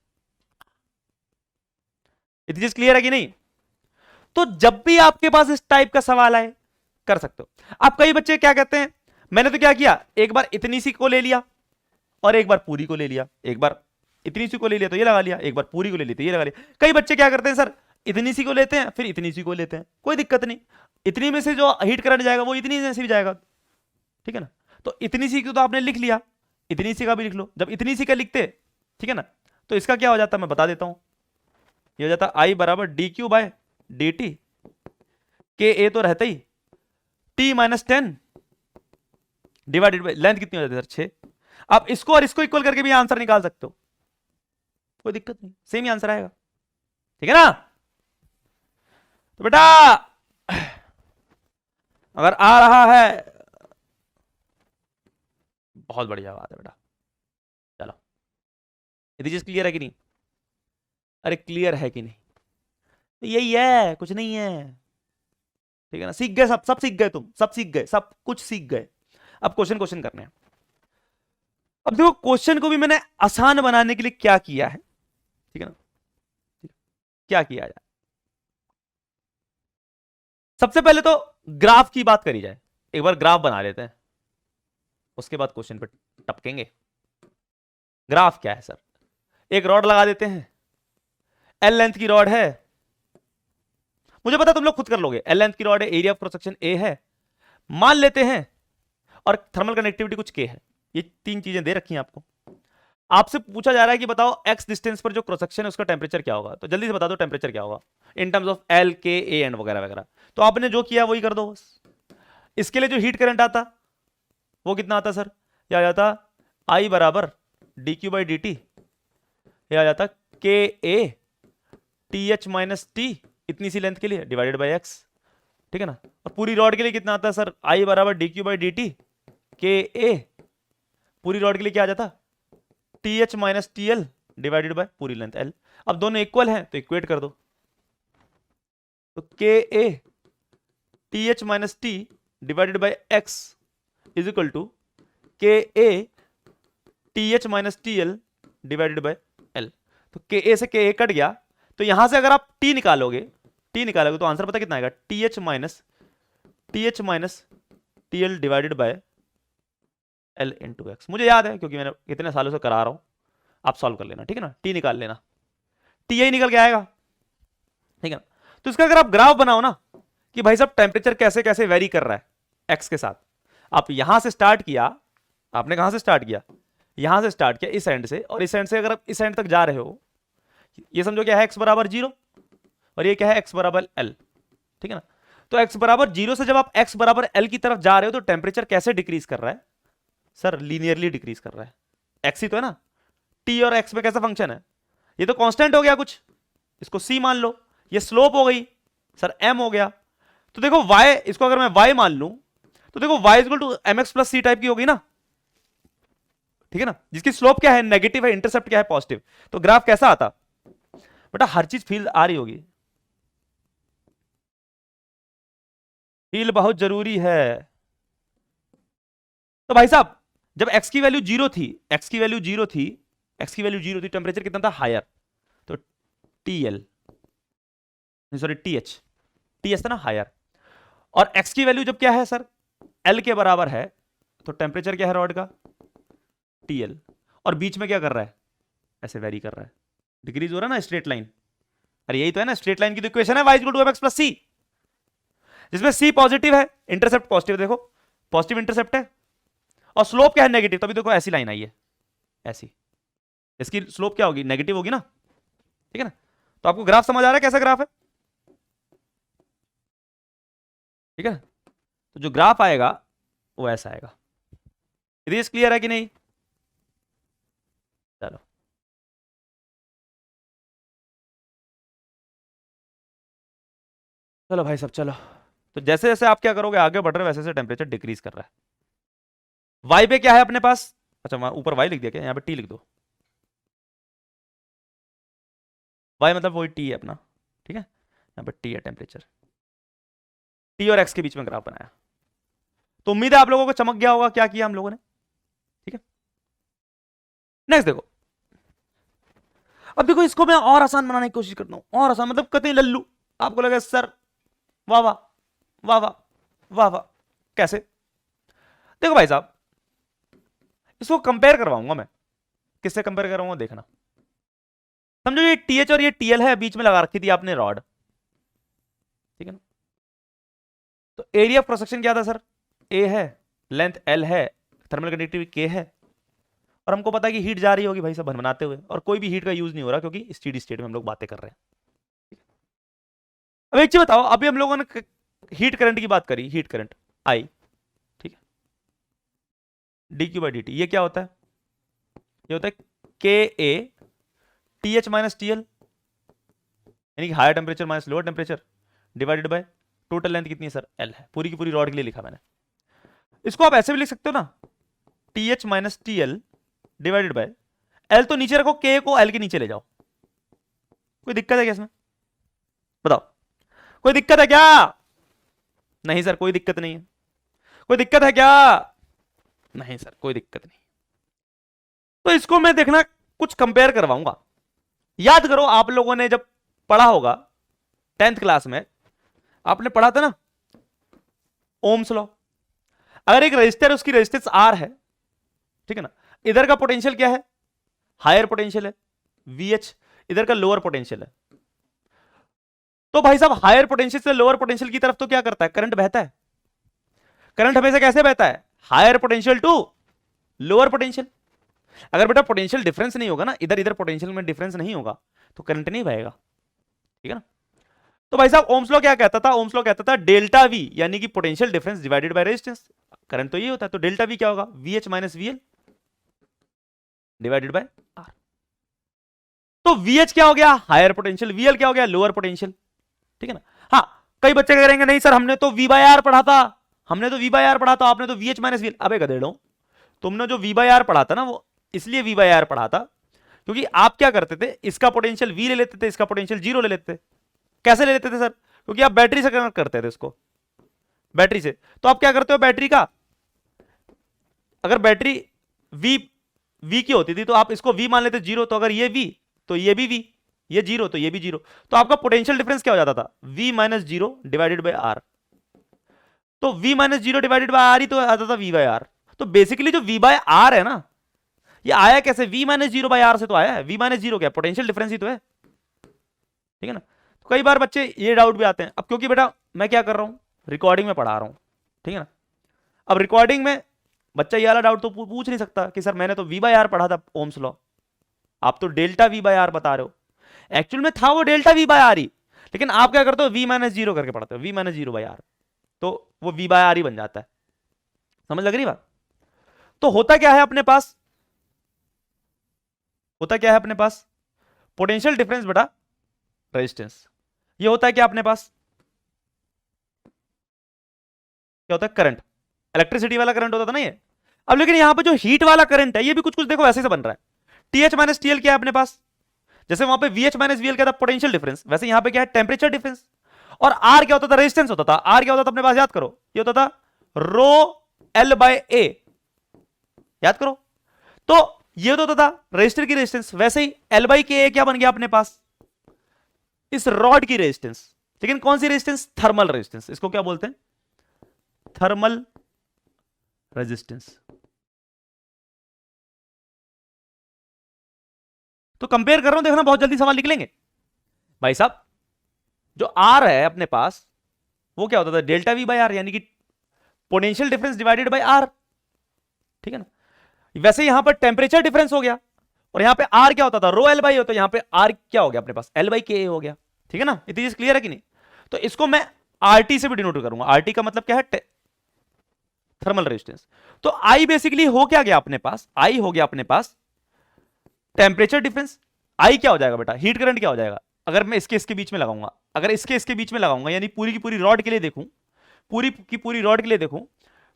इतनी चीज क्लियर है कि नहीं। तो जब भी आपके पास इस टाइप का सवाल आए, कर सकते हो। अब कई बच्चे क्या कहते हैं, मैंने तो क्या किया, एक बार इतनी सी को ले लिया और एक बार पूरी को ले लिया, एक बार इतनी सी को ले लिया तो ये लगा लिया, एक बार पूरी को ले ली तो ये लगा लिया। कई बच्चे क्या करते हैं सर, इतनी सी को लेते हैं फिर इतनी सी को लेते हैं, कोई दिक्कत नहीं, इतनी में से जो हीट करंट जाएगा वो इतनी में से भी जाएगा, ठीक है ना। तो इतनी सी को तो आपने लिख लिया, इतनी सी का भी लिख लो। जब इतनी सी का लिखते, ठीक है ना, तो इसका क्या हो जाता मैं बता देता हूं, ये हो जाता आई बराबर d q by d t, K A तो रहता ही, T minus 10 divided by length कितनी हो जाती है सर 6। आप इसको और इसको इक्वल करके भी आंसर निकाल सकते हो, कोई दिक्कत नहीं, सेम ही आंसर आएगा, ठीक है ना। तो बेटा अगर आ रहा है बहुत बढ़िया बात है बेटा, चलो यदि चीज क्लियर है कि नहीं, अरे क्लियर है कि नहीं, तो यही है, कुछ नहीं है, ठीक है ना। सीख गए, सब सीख गए, तुम सब सीख गए, सब कुछ सीख गए। अब क्वेश्चन करने हैं। अब देखो क्वेश्चन को भी मैंने आसान बनाने के लिए क्या किया है, ठीक है ना, क्या किया जाए। सबसे पहले तो ग्राफ की बात करी जाए, एक बार ग्राफ बना लेते हैं, उसके बाद क्वेश्चन पे टपकेंगे। ग्राफ क्या है सर, एक रॉड लगा देते हैं, एल लेंथ की रॉड है, मुझे पता तुम लोग खुद कर लोगे, एल लेंथ की रॉड है, area of cross section A है, मान लेते हैं, और थर्मल कंडक्टिविटी कुछ के है, ये तीन चीजें दे रखी हैं आपको। आपसे पूछा जा रहा है कि बताओ एक्स डिस्टेंस पर जो क्रॉस सेक्शन है उसका टेंपरेचर क्या होगा, तो जल्दी से बता दो टेंपरेचर क्या होगा इन टर्म्स ऑफ एल के ए एंड वगैरह वगैरह। तो आपने जो किया वही कर दो बस। इसके लिए जो हीट करंट आता वो कितना आता सर, यह आ जाता आई बराबर d Q by D T, यह आ जाता के A T H minus T, इतनी सी लेंथ के लिए डिवाइडेड बाई एक्स, ठीक है ना। और पूरी रॉड के लिए कितना आता है सर, आई बराबर d Q by D t K ए, पूरी रॉड के लिए क्या आ जाता T H minus T L divided bye पूरी लेंथ एल। अब दोनों इक्वल हैं तो इक्वेट कर दो, तो K A T H minus T divided by x is equal to K A T H minus T L divided by L. तो K ए से के ए कट गया, तो यहां से अगर आप टी निकालोगे तो आंसर पता कितना आएगा, T H minus T L divided by L into x. मुझे याद है क्योंकि मैंने कितने सालों से करा रहा हूं, आप सॉल्व कर लेना, ठीक है ना, टी निकाल लेना, टी यही निकल के आएगा, ठीक है ना। तो इसका अगर आप ग्राफ बनाओ ना कि भाई साहब टेम्परेचर कैसे कैसे वेरी कर रहा है एक्स के साथ, आप यहां से स्टार्ट किया, आपने कहां से स्टार्ट किया, यहां से स्टार्ट किया इस एंड से, और इस एंड से अगर आप इस एंड तक जा रहे हो, ये समझो क्या है एक्स बराबर 0 और ये क्या है एक्स बराबर एल, ठीक है ना। तो एक्स बराबर 0 से जब आप एक्स बराबर एल की तरफ जा रहे हो तो टेम्परेचर कैसे डिक्रीज कर रहा है सर, लीनियरली डिक्रीज कर रहा है, एक्स ही तो है ना, टी और एक्स में कैसा फंक्शन है, ये तो कांस्टेंट हो गया कुछ, इसको सी मान लो, ये स्लोप हो गई सर एम हो गया। तो देखो y, इसको अगर मैं y मान लूं तो देखो y equal to M X plus C type की होगी ना, ठीक है ना, जिसकी स्लोप क्या है नेगेटिव है, इंटरसेप्ट क्या है पॉजिटिव। तो ग्राफ कैसा आता बेटा, हर चीज फील आ रही होगी, फील बहुत जरूरी है। तो भाई साहब जब x की वैल्यू 0 थी, टेम्परेचर कितना था हायर, तो TL सॉरी TH था ना हायर, और x की वैल्यू जब क्या है सर L के बराबर है, तो टेम्परेचर क्या है रॉड का TL, और बीच में क्या कर रहा है, ऐसे वेरी कर रहा है, डिक्रीज हो रहा है ना स्ट्रेट लाइन, अरे यही तो है ना स्ट्रेट लाइन की तो इक्वेशन है y equal to mx plus c, जिसमें c पॉजिटिव है, इंटरसेप्ट पॉजिटिव, देखो पॉजिटिव इंटरसेप्ट है, और स्लोप क्या है नेगेटिव, तभी देखो ऐसी लाइन आई है, ऐसी, इसकी स्लोप क्या होगी नेगेटिव होगी ना, ठीक है ना। तो आपको ग्राफ समझ आ रहा है कैसा ग्राफ है, ठीक है। तो जो ग्राफ आएगा वो ऐसा आएगा, यदि क्लियर है कि नहीं, चलो चलो भाई सब चलो। तो जैसे जैसे आप क्या करोगे आगे बढ़ रहे हो वैसे वैसे टेम्परेचर डिक्रीज कर रहा है। वाई पे क्या है अपने पास, अच्छा वहां ऊपर वाई लिख दिया क्या, यहाँ पे टी लिख दो, वाई मतलब वही टी है अपना, ठीक है, यहाँ पर टी है टेम्परेचर, टी और एक्स के बीच में ग्राफ बनाया। तो उम्मीद है आप लोगों को चमक गया होगा क्या किया हम लोगों ने, ठीक है। नेक्स्ट देखो, अब देखो इसको मैं और आसान बनाने की कोशिश करता हूं, और आसान मतलब कतई लल्लू, आपको लगे सर वाह वाह वाह वाह, वाह वाह, कैसे? देखो भाई साहब, इसको कंपेयर करवाऊंगा मैं। किससे कंपेयर करवाऊंगा देखना। समझो ये टीएच और ये टीएल है, बीच में लगा रखी थी आपने रॉड, ठीक है ना? तो एरिया ऑफ क्रॉस सेक्शन क्या था सर? ए है, लेंथ एल है, थर्मल कंडक्टिविटी के है, और हमको पता है कि हीट जा रही होगी भाई साहब बनाते हुए, और कोई भी हीट का यूज नहीं हो रहा क्योंकि स्टेडी स्टेट में हम लोग बातें कर रहे हैं। अब एक चीज बताओ, अभी हम लोगों ने हीट करंट की बात करी, हीट करंट आई, ठीक है, D Q by D T, ये क्या होता है? ये होता है K A T H minus T L, यानी कि higher temperature minus lower temperature divided by total length कितनी है सर? एल है, पूरी की पूरी रॉड के लिए लिखा मैंने। इसको आप ऐसे भी लिख सकते हो ना, T H minus T L divided by L, तो नीचे रखो, के को एल के नीचे ले जाओ। कोई दिक्कत है क्या इसमें? बताओ, कोई दिक्कत है क्या? नहीं सर, कोई दिक्कत नहीं है। कोई दिक्कत है क्या? नहीं सर, कोई दिक्कत नहीं। तो इसको मैं देखना कुछ कंपेयर करवाऊंगा। याद करो, आप लोगों ने जब पढ़ा होगा 10th क्लास में, आपने पढ़ा था ना ओम्स लॉ। अगर एक रजिस्टर, उसकी रेजिस्टेंस आर है, ठीक है ना, इधर का पोटेंशियल क्या है? हायर पोटेंशियल है VH, इधर का लोअर पोटेंशियल है। तो भाई साहब हायर पोटेंशियल से लोअर पोटेंशियल की तरफ तो क्या करता है? करंट बहता है। करंट हमेशा कैसे बहता है? Higher potential to lower potential. अगर बेटा पोटेंशियल डिफरेंस नहीं होगा ना, इधर इधर पोटेंशियल में डिफरेंस नहीं होगा, तो करंट नहीं बहेगा, ठीक है ना? तो भाई साहब ओम्स लॉ क्या कहता था? ओम्स लॉ कहता था डेल्टा वी, यानी कि potential difference divided by resistance. Current तो ये होता है, तो डेल्टा वी क्या होगा? VH minus VL divided by R. तो VH क्या हो गया? हायर पोटेंशियल, VL क्या हो गया? लोअर पोटेंशियल, ठीक है ना? हाँ, कई बच्चे कह रहेंगे नहीं सर हमने तो V बाय आर पढ़ा था, हमने तो V बाय आर पढ़ा था, आपने तो VH माइनस VL। अबे गधेड़ों, तुमने जो V बाय आर पढ़ा था ना, वो इसलिए V बाय आर पढ़ा था क्योंकि आप क्या करते थे, इसका पोटेंशियल V ले लेते थे, इसका पोटेंशियल 0 ले लेते थे। कैसे ले लेते थे सर? क्योंकि आप बैटरी से कनेक्ट करते थे इसको, बैटरी से। तो आप क्या करते हो, बैटरी का अगर बैटरी V की होती थी तो आप इसको V मान लेते 0, तो अगर ये V तो ये भी V, ये 0 तो ये भी 0, तो आपका पोटेंशियल डिफरेंस क्या हो जाता था? V minus 0 divided by R. तो V minus 0 divided by R ही तो आता था V बाय आर। तो बेसिकली जो V बाय आर है ना, ये आया कैसे? V माइनस 0 बाय आर से तो आया है। V माइनस 0 क्या? पोटेंशियल डिफरेंस ही तो है, ठीक है ना? तो कई बार बच्चे ये डाउट भी आते हैं। अब क्योंकि बेटा मैं क्या कर रहा हूं, रिकॉर्डिंग में पढ़ा रहा हूं, ठीक है ना? अब रिकॉर्डिंग में बच्चा ये वाला डाउट तो पूछ नहीं सकता कि सर मैंने तो V बाय आर पढ़ा था ओम्स लॉ, आप तो डेल्टा V बाय आर बता रहे हो। एक्चुअल में था वो डेल्टा V बाय आर ही, लेकिन आप क्या करते हो? V माइनस 0 करके पढ़ते हो, V माइनस 0 बाय आर, तो वो V बाय आर ही बन जाता है। समझ लग रही बात? तो होता क्या है अपने पास? होता क्या है अपने पास? पोटेंशियल डिफरेंस बटा रेजिस्टेंस। ये होता है क्या अपने पास? क्या होता है? करंट। इलेक्ट्रिसिटी वाला करंट होता था ना ये। अब लेकिन यहां पर जो हीट वाला करंट है, ये भी कुछ कुछ देखो ऐसे से बन रहा है। TH माइनस TL क्या है अपने पास? जैसे वहां पे VH माइनस VL क्या था? Potential difference. वैसे यहां पे क्या है? Temperature difference. और R क्या होता था? रेजिस्टेंस होता था। R क्या होता था अपने पास? याद करो, ये होता था रो L बाय A। याद करो, तो ये तो होता था रेजिस्टर की रेजिस्टेंस। वैसे ही L बाई के क्या बन गया अपने पास? इस रॉड की रेजिस्टेंस। लेकिन कौन सी रेजिस्टेंस? Thermal resistance. इसको क्या बोलते हैं? Thermal resistance. तो कंपेयर कर रहा हूं, देखना बहुत जल्दी सवाल निकलेंगे भाई साहब। जो आर है अपने पास, वो क्या होता था? डेल्टा V बाय आर, यानी कि potential difference divided by R, ठीक है ना? वैसे यहां पर टेम्परेचर डिफरेंस हो गया, और यहां पे आर क्या होता था? रो एल बाई होता, यहां पे आर क्या हो गया अपने पास? एल बाई के हो गया, ठीक है ना? इतनी चीज क्लियर है कि नहीं? तो इसको मैं आरटी से भी डिनोट करूंगा। आरटी का मतलब क्या है? Thermal resistance. तो आई बेसिकली हो क्या गया अपने पास? आई हो गया अपने पास टेम्परेचर डिफरेंस। आई क्या हो जाएगा बेटा? हीट करंट क्या हो जाएगा? अगर मैं इसके बीच में लगाऊंगा, अगर इसके बीच में लगाऊंगा, यानी पूरी की पूरी रॉड के लिए देखूं, पूरी की पूरी रॉड के लिए देखूं,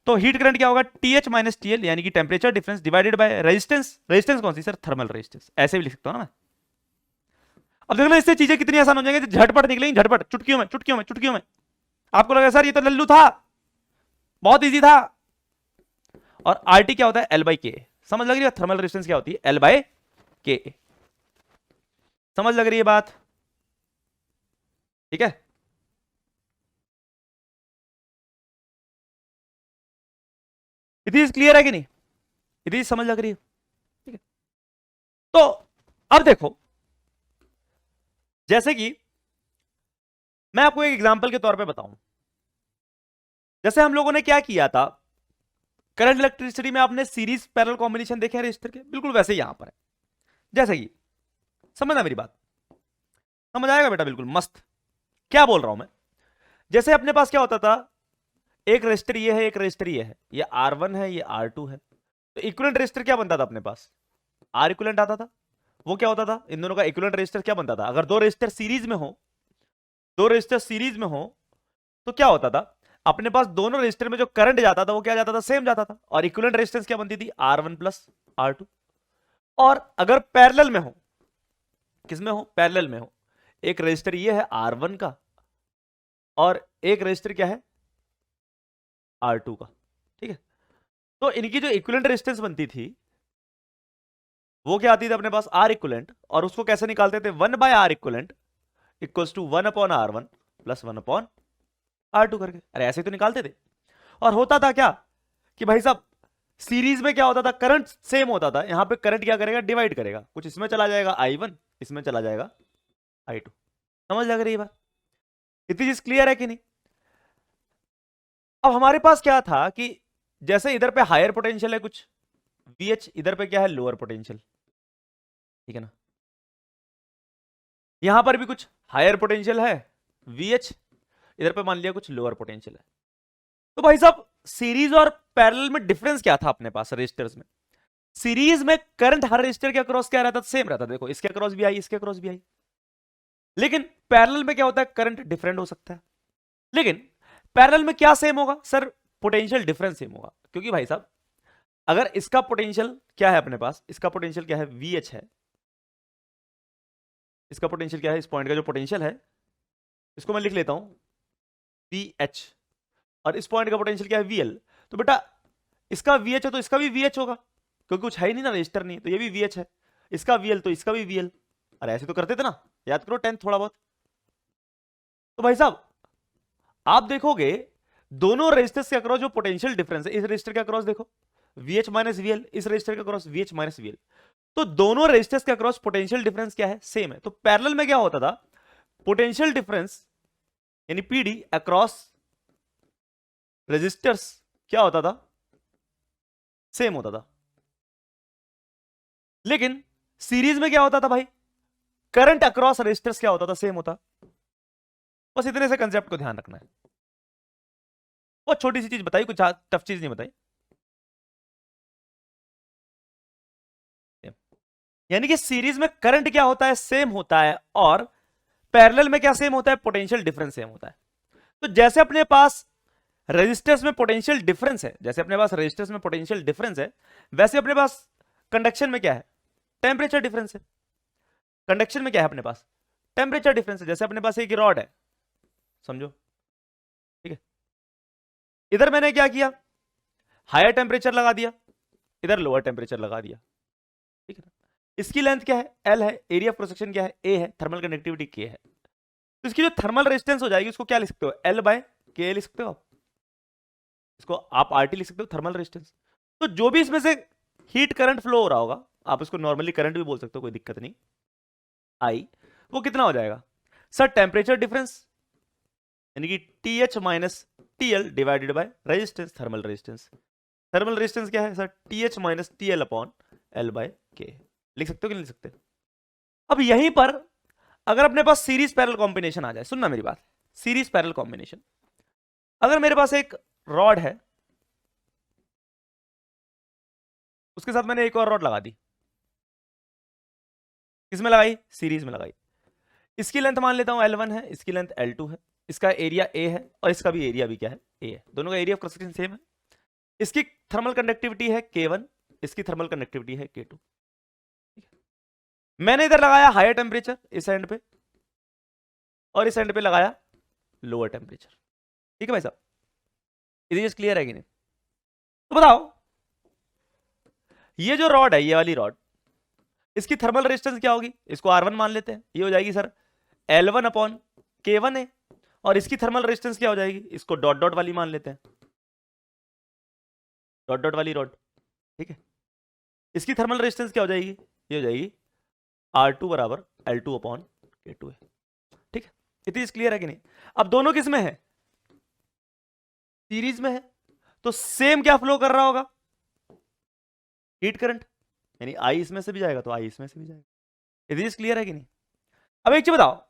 तो हीट करंट क्या होगा? TH माइनस TL, यानी कि temperature difference divided by resistance. Resistance कौन सी सर? Thermal resistance. ऐसे भी लिख सकता हूं ना मैं। अब देखना इससे चीजें कितनी आसान हो जाएंगी, झटपट निकलेंगी, झटपट, चुटकियों में, चुटकियों में, चुटकियों में। आपको लगा सर ये तो लल्लू था, बहुत इजी था। और RT क्या होता है? L बाई के। समझ लग रही है? थर्मल रेजिस्टेंस क्या होती है? L बाय के। समझ लग रही है बात? ठीक है। इतनी क्लियर है कि नहीं? इतनी समझ लग रही है? ठीक है, तो अब देखो, जैसे कि मैं आपको एक एग्जांपल के तौर पे बताऊं, जैसे हम लोगों ने क्या किया था, करंट इलेक्ट्रिसिटी में आपने सीरीज पैरेलल कॉम्बिनेशन देखे हैं रजिस्टर के, बिल्कुल वैसे ही यहां पर है। जैसे कि समझना मेरी बात, समझ आएगा बेटा, बिल्कुल मस्त। क्या बोल रहा हूं मैं, जैसे अपने पास क्या होता था, एक रजिस्टर ये है, एक रजिस्टर ये है, ये R1 है, ये R2 है, तो इक्विवेलेंट रजिस्टर क्या बनता था अपने पास, R इक्विवेलेंट आता था। वो क्या होता था, इन दोनों का इक्विवेलेंट रजिस्टर क्या बनता था, अगर दो रजिस्टर सीरीज में हो, दो रजिस्टर सीरीज में हो, तो क्या होता था, अपने पास दोनों रजिस्टर में जो करंट जाता था वो क्या जाता था, सेम जाता था, और इक्विवेलेंट रेजिस्टेंस क्या बनती थी, R1 प्लस R2। और अगर पैरेलल में हो, किसमें हो, पैरेलल में हो, एक रजिस्टर ये है R1 का, और एक रजिस्टर क्या है, R2 का, ठीक है। तो इनकी जो इक्विवेलेंट रेजिस्टेंस बनती थी वो क्या आती थी अपने पास, R इक्विवेलेंट, और उसको कैसे निकालते थे, 1/R equivalent equals to 1/R1 plus 1/R2 करके, अरे ऐसे तो निकालते थे। और होता था क्या कि भाई साहब, सीरीज में क्या होता था, करंट सेम होता था, यहां पे करंट क्या करेगा, डिवाइड करेगा, कुछ इसमें चला जाएगा I1, इसमें चला जाएगा I2। समझ लग रही है बात? इतनी चीज क्लियर है कि नहीं? अब हमारे पास क्या था कि जैसे इधर पे हायर पोटेंशियल है कुछ VH, इधर पे क्या है, लोअर पोटेंशियल, ठीक है ना। यहां पर भी कुछ हायर पोटेंशियल है VH, इधर पे मान लिया कुछ लोअर पोटेंशियल है। तो भाई साहब, सीरीज और पैरेलल में डिफरेंस क्या था अपने पास रजिस्टर्स में, सीरीज में करंट हर रजिस्टर के अक्रॉस क्या रहता था, सेम रहता था, देखो इसके अक्रॉस भी आई, इसके अक्रॉस भी आई। लेकिन पैरेलल में क्या होता है, करंट डिफरेंट हो सकता है। लेकिन पैरेलल में क्या सेम होगा सर, पोटेंशियल डिफरेंस सेम होगा, क्योंकि भाई साहब अगर इसका पोटेंशियल क्या है अपने पास, इसका पोटेंशियल क्या है, VH है, इसका पोटेंशियल क्या है, इस पॉइंट का जो पोटेंशियल है इसको मैं लिख लेता हूं VH, और इस पॉइंट का पोटेंशियल क्या है, VL। तो बेटा इसका VH है तो इसका भी VH होगा, क्योंकि कुछ है ही नहीं ना, रजिस्टर नहीं, तो ये भी VH है, इसका VL तो इसका भी VL। अरे ऐसे तो करते थे ना, याद करो 10th थोड़ा बहुत। तो भाई साहब आप देखोगे दोनों रजिस्टर्स के अक्रॉस जो पोटेंशियल डिफरेंस है, इस रजिस्टर के अक्रॉस देखो VH माइनस VL, इस रजिस्टर के अक्रॉस VH माइनस VL, तो दोनों रजिस्टर्स के अक्रॉस पोटेंशियल डिफरेंस क्या है, सेम है। तो पैरेलल में क्या होता था, पोटेंशियल डिफरेंस यानी PD अक्रॉस रजिस्टर्स क्या होता था, सेम होता था। लेकिन सीरीज में क्या होता था भाई, करंट अक्रॉस रजिस्टर्स क्या होता था, सेम होता। बस इतने से कंसेप्ट को ध्यान रखना है। बहुत छोटी सी चीज बताई, कुछ टफ चीज नहीं बताई। यानी कि सीरीज में करंट क्या होता है, सेम होता है, और पैरेलल में क्या सेम होता है, पोटेंशियल डिफरेंस सेम होता है। तो जैसे अपने पास रेजिस्टेंस में पोटेंशियल डिफरेंस है, जैसे अपने पास रेजिस्टेंस में पोटेंशियल डिफरेंस है, वैसे अपने पास कंडक्शन में क्या है, टेम्परेचर डिफरेंस है। कंडक्शन में क्या है अपने पास, टेम्परेचर डिफरेंस है। जैसे अपने पास एक रॉड है, समझो, ठीक है, इधर मैंने क्या किया, हायर टेम्परेचर लगा दिया, इधर लोअर टेम्परेचर लगा दिया, ठीक है ना। इसकी लेंथ क्या है, L है, एरिया ऑफ क्रॉस सेक्शन क्या है, A है, थर्मल कंडक्टिविटी K है। तो इसकी जो थर्मल रेजिस्टेंस हो जाएगी उसको क्या लिख सकते हो, L/K लिख सकते हो आप, इसको आप RT लिख सकते हो, थर्मल रेजिस्टेंस। तो जो भी इसमें से हीट करंट फ्लो हो रहा होगा, आप इसको नॉर्मली करंट भी बोल सकते हो, कोई दिक्कत नहीं, I वो कितना हो जाएगा सर, टेम्परेचर डिफरेंस यानी कि TH minus TL divided by resistance, thermal resistance. Thermal resistance क्या है sir, TH minus TL upon L/K। लिख सकते हो कि नहीं लिख सकते? अब यहीं पर अगर अपने पास सीरीज पैरेलल कॉम्बिनेशन आ जाए, सुनना मेरी बात, सीरीज पैरेलल कॉम्बिनेशन, अगर मेरे पास एक रॉड है, उसके साथ मैंने एक और रॉड लगा दी, किसमें लगाई, सीरीज में लगाई। इसकी लेंथ मान लेता हूं L1 है, इसकी लेंथ L2 है, इसका एरिया A है, और इसका भी एरिया भी क्या है, A है, दोनों का area of cross section same है। इसकी थर्मल कंडक्टिविटी है K1, इसकी थर्मल कंडक्टिविटी है K2। मैंने इधर लगाया हायर टेम्परेचर इस एंड पे, और इस एंड पे लगाया लोअर टेम्परेचर, ठीक है भाई साहब, ये चीज क्लियर है कि नहीं? तो बताओ ये जो रॉड है, ये वाली रॉड, इसकी थर्मल रेजिस्टेंस क्या होगी, इसको R1 मान लेते हैं, ये हो जाएगी सर L1 अपॉन K1 है, और इसकी थर्मल रेजिस्टेंस क्या हो जाएगी, इसको डॉट डॉट वाली मान लेते हैं, डॉट डॉट वाली रॉड, ठीक है। इसकी थर्मल रेजिस्टेंस क्या हो जाएगी, ये हो जाएगी R2 बराबर L2 अपॉन K2 है, ठीक है। इतनी क्लियर है कि नहीं? अब दोनों किस में है, सीरीज में है, तो सेम क्या फ्लो कर रहा होगा, हीट करंट, यानी आई इसमें से भी जाएगा तो आई इसमें से भी जाएगा। इतनी क्लियर है कि नहीं? अब एक चीज बताओ,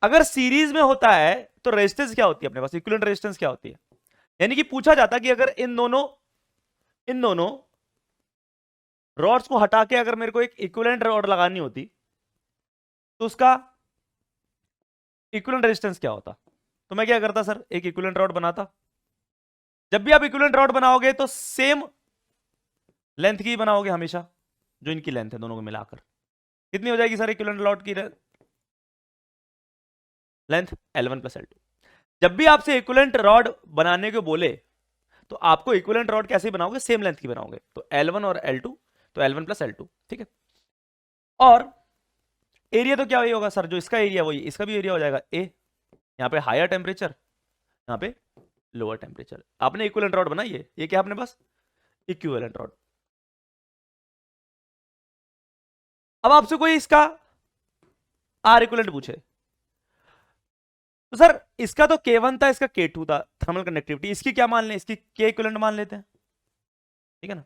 अगर सीरीज में होता है तो रेजिस्टेंस क्या होती है अपने पास, इक्विवेलेंट रेजिस्टेंस क्या होती है, यानी कि पूछा जाता कि अगर इन दोनों रॉड्स को हटा के अगर मेरे को एक इक्विवेलेंट रॉड लगानी होती तो उसका इक्विवेलेंट रेजिस्टेंस क्या होता, तो मैं क्या करता सर, एक इक्विवेलेंट रॉड बनाता। जब भी आप इक्विवेलेंट रॉड बनाओगे तो सेम लेंथ की बनाओगे हमेशा, जो इनकी लेंथ है दोनों को मिलाकर कितनी हो जाएगी सर इक्विवेलेंट रॉड की लेंथ, L1 प्लस L2। जब भी आपसे इक्विवेलेंट रॉड बनाने को बोले तो आपको इक्विवेलेंट रॉड कैसे बनाओगे, सेम लेंथ की बनाओगे, तो L1 और L2, तो L1 प्लस L2, ठीक है। और एरिया तो क्या वही होगा सर, जो इसका एरिया वही इसका भी एरिया हो जाएगा A, यहाँ पे हायर टेम्परेचर, यहाँ पे लोअर टेम्परेचर। आपने इक्विवेलेंट रॉड बनाई है, ये क्या अपने पास इक्विवेलेंट रॉड। अब आपसे कोई इसका R इक्विवेलेंट पूछे तो सर इसका तो K1 था, इसका K2 था थर्मल कंडक्टिविटी, इसकी क्या मान लें, इसकी K इक्विवेलेंट मान लेते हैं, ठीक है ना।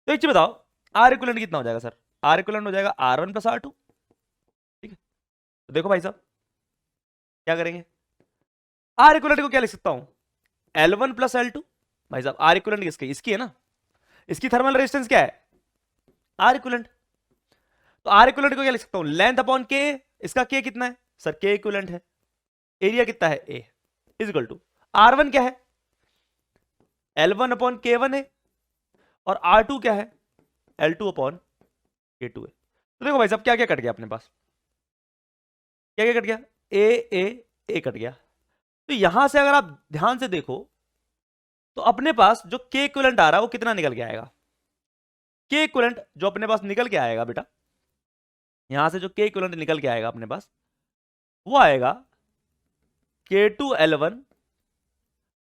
तो एक चीज बताओ R इक्विवेलेंट कितना हो जाएगा सर, R इक्विवेलेंट हो जाएगा R1 प्लस R2, ठीक है। तो देखो भाई साहब क्या करेंगे, R इक्विवेलेंट को क्या लिख सकता हूं, L1 प्लस L2। भाई साहब R इक्विवेलेंट किसकी, इसकी है ना, इसकी थर्मल रेजिस्टेंस क्या है R इक्विवेलेंट, तो R इक्विवेलेंट को क्या लिख सकता हूं, लेंथ अपॉन K, इसका K कितना है सर, K इक्विवेलेंट है, एरिया कितना है A, is equal to R1 क्या है L1 अपॉन K1 है, और R2 क्या है L2 अपॉन K2 है। तो देखो भाई साहब क्या क्या कट गया अपने पास, क्या क्या कट गया, ए कट गया। तो यहां से अगर आप ध्यान से देखो तो अपने पास जो K इक्विवेलेंट आ रहा है वो कितना निकल के आएगा, K इक्विवेलेंट जो अपने पास निकल के आएगा बेटा, यहां से जो K इक्विवेलेंट निकल के आएगा अपने पास वो आएगा K2L1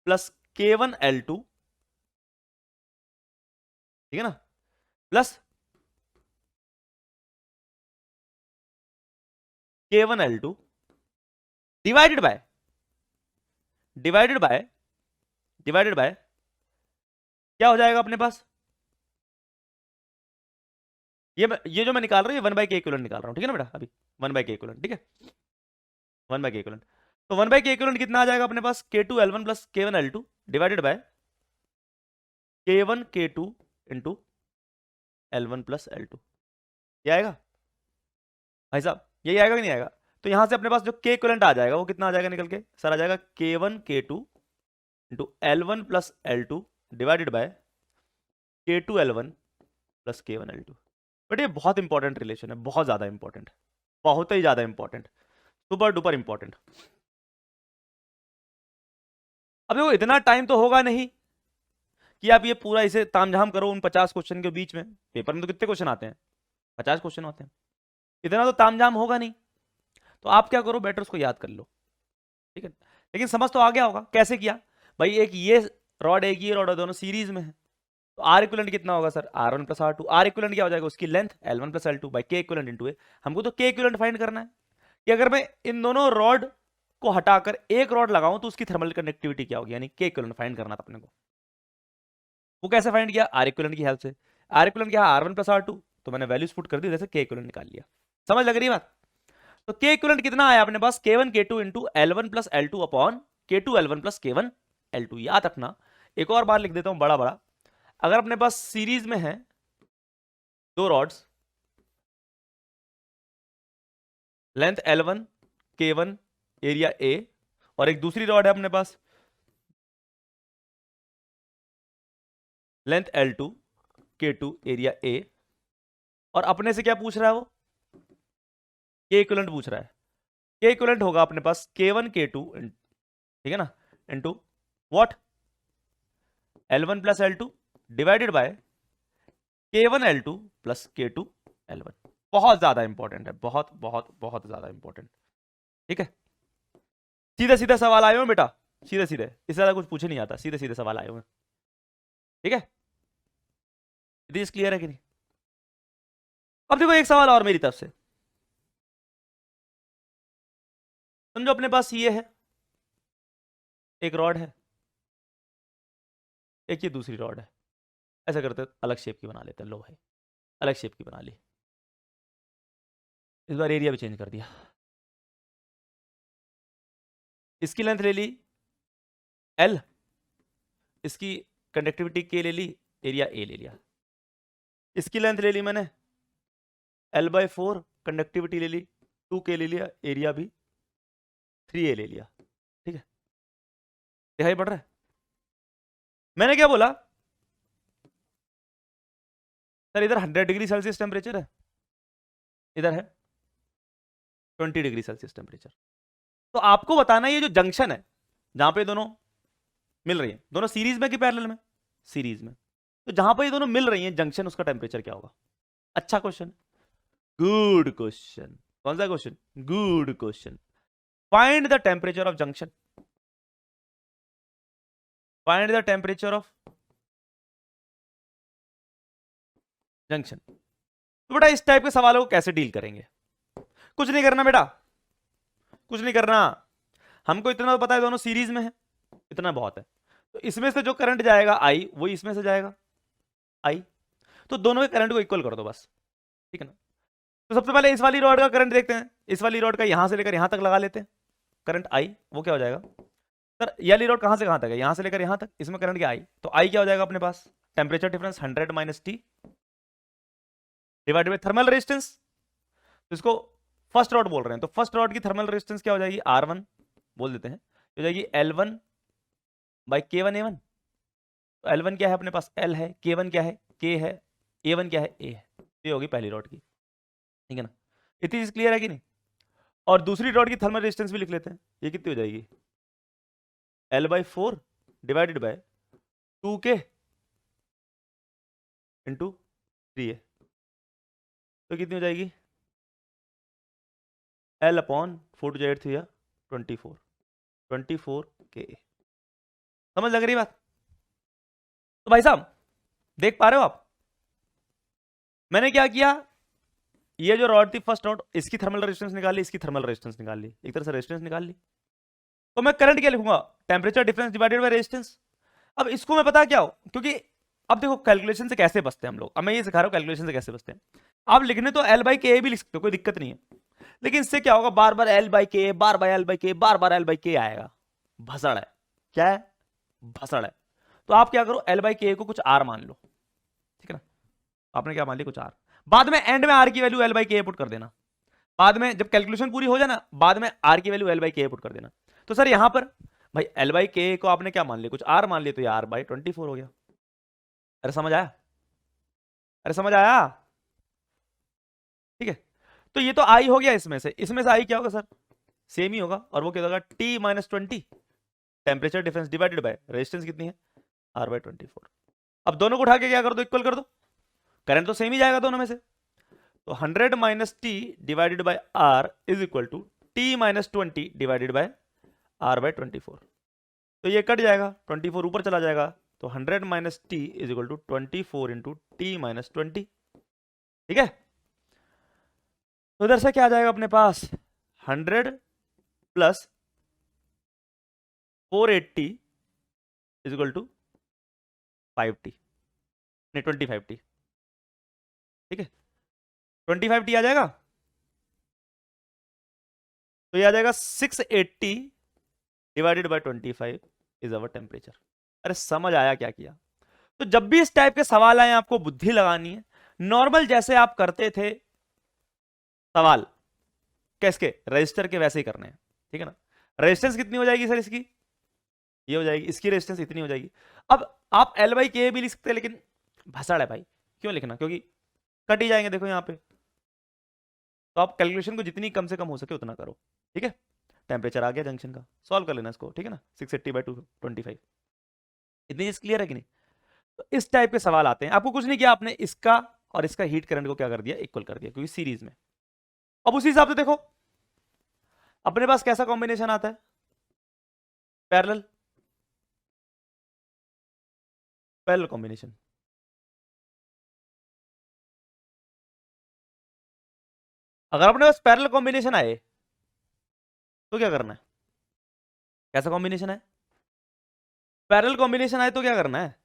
प्लस K1L2, ठीक है ना, प्लस K1L2 डिवाइडेड बाय क्या हो जाएगा अपने पास, ये जो मैं निकाल रहा हूं ये 1/K इक्विवेलेंट निकाल रहा हूं, ठीक है ना बेटा, अभी 1/K इक्विवेलेंट, ठीक है 1/K इक्विवेलेंट। तो 1/K इक्विवेलेंट कितना आ जाएगा अपने पास, K2L1 plus K1L2 divided by K1K2 into L1 plus L2, ये आएगा भाई साहब, यही आएगा कि नहीं आएगा। तो यहां से अपने पास जो K इक्विवेलेंट आ जाएगा वो कितना आ जाएगा निकल के सर, आ जाएगा K1K2 into L1 plus L2 divided by K2L1 plus K1L2। But ये बहुत इंपॉर्टेंट रिलेशन है, बहुत ज्यादा इंपॉर्टेंट, बहुत ही ज्यादा इंपॉर्टेंट, सुपर डुपर इंपॉर्टेंट। अब देखो इतना टाइम तो होगा नहीं कि आप ये पूरा इसे तामझाम करो उन 50 क्वेश्चन के बीच में, पेपर में तो कितने क्वेश्चन आते हैं, 50 क्वेश्चन होते हैं, इतना तो तामझाम होगा नहीं। तो आप क्या करो, बेटर उसको याद कर लो, ठीक है। लेकिन समझ तो आ गया होगा कैसे किया भाई, एक ये रॉड एक ये रॉड दोनों सीरीज में है, तो R इक्विवेलेंट कितना होगा sir, R1 plus R2, R equivalent क्या हो जाएगा, उसकी length L1 plus L2 by K equivalent into A. हमको तो K इक्विवेलेंट फाइंड करना है कि अगर मैं इन दोनों रॉड को हटाकर एक रॉड लगाऊं तो उसकी थर्मल कंडक्टिविटी क्या होगी, यानी K इक्विवेलेंट फाइंड करना था अपने को। वो कैसे फाइंड किया, R इक्विवेलेंट की हेल्प से। R इक्विवेलेंट क्या है, R1 प्लस R2, तो मैंने वैल्यूज पुट कर दी, जैसे K इक्विवेलेंट निकाल लिया। समझ लग रही बात। तो K इक्विवेलेंट कितना आया अपने पास, K1 K2 into L1 plus L2 upon K2 L1 plus K1 L2। याद रखना, एक और बार लिख देता हूं बड़ा बड़ा, अगर अपने पास सीरीज में है दो rods, length L1 K1 area A, और एक दूसरी रॉड है अपने पास length L2 K2 area A, और अपने से क्या पूछ रहा है वो, K इक्विवेलेंट पूछ रहा है। K इक्विवेलेंट होगा अपने पास K1 K2, ठीक है ना, into what L1 plus L2 divided by K1 L2 plus K2 L1। बहुत ज्यादा इंपॉर्टेंट है, बहुत बहुत बहुत ज्यादा इंपॉर्टेंट, ठीक है। सीधे सीधे सवाल आए हुए बेटा, सीधे सीधे, इससे ज्यादा कुछ पूछे नहीं आता, सीधे सीधे सवाल आए हुए, ठीक है, दिस क्लियर है कि नहीं? अब देखो एक सवाल और मेरी तरफ से, समझो अपने पास ये है, एक रॉड है, एक ये दूसरी रॉड है, ऐसा करते हैं, अलग शेप की बना लेते हैं। लो भाई, अलग शेप की बना ली, इस बार एरिया भी चेंज कर दिया। इसकी लेंथ ले ली L, इसकी कंडक्टिविटी K ले ली, एरिया A ले लिया। इसकी लेंथ ले ली मैंने L/4, कंडक्टिविटी ले ली 2K ले लिया, एरिया भी 3A ले लिया। ठीक है, दिखाई पड़ रहा है? मैंने क्या बोला सर, इधर 100 डिग्री सेल्सियस टेम्परेचर है, इधर है 20 डिग्री सेल्सियस टेम्परेचर। तो आपको बताना ये जो जंक्शन है जहां पे दोनों मिल रही है, दोनों सीरीज में कि पैरेलल में? सीरीज में। तो जहां पर ये दोनों मिल रही हैं जंक्शन, उसका टेम्परेचर क्या होगा? अच्छा क्वेश्चन, गुड क्वेश्चन। कौन सा question? Good question. Find the temperature of junction, find the temperature of junction. तो बेटा इस टाइप के सवालों को कैसे डील करेंगे? कुछ नहीं करना बेटा, कुछ नहीं करना। हमको इतना पता है दोनों सीरीज में है, इतना बहुत है। तो इसमें से जो करंट जाएगा आई, वही इसमें से जाएगा आई, तो दोनों के करंट को इक्वल कर दो बस, ठीक है ना? तो सबसे पहले इस वाली रॉड का करंट देखते हैं, इस वाली रॉड का यहां से लेकर यहां तक लगा लेते हैं करंट आई, वो क्या हो जाएगा सर? ये वाली रॉड कहां से कहां तक है? यहां से लेकर यहां तक, इसमें करंट क्या आई, तो आई क्या हो जाएगा अपने पास? Temperature difference 100 - T divided by thermal resistance. तो इसको फर्स्ट रॉड बोल रहे हैं, तो फर्स्ट रॉड की थर्मल रेजिस्टेंस क्या हो जाएगी? R1 बोल देते हैं, हो जाएगी L1/K1A1। तो L1 क्या है अपने पास? L है, K1 क्या है? K है, A1 क्या है? A है। ये होगी पहली रॉड की, ठीक है ना? इतनी चीज क्लियर है कि नहीं? और दूसरी रॉड की थर्मल रेजिस्टेंस भी लिख लेते हैं, ये कितनी हो जाएगी? L/4 divided by 2K into 3A। तो कितनी हो जाएगी? L/4 to 8 3 24 K। समझ लग रही बात? तो भाई साहब देख पा रहे हो आप, मैंने क्या किया, ये जो रॉड थी फर्स्ट रॉड, इसकी थर्मल रेजिस्टेंस निकाल ली, इसकी थर्मल रेजिस्टेंस निकाल ली, एक तरह से रेजिस्टेंस निकाल ली। तो मैं करंट क्या लिखूंगा? Temperature difference divided by resistance. अब इसको मैं पता क्या हो, क्योंकि अब देखो कैलकुलेशन से कैसे बचते हैं हम लोग, अब मैं ये सिखा रहा हूं कैलकुलेशन से कैसे बचते हैं। आप लिखने तो L/K भी लिख सकते हो, कोई दिक्कत नहीं है, लेकिन इससे क्या होगा, बार बार L/K, बार बार L/K, बार बार L/K आएगा, भसड़ है। क्या है? भसड़ है। तो आप क्या करो, L/K को कुछ R मान लो, ठीक है ना? आपने क्या मान लिया? कुछ R। बाद में एंड में R की वैल्यू L/K पुट कर देना, बाद में जब कैलकुलेशन पूरी हो जाए ना, बाद में R की वैल्यू L/K पुट कर देना। तो सर यहां पर भाई L/K को आपने क्या मान लिया? कुछ R मान लिया, तो ये R/24 हो गया। अरे समझ आया? अरे समझ आया? ठीक है, तो ये तो आई हो गया, इसमें से आई क्या होगा सर? सेम ही होगा, और वो क्या होगा? T-20 temperature difference divided by resistance कितनी है? R/24। अब दोनों को उठा के क्या कर दो? इक्वल कर दो, करंट तो सेम ही जाएगा दोनों में से। तो 100 - T divided by R is equal to T-20 divided by R/24। तो ये कट जाएगा, 24 ऊपर चला जाएगा, तो 100 - T is equal to 24 into T-20। ठीक है, तो इधर से क्या आ जाएगा अपने पास? 100 plus 480 is equal to 5T, नहीं 25T। ठीक है, 25T आ जाएगा, तो ये आ जाएगा 680 divided by 25 is our temperature. अरे समझ आया क्या किया? तो जब भी इस टाइप के सवाल आए आपको बुद्धि लगानी है, नॉर्मल जैसे आप करते थे सवाल किसके, रजिस्टर के, वैसे ही करने हैं, ठीक है ना? रेजिस्टेंस कितनी हो जाएगी सर इसकी? ये हो जाएगी, इसकी रेजिस्टेंस इतनी हो जाएगी। अब आप L/K भी लिख सकते हैं, लेकिन भसड़ है भाई, क्यों लिखना, क्योंकि कट ही जाएंगे देखो यहाँ पे। तो आप कैलकुलेशन को जितनी कम से कम हो सके उतना करो, ठीक है? टेम्परेचर आ गया जंक्शन का, सॉल्व कर लेना इसको, ठीक है ना? 680/225। इतनी चीज क्लियर है कि नहीं? तो इस टाइप के सवाल आते हैं, आपको कुछ नहीं किया, आपने इसका और इसका हीट करंट को क्या कर दिया? इक्वल कर दिया, क्योंकि सीरीज में। अब उसी हिसाब से देखो अपने पास कैसा कॉम्बिनेशन आता है? पैरेलल। Parallel combination. अगर अपने पास पैरेलल कॉम्बिनेशन आए तो क्या करना है? कैसा कॉम्बिनेशन है? पैरेलल कॉम्बिनेशन आए तो क्या करना है?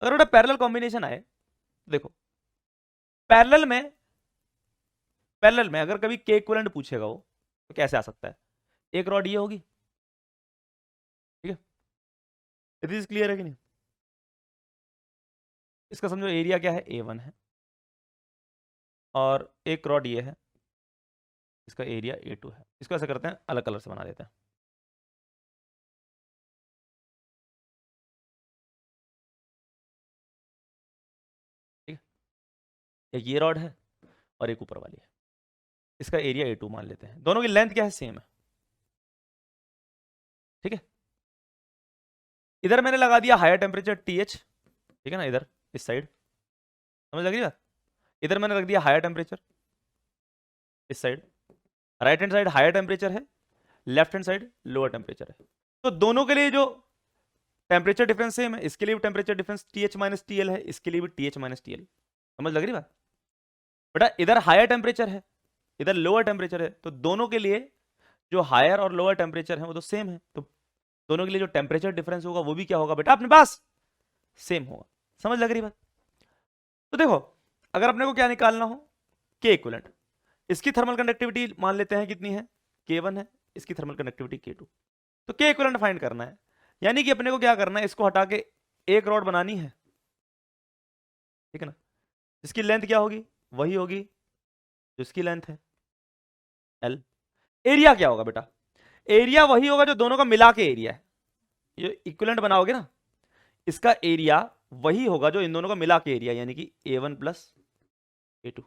अगर बेटा पैरेलल कॉम्बिनेशन आए, देखो पैरेलल में अगर कभी के इक्विवेलेंट पूछेगा वो तो कैसे आ सकता है? एक रॉड ये होगी, ठीक है, इट क्लियर है कि नहीं? इसका समझो एरिया क्या है, A1 है, और एक रॉड ये है, इसका एरिया A2 है। इसको ऐसा करते हैं, अलग कलर से बना देते हैं। ठीक है, एक ये रॉड है और एक ऊपर वाली है, इसका एरिया A2 मान लेते हैं। दोनों की लेंथ क्या है, सेम है। ठीक है, इधर मैंने लगा दिया हायर टेम्परेचर TH, ठीक है ना, इधर इस साइड, समझ लग रही बात? इधर मैंने रख दिया हायर टेम्परेचर, इस side right hand side higher temperature है, left hand side lower temperature है। तो दोनों के लिए जो टेम्परेचर डिफरेंस सेम है, इसके लिए भी temperature difference TH minus TL है, इसके लिए भी TH माइनस TL। समझ लग रही बात? बेटा इधर हायर टेम्परेचर है, इधर लोअर टेम्परेचर है, तो दोनों के लिए जो हायर और लोअर टेम्परेचर है वो तो सेम है, तो दोनों के लिए जो टेम्परेचर डिफरेंस होगा वो भी क्या होगा बेटा अपने पास, सेम होगा। समझ लग रही बात? तो देखो अगर अपने को क्या निकालना हो, के इक्विवेलेंट, इसकी थर्मल कंडक्टिविटी मान लेते हैं कितनी है, K1 है, इसकी थर्मल कंडक्टिविटी K2, तो के इक्विवेलेंट फाइंड करना है। यानी कि अपने को क्या करना है, इसको हटा के एक रॉड बनानी है, ठीक है ना, इसकी लेंथ क्या होगी, वही होगी जिसकी लेंथ है L। एरिया क्या होगा बेटा, एरिया वही होगा जो दोनों का मिला के एरिया है। ये इक्विवेलेंट बनाओगे ना, इसका एरिया वही होगा जो इन दोनों का मिला के एरिया, यानी कि A1 plus A2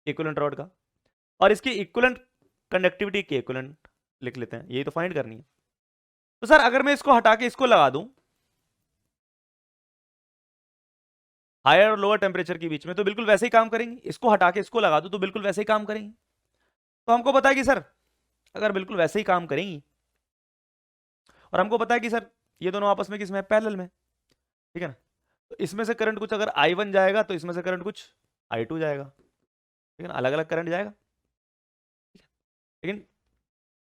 equivalent rod का, और इसकी इक्विवेलेंट कंडक्टिविटी के इक्विवेलेंट लिख लेते हैं, यही तो फाइंड करनी है। तो सर अगर मैं इसको हटा के इसको लगा दूं हायर और लोअर टेम्परेचर के बीच में, तो बिल्कुल वैसे ही काम करेंगे। इसको हटा के इसको लगा दूं तो बिल्कुल वैसे ही काम करेंगे। तो हमको पता है कि सर अगर बिल्कुल वैसे ही काम करेंगी, और हमको पता है कि सर ये दोनों आपस में किसमें है, पैरेलल में, ठीक है ना, तो इसमें से करंट कुछ अगर I1 जाएगा तो इसमें से करंट कुछ I2 जाएगा, ठीक है ना, अलग अलग करंट जाएगा, ठीक है, लेकिन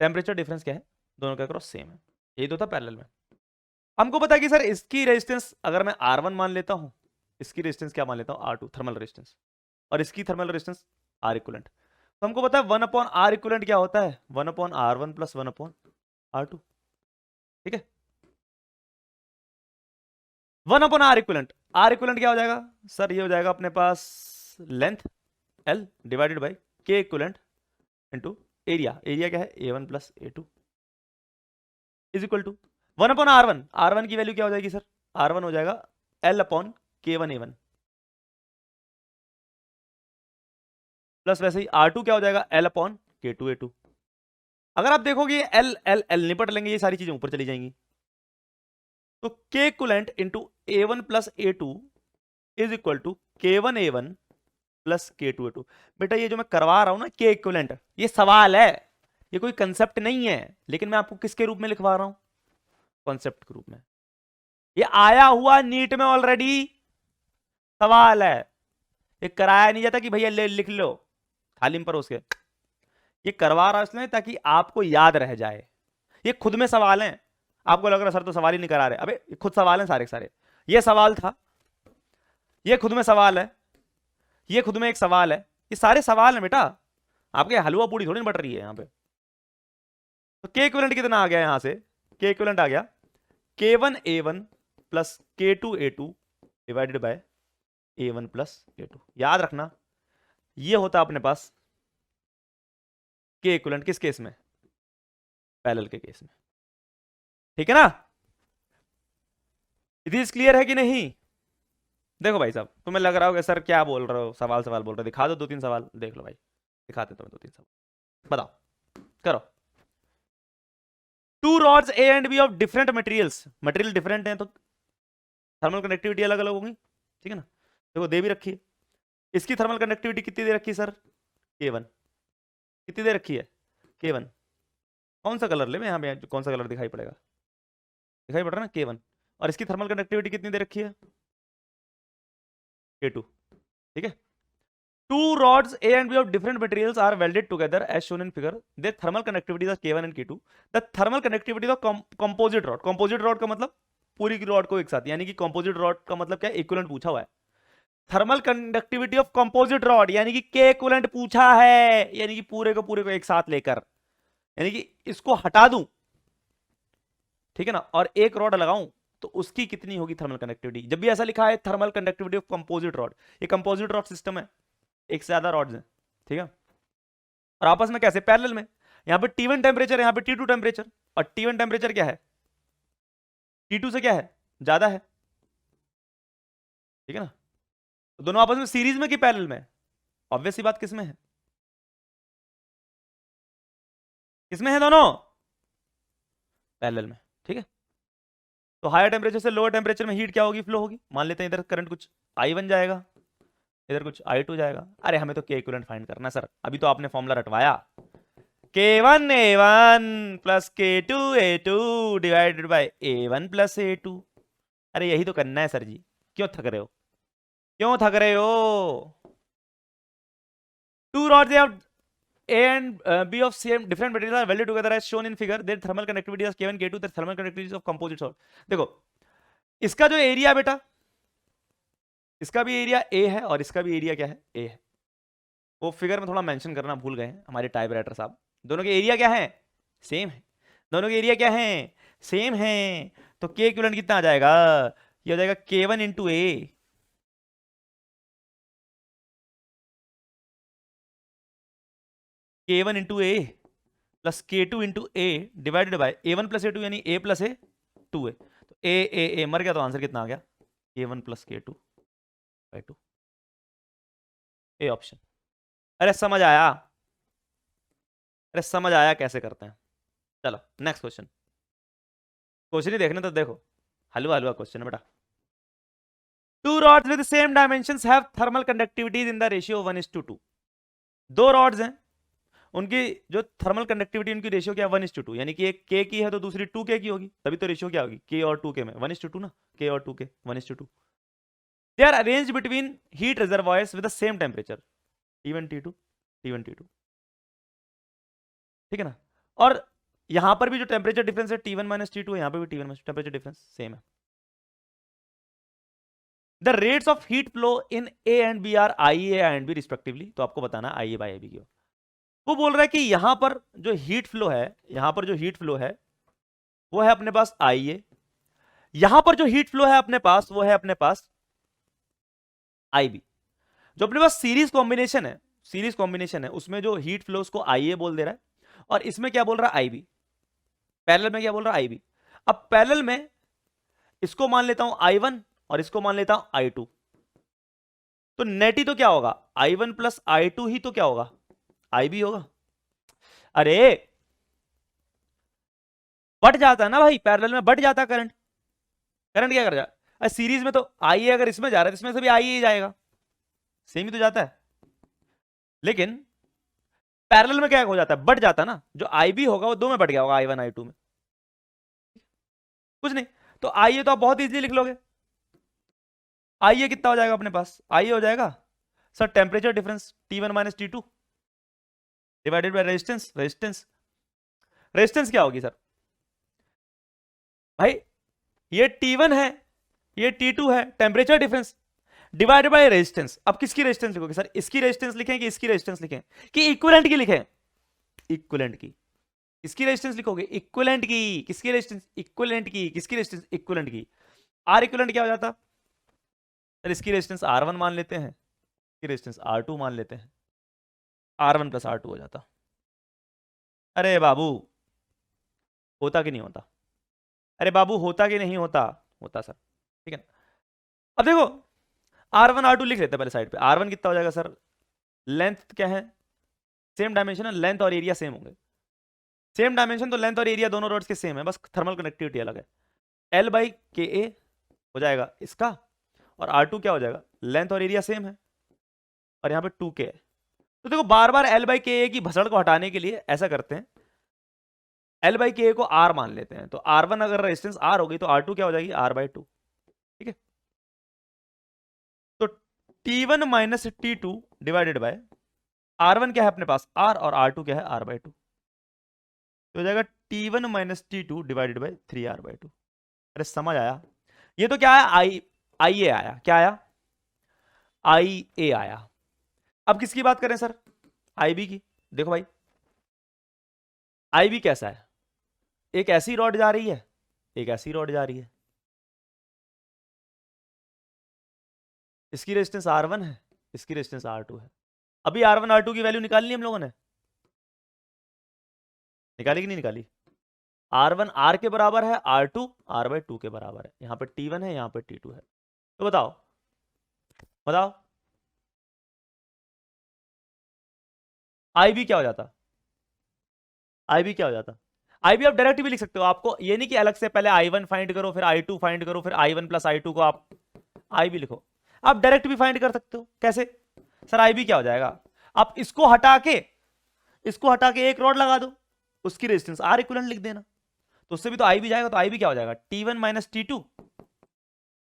टेम्परेचर डिफरेंस क्या है, दोनों के अक्रॉस सेम है, यही तो था पैरेलल में। हमको पता है कि सर इसकी रेजिस्टेंस अगर मैं R1 मान लेता हूं, इसकी रेजिस्टेंस क्या मान लेता हूं, R2 थर्मल रेजिस्टेंस, और इसकी थर्मल रेजिस्टेंस R इक्विवेलेंट। तो हमको पता है 1/R इक्विवेलेंट क्या होता है, 1/R1 प्लस 1/R2, ठीक है। 1/R इक्विवेलेंट, R इक्विवेलेंट क्या हो जाएगा सर, ये हो जाएगा अपने पास length L divided by K equivalent into area, area क्या है A1 plus A2 is equal to 1/R1। R1 की वैल्यू क्या हो जाएगी सर, R1 हो जाएगा L upon K1 A1 plus वैसे ही R2 क्या हो जाएगा, L अपॉन K2 A2। अगर आप देखोगे L L L निपट लेंगे, ये सारी चीजें ऊपर चली जाएंगी, तो K equivalent into A1 plus A2 is equal to K1 A1 plus K2 A2। बेटा ये जो मैं करवा रहा हूं ना K इक्विवेलेंट, ये सवाल है, ये कोई कंसेप्ट नहीं है, लेकिन मैं आपको किसके रूप में लिखवा रहा हूं, कॉन्सेप्ट के रूप में। ये आया हुआ नीट में ऑलरेडी सवाल है, ये कराया नहीं जाता कि भैया ले लिख लो खाली में परोस के, ये करवा रहा इसलिए ताकि आपको याद रह जाए। ये खुद में सवाल हैं, आपको लग रहा सर तो सवाल ही नहीं करा रहे, अबे खुद सवाल हैं सारे के सारे। ये सवाल था, ये खुद में सवाल है, ये खुद में एक सवाल है, ये सारे सवाल हैं बेटा, आपके हलवा पूरी थोड़ी बट रही है यहाँ पे। तो के इक्विवेलेंट कितना आ गया यहां से, के इक्विवेलेंट आ गया K1 A1 plus K2 A2 divided by A1 plus A2। याद रखना ये होता अपने पास के इक्विवेलेंट किस केस में, पैरेलल के केस में, ठीक है ना। इट क्लियर है कि नहीं? देखो भाई साहब तुम्हें लग रहा होगा सर क्या बोल रहे हो, सवाल सवाल बोल रहे हो, दिखा दो 2-3 सवाल, देख लो भाई, दिखाते तुम्हें 2-3 सवाल, बताओ करो। Two rods A and B of different materials, material different है तो थर्मल कंडक्टिविटी अलग अलग होगी, ठीक है ना। देखो दे भी रखी है, इसकी थर्मल कंडक्टिविटी कितनी दे रखी है सर, K1 कितनी दे रखी है, K1। कौन सा कलर ले मैं यहाँ पे, कौन सा कलर दिखाई पड़ेगा, दिखाई पड़ रहा है ना K1, और इसकी थर्मल कंडक्टिविटी कितनी दे रखी है, K2, ठीक है। Two rods A and B of different materials are welded together as shown in figure. Their thermal conductivity is K1 and K2. The thermal conductivity of composite rod. Composite rod का मतलब पूरी की rod को एक साथ, यानी कि composite rod का मतलब क्या है, इक्विवेलेंट पूछा हुआ है। Thermal conductivity of composite rod यानी कि K इक्विवेलेंट पूछा है, यानी कि पूरे को एक साथ लेकर, यानी कि इसको हटा दूं, ठीक है ना, और एक रॉड लगाऊं तो उसकी कितनी होगी थर्मल कंडक्टिविटी। जब भी ऐसा लिखा है thermal conductivity of composite rod, ये कंपोजिट रॉड सिस्टम है, एक से ज्यादा रॉड्स हैं, ठीक है, और आपस में कैसे, पैरेलल में। यहां पे T1 टेम्परेचर है, यहां पे T2 टेम्परेचर, और T1 टेम्परेचर क्या है, T2 से क्या है, ज्यादा है, ठीक है ना। तो दोनों आपस में सीरीज में कि पैरेलल में, ऑब्वियस सी बात, किसमें है, किसमें है, दोनों पैरेलल में, ठीक है। तो हायर टेम्परेचर से लोअर टेम्परेचर में हीट क्या होगी, फ्लो होगी। मान लेते हैं इधर करंट कुछ I1 जाएगा, इधर कुछ I2 जाएगा। अरे हमें तो K इक्विवेलेंट फाइंड करना है सर, अभी तो आपने फॉर्मूला रटवाया, K1 A1 plus K2 A2 divided by A1 plus A2। अरे यही तो करना है सर जी, क्यों थक रहे हो, क्यों थक रहे हो। Two rods A and B of same different materials are welded together as shown in figure. Their thermal conductivity is K1 K2. Their thermal conductivity of composite rod. देखो इसका जो एरिया बेटा, इसका भी एरिया A है और इसका भी एरिया क्या है, A है। वो फिगर में थोड़ा मेंशन करना भूल गए हमारे टाइप राइटर साहब। दोनों के एरिया क्या है, सेम है, दोनों के एरिया क्या है, सेम है। तो K इक्विवेलेंट कितना आ जाएगा, ये हो जाएगा K1 into A, K1 into A plus K2 into A divided by A1 plus A2 यानी A प्लस A 2A। तो A मर गया, तो आंसर कितना आ गया, K1 plus K2 bye 2, A option. अरे समझ आया, अरे समझ आया कैसे करते हैं। चलो नेक्स्ट क्वेश्चन, क्वेश्चन ही देखने तो देखो, हलवा हलवा क्वेश्चन है बेटा। Two rods with same dimensions have thermal conductivities in the ratio 1:2। दो रॉड्स हैं, उनकी जो थर्मल कंडक्टिविटी उनकी रेशियो क्या है, 1:2, यानी कि एक K की है तो दूसरी 2K की होगी, तभी तो रेशियो क्या होगी, K और 2K में 1:2 ना, K और 2K 1:2। They are arranged between heat reservoirs with the same temperature T1 T2 T1 T2, ठीक है ना। और यहां पर भी जो टेम्परेचर डिफरेंस है T1 माइनस T2 है, यहां पर भी T1 minus temperature difference same है। The rates of heat flow in A and B are IA and B respectively. तो आपको बताना IA बाय AB की। वो बोल रहा है कि यहां पर जो हीट फ्लो है, यहां पर जो हीट फ्लो है वो है अपने पास IA, यहां पर जो हीट फ्लो है अपने पास वो है अपने पास IB। जो अपने पास सीरीज कॉम्बिनेशन है, सीरीज कॉम्बिनेशन है, उसमें जो हीट फ्लो उसको IA बोल दे रहा है, और इसमें क्या बोल रहा है IB, पैरेलल में क्या बोल रहा है IB। अब पैरेलल में इसको मान लेता हूं I1 और इसको मान लेता हूं I2, तो नेट ही तो क्या होगा, I1 प्लस I2 ही तो क्या होगा, IB होगा। अरे बढ़ जाता है ना भाई, पैरेलल में बढ़ जाता है करंट, करंट क्या कर जाए, सीरीज में तो IA अगर इसमें जा रहा है तो इसमें से भी IA ही जाएगा, सेम ही तो जाता है। लेकिन पैरेलल में क्या हो जाता है, बढ़ जाता है ना, जो IB होगा वो दो में बढ़ गया होगा, I1 I2 में, कुछ नहीं। तो IA तो आप बहुत इजीली लिख लोगे, IA कितना हो जाएगा अपने पास, IA हो जाएगा sir temperature difference T1 minus T2 divided by resistance. Resistance क्या होगी सर भाई, ये T1 है ये T2 है, temperature difference divided by resistance. अब किसकी रेजिस्टेंस लिखोगे सर, इसकी रेजिस्टेंस लिखें कि इसकी रेजिस्टेंस लिखें कि इक्विवेलेंट की लिखें, इक्विवेलेंट की। किसकी रेजिस्टेंस लिखोगे, इक्विवेलेंट की। किसकी रेजिस्टेंस, इक्विवेलेंट की। किसकी रेजिस्टेंस, इक्विवेलेंट की। आर इक्विवेलेंट क्या हो जाता सर, इसकी रेजिस्टेंस R1 मान लेते हैं, इसकी रेजिस्टेंस R2 मान लेते हैं, R1 प्लस R2 हो जाता। अरे बाबू होता कि नहीं होता, अरे बाबू होता कि नहीं होता, होता सर, ठीक है। अब देखो R1 R2 लिख लेते हैं पहले साइड पे। R1 कितना हो जाएगा सर, लेंथ क्या है, सेम डायमेंशन है, लेंथ और एरिया सेम होंगे, सेम डायमेंशन तो लेंथ और एरिया दोनों रोड्स के सेम है, बस थर्मल कनेक्टिविटी अलग है। L बाई KA हो जाएगा इसका, और R2 क्या हो जाएगा, लेंथ और एरिया सेम है, और यहाँ पे 2K है। तो देखो बार बार L बाई KA की भसड़ को हटाने के लिए ऐसा करते हैं, एल बाई के को आर मान लेते हैं, तो R1 अगर रेजिस्टेंस आर हो गई तो R2 क्या हो जाएगी, R/2, ठीक है। तो T1 minus T2 divided by R1 क्या है अपने पास R, और R2 क्या है R/2, तो हो जाएगा T1 minus T2 divided by 3R/2। अरे समझ आया? ये तो क्या है, आई ए आया, क्या आया, आई ए आया। अब किसकी बात करें सर, आई बी की। देखो भाई आई बी कैसा है, एक ऐसी रॉड जा रही है, एक ऐसी रॉड जा रही है, इसकी रेजिस्टेंस R1 है, इसकी रेजिस्टेंस R2 है। अभी R1 R2 की वैल्यू निकाल ली हम लोगों ने, निकाली कि नहीं निकाली? R1 R के बराबर है, R2 R/2 के बराबर है, यहां पे T1 है, यहां पे T2 है। तो बताओ बताओ IB क्या हो जाता, IB क्या हो जाता? IB आप डायरेक्ट भी लिख सकते हो, आपको ये नहीं कि अलग से पहले I1 फाइंड करो फिर I2 फाइंड करो फिर I1 प्लस I2 को आप IB लिखो, आप डायरेक्ट भी फाइंड कर सकते हो। कैसे सर, IB क्या हो जाएगा, आप इसको हटा के एक रॉड लगा दो, उसकी रेजिस्टेंस R इक्विवेलेंट लिख देना, तो उससे भी तो IB जाएगा, तो IB क्या हो जाएगा, T1 minus T2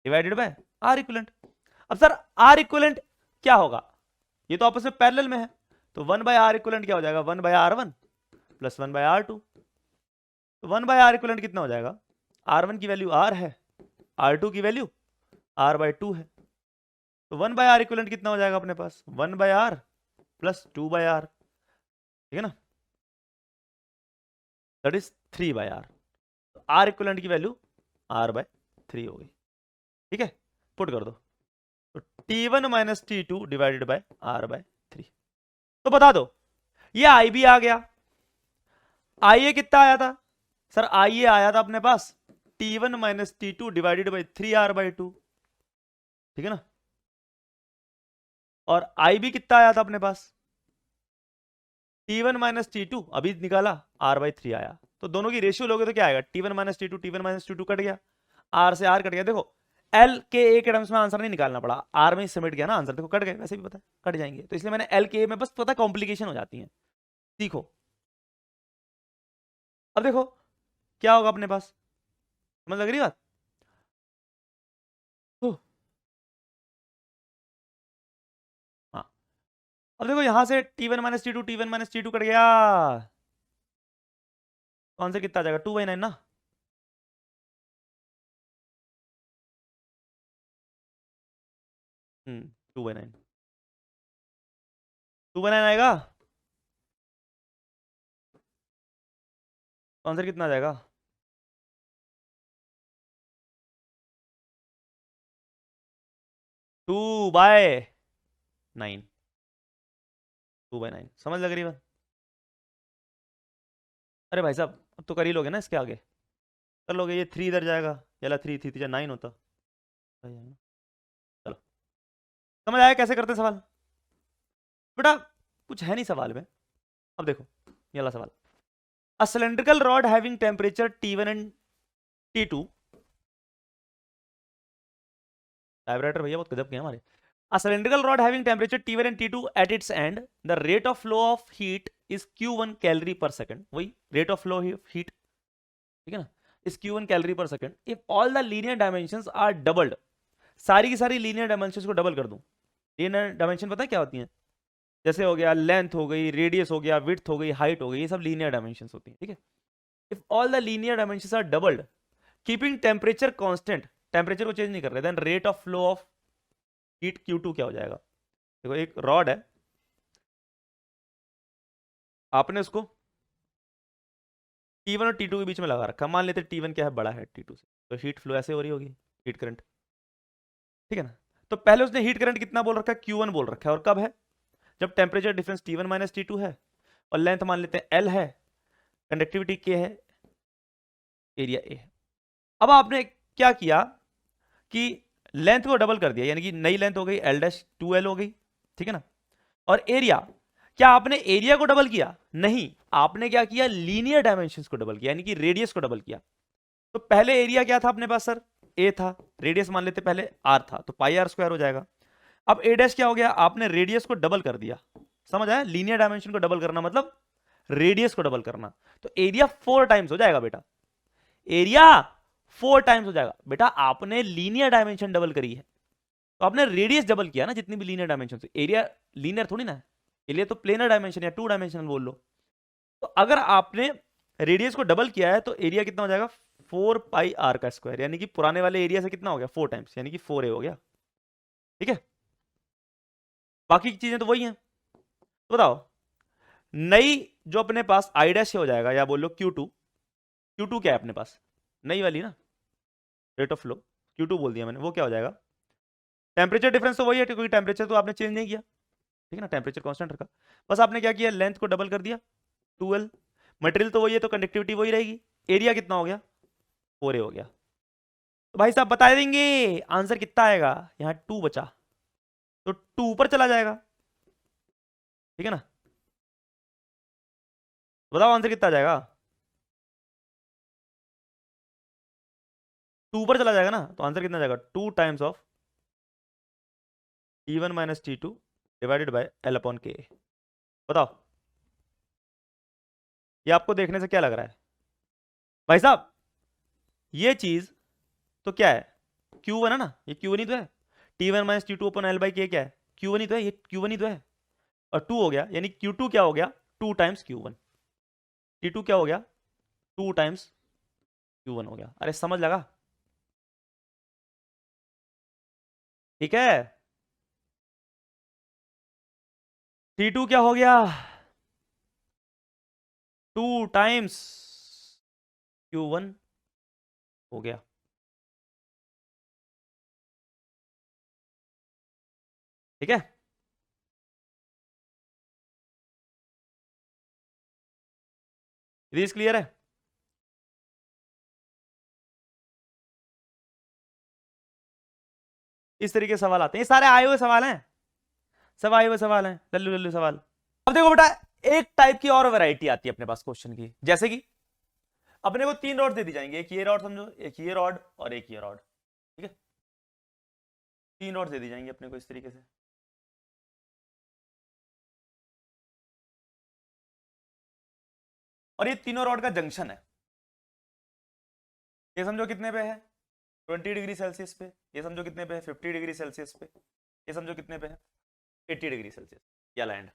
divided by R equivalent. अब सर R इक्विवेलेंट क्या होगा, ये तो आपस में पैरेलल में है, तो 1/R इक्विवेलेंट क्या हो जाएगा, 1/R1 प्लस 1/R2। तो 1/R इक्विवेलेंट कितना हो जाएगा, R1 की वैल्यू R है, R2 की वैल्यू R/2 है, तो 1/R इक्विवेलेंट कितना हो जाएगा अपने पास, 1/R प्लस 2/R, ठीक है ना, दैट इज 3/R। तो R इक्विवेलेंट की वैल्यू R/3 हो गई, ठीक है, पुट कर दो, तो T1 minus T2 divided by R/3। तो बता दो ये IB आ गया, IA कितना आया था सर, IA आया था अपने पास T1 minus T2 divided by 3R/2, ठीक है ना, और IB कितना आया था अपने पास, T1 माइनस T2 अभी निकाला, R/3 आया, तो दोनों की रेशियो लोगे तो क्या आएगा, T1 माइनस T2 कट गया, R से R कट गया। देखो L के A के टर्म्स में आंसर नहीं निकालना पड़ा, R में ही सिमट गया ना आंसर, देखो कट गए, वैसे भी पता है कट जाएंगे, तो इसलिए मैंने L के A में बस पता कॉम्प्लिकेशन हो जाती है, सीखो। अब देखो क्या होगा अपने पास, समझ लग रही बात? हाँ, अब देखो यहां से T1 माइनस T2 कट गया, तो आंसर कितना आ जाएगा, 2/9 ना, हम्म, 2/9, 2/9 आएगा, तो आंसर कितना आ जाएगा, 2/9, 2/9, समझ लग रही बात? अरे भाई साहब अब तो कर ही लोगे ना, इसके आगे कर लोगे, ये 3 इधर जाएगा, चला 3 3 3 9 होता, चलो समझ आया कैसे करते सवाल बेटा, कुछ है नहीं सवाल में। अब देखो ये वाला सवाल, a cylindrical rod having temperature T1 and T2, typewriter भैया बहुत गजब के हैं हमारे, a cylindrical rod having temperature T1 and T2 at its end, the rate of flow of heat is Q1 calorie per second, वही rate of flow heat, ठीक है ना, is Q1 calorie per second if all the linear dimensions are doubled, सारी की सारी linear dimensions को double कर दूं, लीनियर डायमेंशन पता है क्या होती हैं, जैसे हो गया लेंथ हो गई, रेडियस हो गया, विड्थ हो गई, हाइट हो गई, ये सब लीनियर डायमेंशंस होती हैं, ठीक है। If all the linear dimensions are doubled keeping temperature constant, temperature को चेंज नहीं कर रहे, then rate of flow of heat Q2 क्या हो जाएगा। देखो एक रॉड है, आपने उसको T1 और T2 के बीच में लगा रखा, मान लेते T1 क्या है, बड़ा है T2 से, तो हीट फ्लो ऐसे हो रही होगी, हीट करंट, ठीक है ना। तो पहले उसने हीट करंट कितना बोल रखा है, Q1 बोल रखा है, और कब है, जब temperature difference T1 minus T2 है, और लेंथ मान लेते हैं L है, कंडक्टिविटी K है, एरिया A है। अब आपने क्या किया कि लेंथ को डबल कर दिया, यानी कि नई लेंथ हो गई L-2L हो गई, ठीक है ना, और एरिया, क्या आपने एरिया को डबल किया, नहीं, आपने क्या किया, लीनियर डायमेंशंस को डबल किया, यानी कि रेडियस को डबल किया। तो पहले एरिया क्या था अपने पास सर, A था, रेडियस मान लेते पहले R था, तो πr² हो जाएगा। अब A' क्या हो गया, आपने रेडियस को डबल कर दिया, समझ आया, लीनियर डायमेंशन को डबल करना मतलब रेडियस को डबल करना, तो एरिया 4 टाइम्स हो जाएगा बेटा, एरिया 4 टाइम्स हो जाएगा बेटा। आपने लीनियर डायमेंशन डबल करी है तो आपने रेडियस डबल किया ना, जितनी भी लीनियर डायमेंशन से। एरिया लीनियर थोड़ी ना है, एरिया तो प्लेनर डायमेंशन या 2 डायमेंशनल बोल लो। तो अगर आपने रेडियस को डबल किया है तो एरिया कितना हो जाएगा 4 पाई आर का स्क्वायर, यानी कि पुराने वाले एरिया से कितना हो गया 4 टाइम्स, यानी कि 4a हो गया। ठीक है, बाकी की चीजें तो वही हैं। तो बताओ नई जो अपने पास आई डैश हो जाएगा, या बोलो Q2 क्या है अपने पास, नई वाली ना रेट ऑफ फ्लो, Q2 बोल दिया मैंने, वो क्या हो जाएगा, टेम्परेचर डिफरेंस तो वही है क्योंकि टेम्परेचर तो आपने चेंज नहीं किया, ठीक है ना, टेम्परेचर कांस्टेंट रखा, बस आपने क्या किया लेंथ को डबल कर दिया 12, मटेरियल तो वही है तो कंडक्टिविटी वही रहेगी, एरिया कितना हो गया 4a हो गया। तो भाई साहब बता देंगे आंसर कितना आएगा, यहां 2 बचा तो 2 ऊपर चला जाएगा, ठीक है ना। बताओ आंसर कितना आ जाएगा, 2 ऊपर चला जाएगा ना, तो आंसर कितना जाएगा 2 times of T1 minus T2 divided by L upon K। बताओ ये आपको देखने से क्या लग रहा है भाई साहब, ये चीज तो क्या है Q1 है ना, ये Q1 ही तो है, T1 minus T2 upon L by K क्या है Q1 ही तो है, ये Q1 ही तो है, और 2 हो गया, यानी Q2 क्या हो गया 2 टाइम्स Q1, T2 क्या हो गया 2 टाइम्स Q1 हो गया। अरे समझ लगा, ठीक है, T2 क्या हो गया 2 टाइम्स Q1 हो गया। ठीक है, क्लियर है। इस तरीके के सवाल आते हैं, ये सारे आए हुए सवाल हैं, सब आए हुए सवाल हैं, लल्लू लल्लू सवाल। अब देखो बेटा एक टाइप की और वैरायटी आती है अपने पास क्वेश्चन की, जैसे कि अपने को 3 रॉड दे दी जाएंगे, एक ये रॉड समझो, एक ये रॉड और एक ये रॉड, ठीक है, 3 रॉड दे दी जाएंगे अपने को इस तरीके से। और ये तीनों रॉड का जंक्शन है, ये समझो कितने पे है 20 डिग्री सेल्सियस पे, ये समझो कितने पे है 50 डिग्री सेल्सियस पे, ये समझो कितने पे है 80 डिग्री सेल्सियस या लैंड।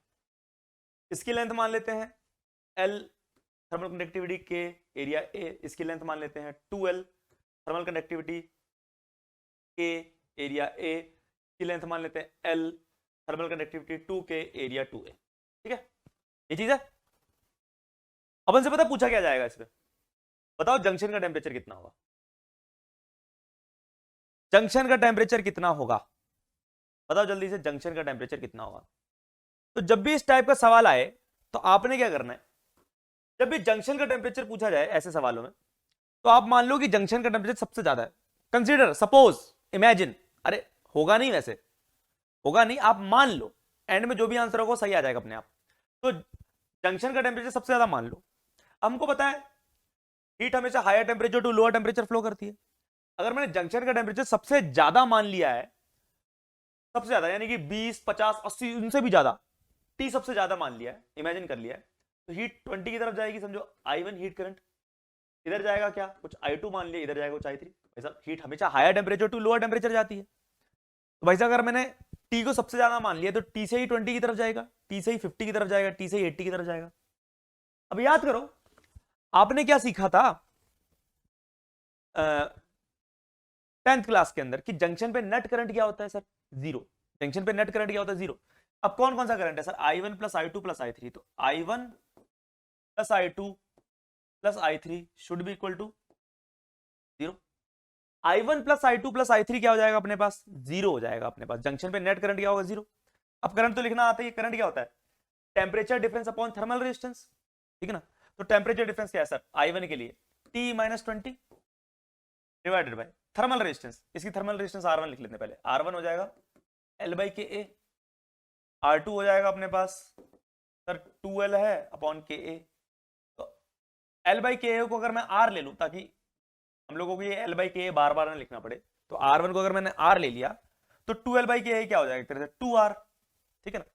इसकी लेंथ मान लेते हैं L थर्मल कंडक्टिविटी के, एरिया A, इसकी लेंथ मान लेते हैं 2L थर्मल कंडक्टिविटी के, एरिया A की लेंथ मान लेते हैं L thermal conductivity 2K, area 2A। ठीक है, ये चीज है। अपन से पता पूछा क्या जाएगा इसमें, बताओ जंक्शन का टेम्परेचर कितना होगा, जंक्शन का टेम्परेचर कितना होगा, बताओ जल्दी से जंक्शन का टेम्परेचर कितना होगा। तो जब भी इस टाइप का सवाल आए तो आपने क्या करना है, जब भी जंक्शन का टेम्परेचर पूछा जाए ऐसे सवालों में, तो आप मान लो कि जंक्शन का टेम्परेचर सबसे ज्यादा है, कंसीडर सपोज इमेजिन, अरे होगा नहीं, वैसे होगा नहीं, आप मान लो, एंड में जो भी आंसर होगा सही आ जाएगा अपने आप। तो जंक्शन का टेम्परेचर सबसे ज्यादा मान लो, हमको पता है हीट हमेशा higher temperature to lower temperature flow करती है। अगर मैंने जंक्शन का टेम्परेचर सबसे ज्यादा मान लिया है, सबसे ज्यादा यानी कि 20, 50, 80 उनसे भी ज्यादा, T सबसे ज्यादा मान लिया है, इमेजिन कर लिया है, तो हीट 20 की तरफ जाएगी, समझो I1 हीट करंट, इधर जाएगा क्या कुछ I2 मान लिया, इधर जाएगा कुछ I3। भाई साहब हीट हमेशा higher temperature to lower temperature जाती है, तो भाई साहब अगर मैंने T को सबसे ज्यादा मान लिया तो T से ही 20 की तरफ जाएगा, T से ही 50 की तरफ जाएगा, T से ही 80 की तरफ जाएगा। अब याद करो आपने क्या सीखा था 10th क्लास के अंदर कि जंक्शन पे नेट करंट क्या होता है सर, जीरो। जंक्शन पे नेट करंट क्या होता है, जीरो। अब कौन कौन सा करंट है sir, I1 plus I2 plus I3, तो I1 plus I2 plus I3 should be equal to zero. I1 plus I2 plus I3 क्या हो जाएगा अपने पास, जीरो हो जाएगा अपने पास। जंक्शन पे नेट करंट क्या होगा, जीरो। अब करंट तो लिखना आता है, करंट क्या होता है, temperature difference upon thermal resistance, ठीक है ना। तो टेम्परेचर डिफरेंस क्या है सर I1 के लिए T minus 20 divided by thermal resistance, इसकी थर्मल रेजिस्टेंस R1 लिख लेते हैं पहले, R1 हो जाएगा L बाई के ए, R2 हो जाएगा अपने पास सर 2L है अपॉन के ए। तो L बाई के ए को अगर मैं R ले लूं ताकि हम लोगों को ये L बाई के ए बार बार ना लिखना पड़े, तो R1 को अगर मैंने R ले लिया तो 2L बाई के ए क्या हो जाएगा एक तरह से 2R, ठीक है ना।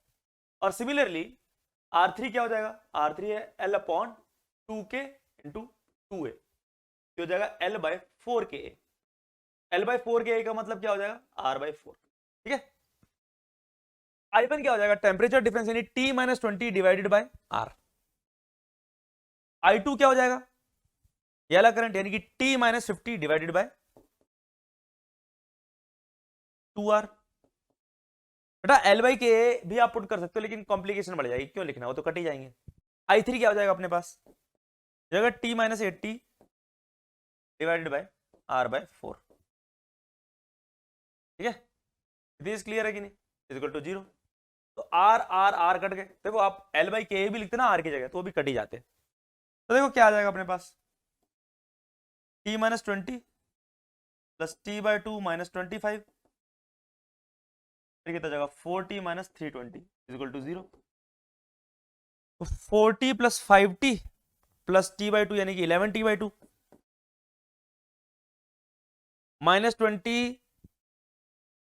और सिमिलरली R3 क्या हो जाएगा, R3 है L upon 2K into 2A, हो जाएगा L bye 4KA। L bye 4KA का मतलब क्या हो जाएगा, R बाय 4। ठीक है, I1 क्या हो जाएगा, टेम्परेचर डिफरेंस यानी T minus 20 divided by R। I2 क्या हो जाएगा, ये वाला करंट यानी कि T minus 50 divided by 2R। बेटा L बाई के भी आप पुट कर सकते हो, लेकिन कॉम्प्लिकेशन बढ़ जाएगी, क्यों लिखना, वो तो कट ही जाएंगे। I3 क्या हो जाएगा अपने पास, जगह T minus 80 divided by R by 4। ठीक है, दिस क्लियर है कि नहीं, इक्वल टू 0। तो R R R कट गए, देखो आप L बाई के भी लिखते ना R की जगह, तो वो भी कट ही जाते। तो देखो क्या आ जाएगा अपने पास, T minus 20 plus T by 2 minus 25, फिर कितना जाएगा 4T माइनस 320 इक्वल टू 0। तो 4T plus 5T plus T by 2 यानी कि 11T बाई 2 माइनस 20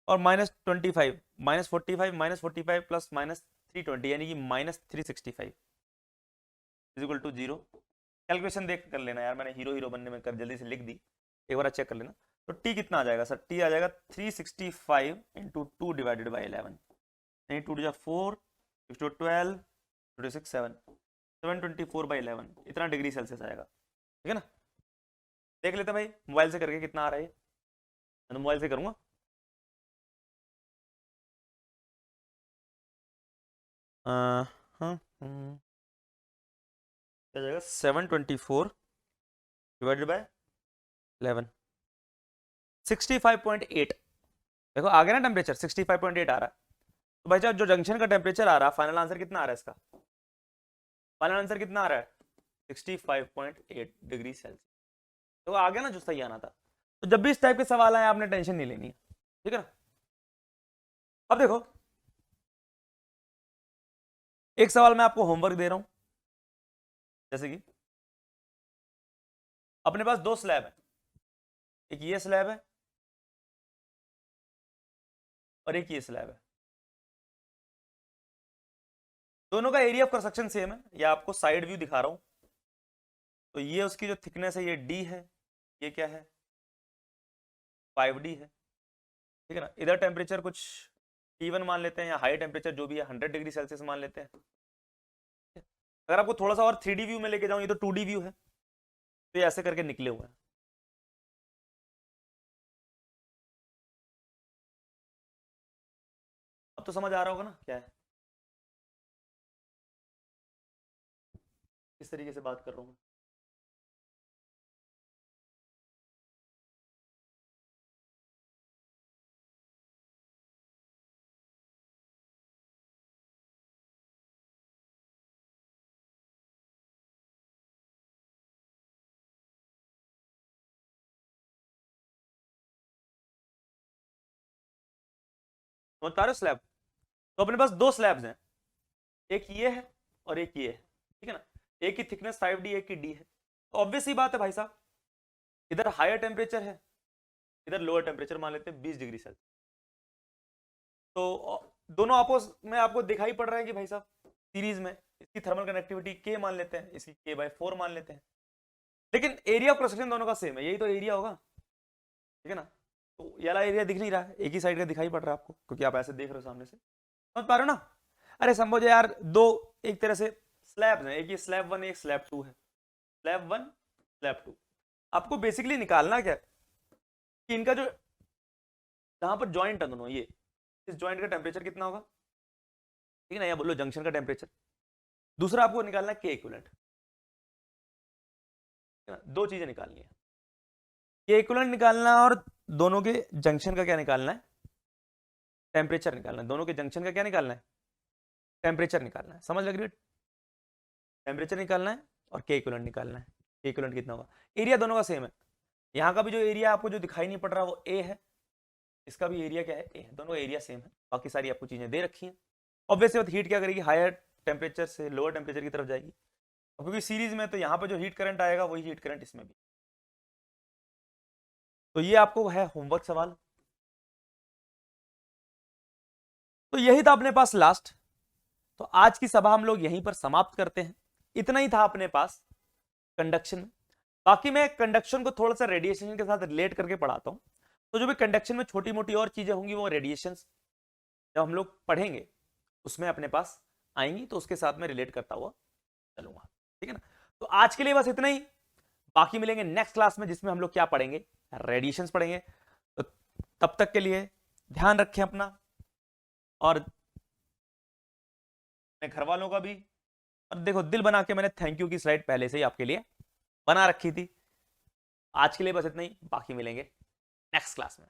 और माइनस 25 माइनस 45 प्लस माइनस 320 यानी कि माइनस 365 इक्वल टू 0। कैलकुलेशन देख कर लेना यार, मैंने हीरो बनने में कर जल्दी से लिख दी, एक बार चेक कर लेना। तो T कितना आ जाएगा सर, T आ जाएगा 365 इंटू 2 डिवाइडेड बाई 11 यानी 2 to 4 6 to 12 2 to 6 7 724 बाई 11 इतना डिग्री सेल्सियस आएगा। ठीक है ना, देख लेते हैं भाई मोबाइल से करके कितना आ रहा है, मैं तो मोबाइल से करूंगा। हाँ क्या जाएगा 724 डिवाइडेड बाय 11 65.8। देखो आ गया ना टेम्परेचर 65.8 आ रहा है। तो भाई जो जंक्शन का टेम्परेचर आ रहा है, फाइनल आंसर कितना आ रहा है इसका, फाइनल आंसर कितना आ रहा है 65.8 डिग्री सेल्सियस। तो आ गया ना जो सही आना था। तो जब भी इस टाइप के सवाल आए आपने टेंशन नहीं लेनी है, ठीक है ना। अब देखो एक सवाल मैं आपको होमवर्क दे रहा हूं, जैसे कि अपने पास दो स्लैब है, एक ये स्लैब है और एक ये स्लैब है, दोनों का एरिया ऑफ कंस्ट्रक्शन सेम है। या आपको साइड व्यू दिखा रहा हूं, तो ये उसकी जो थिकनेस है ये D है, ये क्या है 5D है। ठीक है ना, इधर टेम्परेचर कुछ T1 मान लेते हैं, या हाई टेम्परेचर जो भी है 100 डिग्री सेल्सियस मान लेते हैं। अगर आपको थोड़ा सा और 3D व्यू में लेके जाऊं, ये तो 2D व्यू है, तो ये ऐसे करके निकले हुए हैं। अब तो समझ आ रहा होगा ना क्या है, किस तरीके से बात कर रहा हूं मैं। समझ पा रहे हो स्लैब, तो अपने पास दो स्लैब्स हैं, एक ये है और एक ये है। ठीक है ना, एक की थिकनेस 5D एक की D है। तो ऑब्वियस ही बात है भाई साहब, इधर हायर टेम्परेचर है, इधर लोअर टेम्परेचर मान लेते हैं 20 डिग्री सेल्सियस। तो दोनों आपस में आपको दिखाई पड़ रहा है कि भाई साहब सीरीज में इसकी थर्मल कनेक्टिविटी K मान लेते हैं, इसकी K/4 मान लेते हैं, लेकिन एरिया ऑफ क्रॉस सेक्शन दोनों का सेम है, यही तो एरिया होगा। ठीक है ना, तो ये वाला एरिया दिख नहीं रहा है, एक ही साइड का दिखाई पड़ रहा है आपको, क्योंकि आप ऐसे देख रहे हो सामने से, समझ पा रहे हो ना। अरे समझो यार, दो एक तरह से स्लैब है, एक ये स्लैब 1 एक स्लैब 2 है, स्लैब 1 स्लैब 2। आपको बेसिकली निकालना क्या है कि इनका जो जहां पर जॉइंट है दोनों, ये इस जॉइंट का टेम्परेचर कितना होगा, ठीक है ना, या बोलो जंक्शन का टेम्परेचर। दूसरा आपको निकालना है K इक्विवेलेंट, दो चीजें निकालनी है, K इक्विवेलेंट निकालना है और दोनों के जंक्शन का क्या निकालना है, टेम्परेचर निकालना है। दोनों के जंक्शन का क्या निकालना है, टेम्परेचर निकालना है। समझ लग रही है, टेम्परेचर निकालना है और K इक्विवेलेंट निकालना है। K इक्विवेलेंट कितना होगा, एरिया दोनों का सेम है, यहाँ का भी जो एरिया आपको जो दिखाई नहीं पड़ रहा वो A है, इसका भी एरिया क्या है A है, दोनों का एरिया सेम है। बाकी सारी आपको चीजें दे रखी हैं। ऑब्वियसली बात हीट क्या करेगी, हायर टेम्परेचर से लोअर टेम्परेचर की तरफ जाएगी, क्योंकि सीरीज में तो यहाँ पर जो हीट करंट आएगा वही हीट करंट इसमें भी। तो ये आपको है होमवर्क सवाल। तो यही था अपने पास लास्ट, तो आज की सभा हम लोग यहीं पर समाप्त करते हैं। इतना ही था अपने पास कंडक्शन में। बाकी मैं कंडक्शन को थोड़ा सा रेडिएशन के साथ रिलेट करके पढ़ाता हूं। तो जो भी कंडक्शन में छोटी मोटी और चीजें होंगी वो रेडिएशन जब हम लोग पढ़ेंगे उसमें अपने पास आएंगी, तो उसके साथ में रिलेट करता हुआ चलूंगा। ठीक है ना। तो आज के लिए बस इतना ही। बाकी मिलेंगे नेक्स्ट क्लास में जिसमें हम लोग क्या पढ़ेंगे, रेडिएशंस पढ़ेंगे। तो तब तक के लिए ध्यान रखें अपना और अपने घर वालों का भी। और देखो दिल बना के मैंने थैंक यू की स्लाइड पहले से ही आपके लिए बना रखी थी। आज के लिए बस इतना ही, बाकी मिलेंगे नेक्स्ट क्लास में।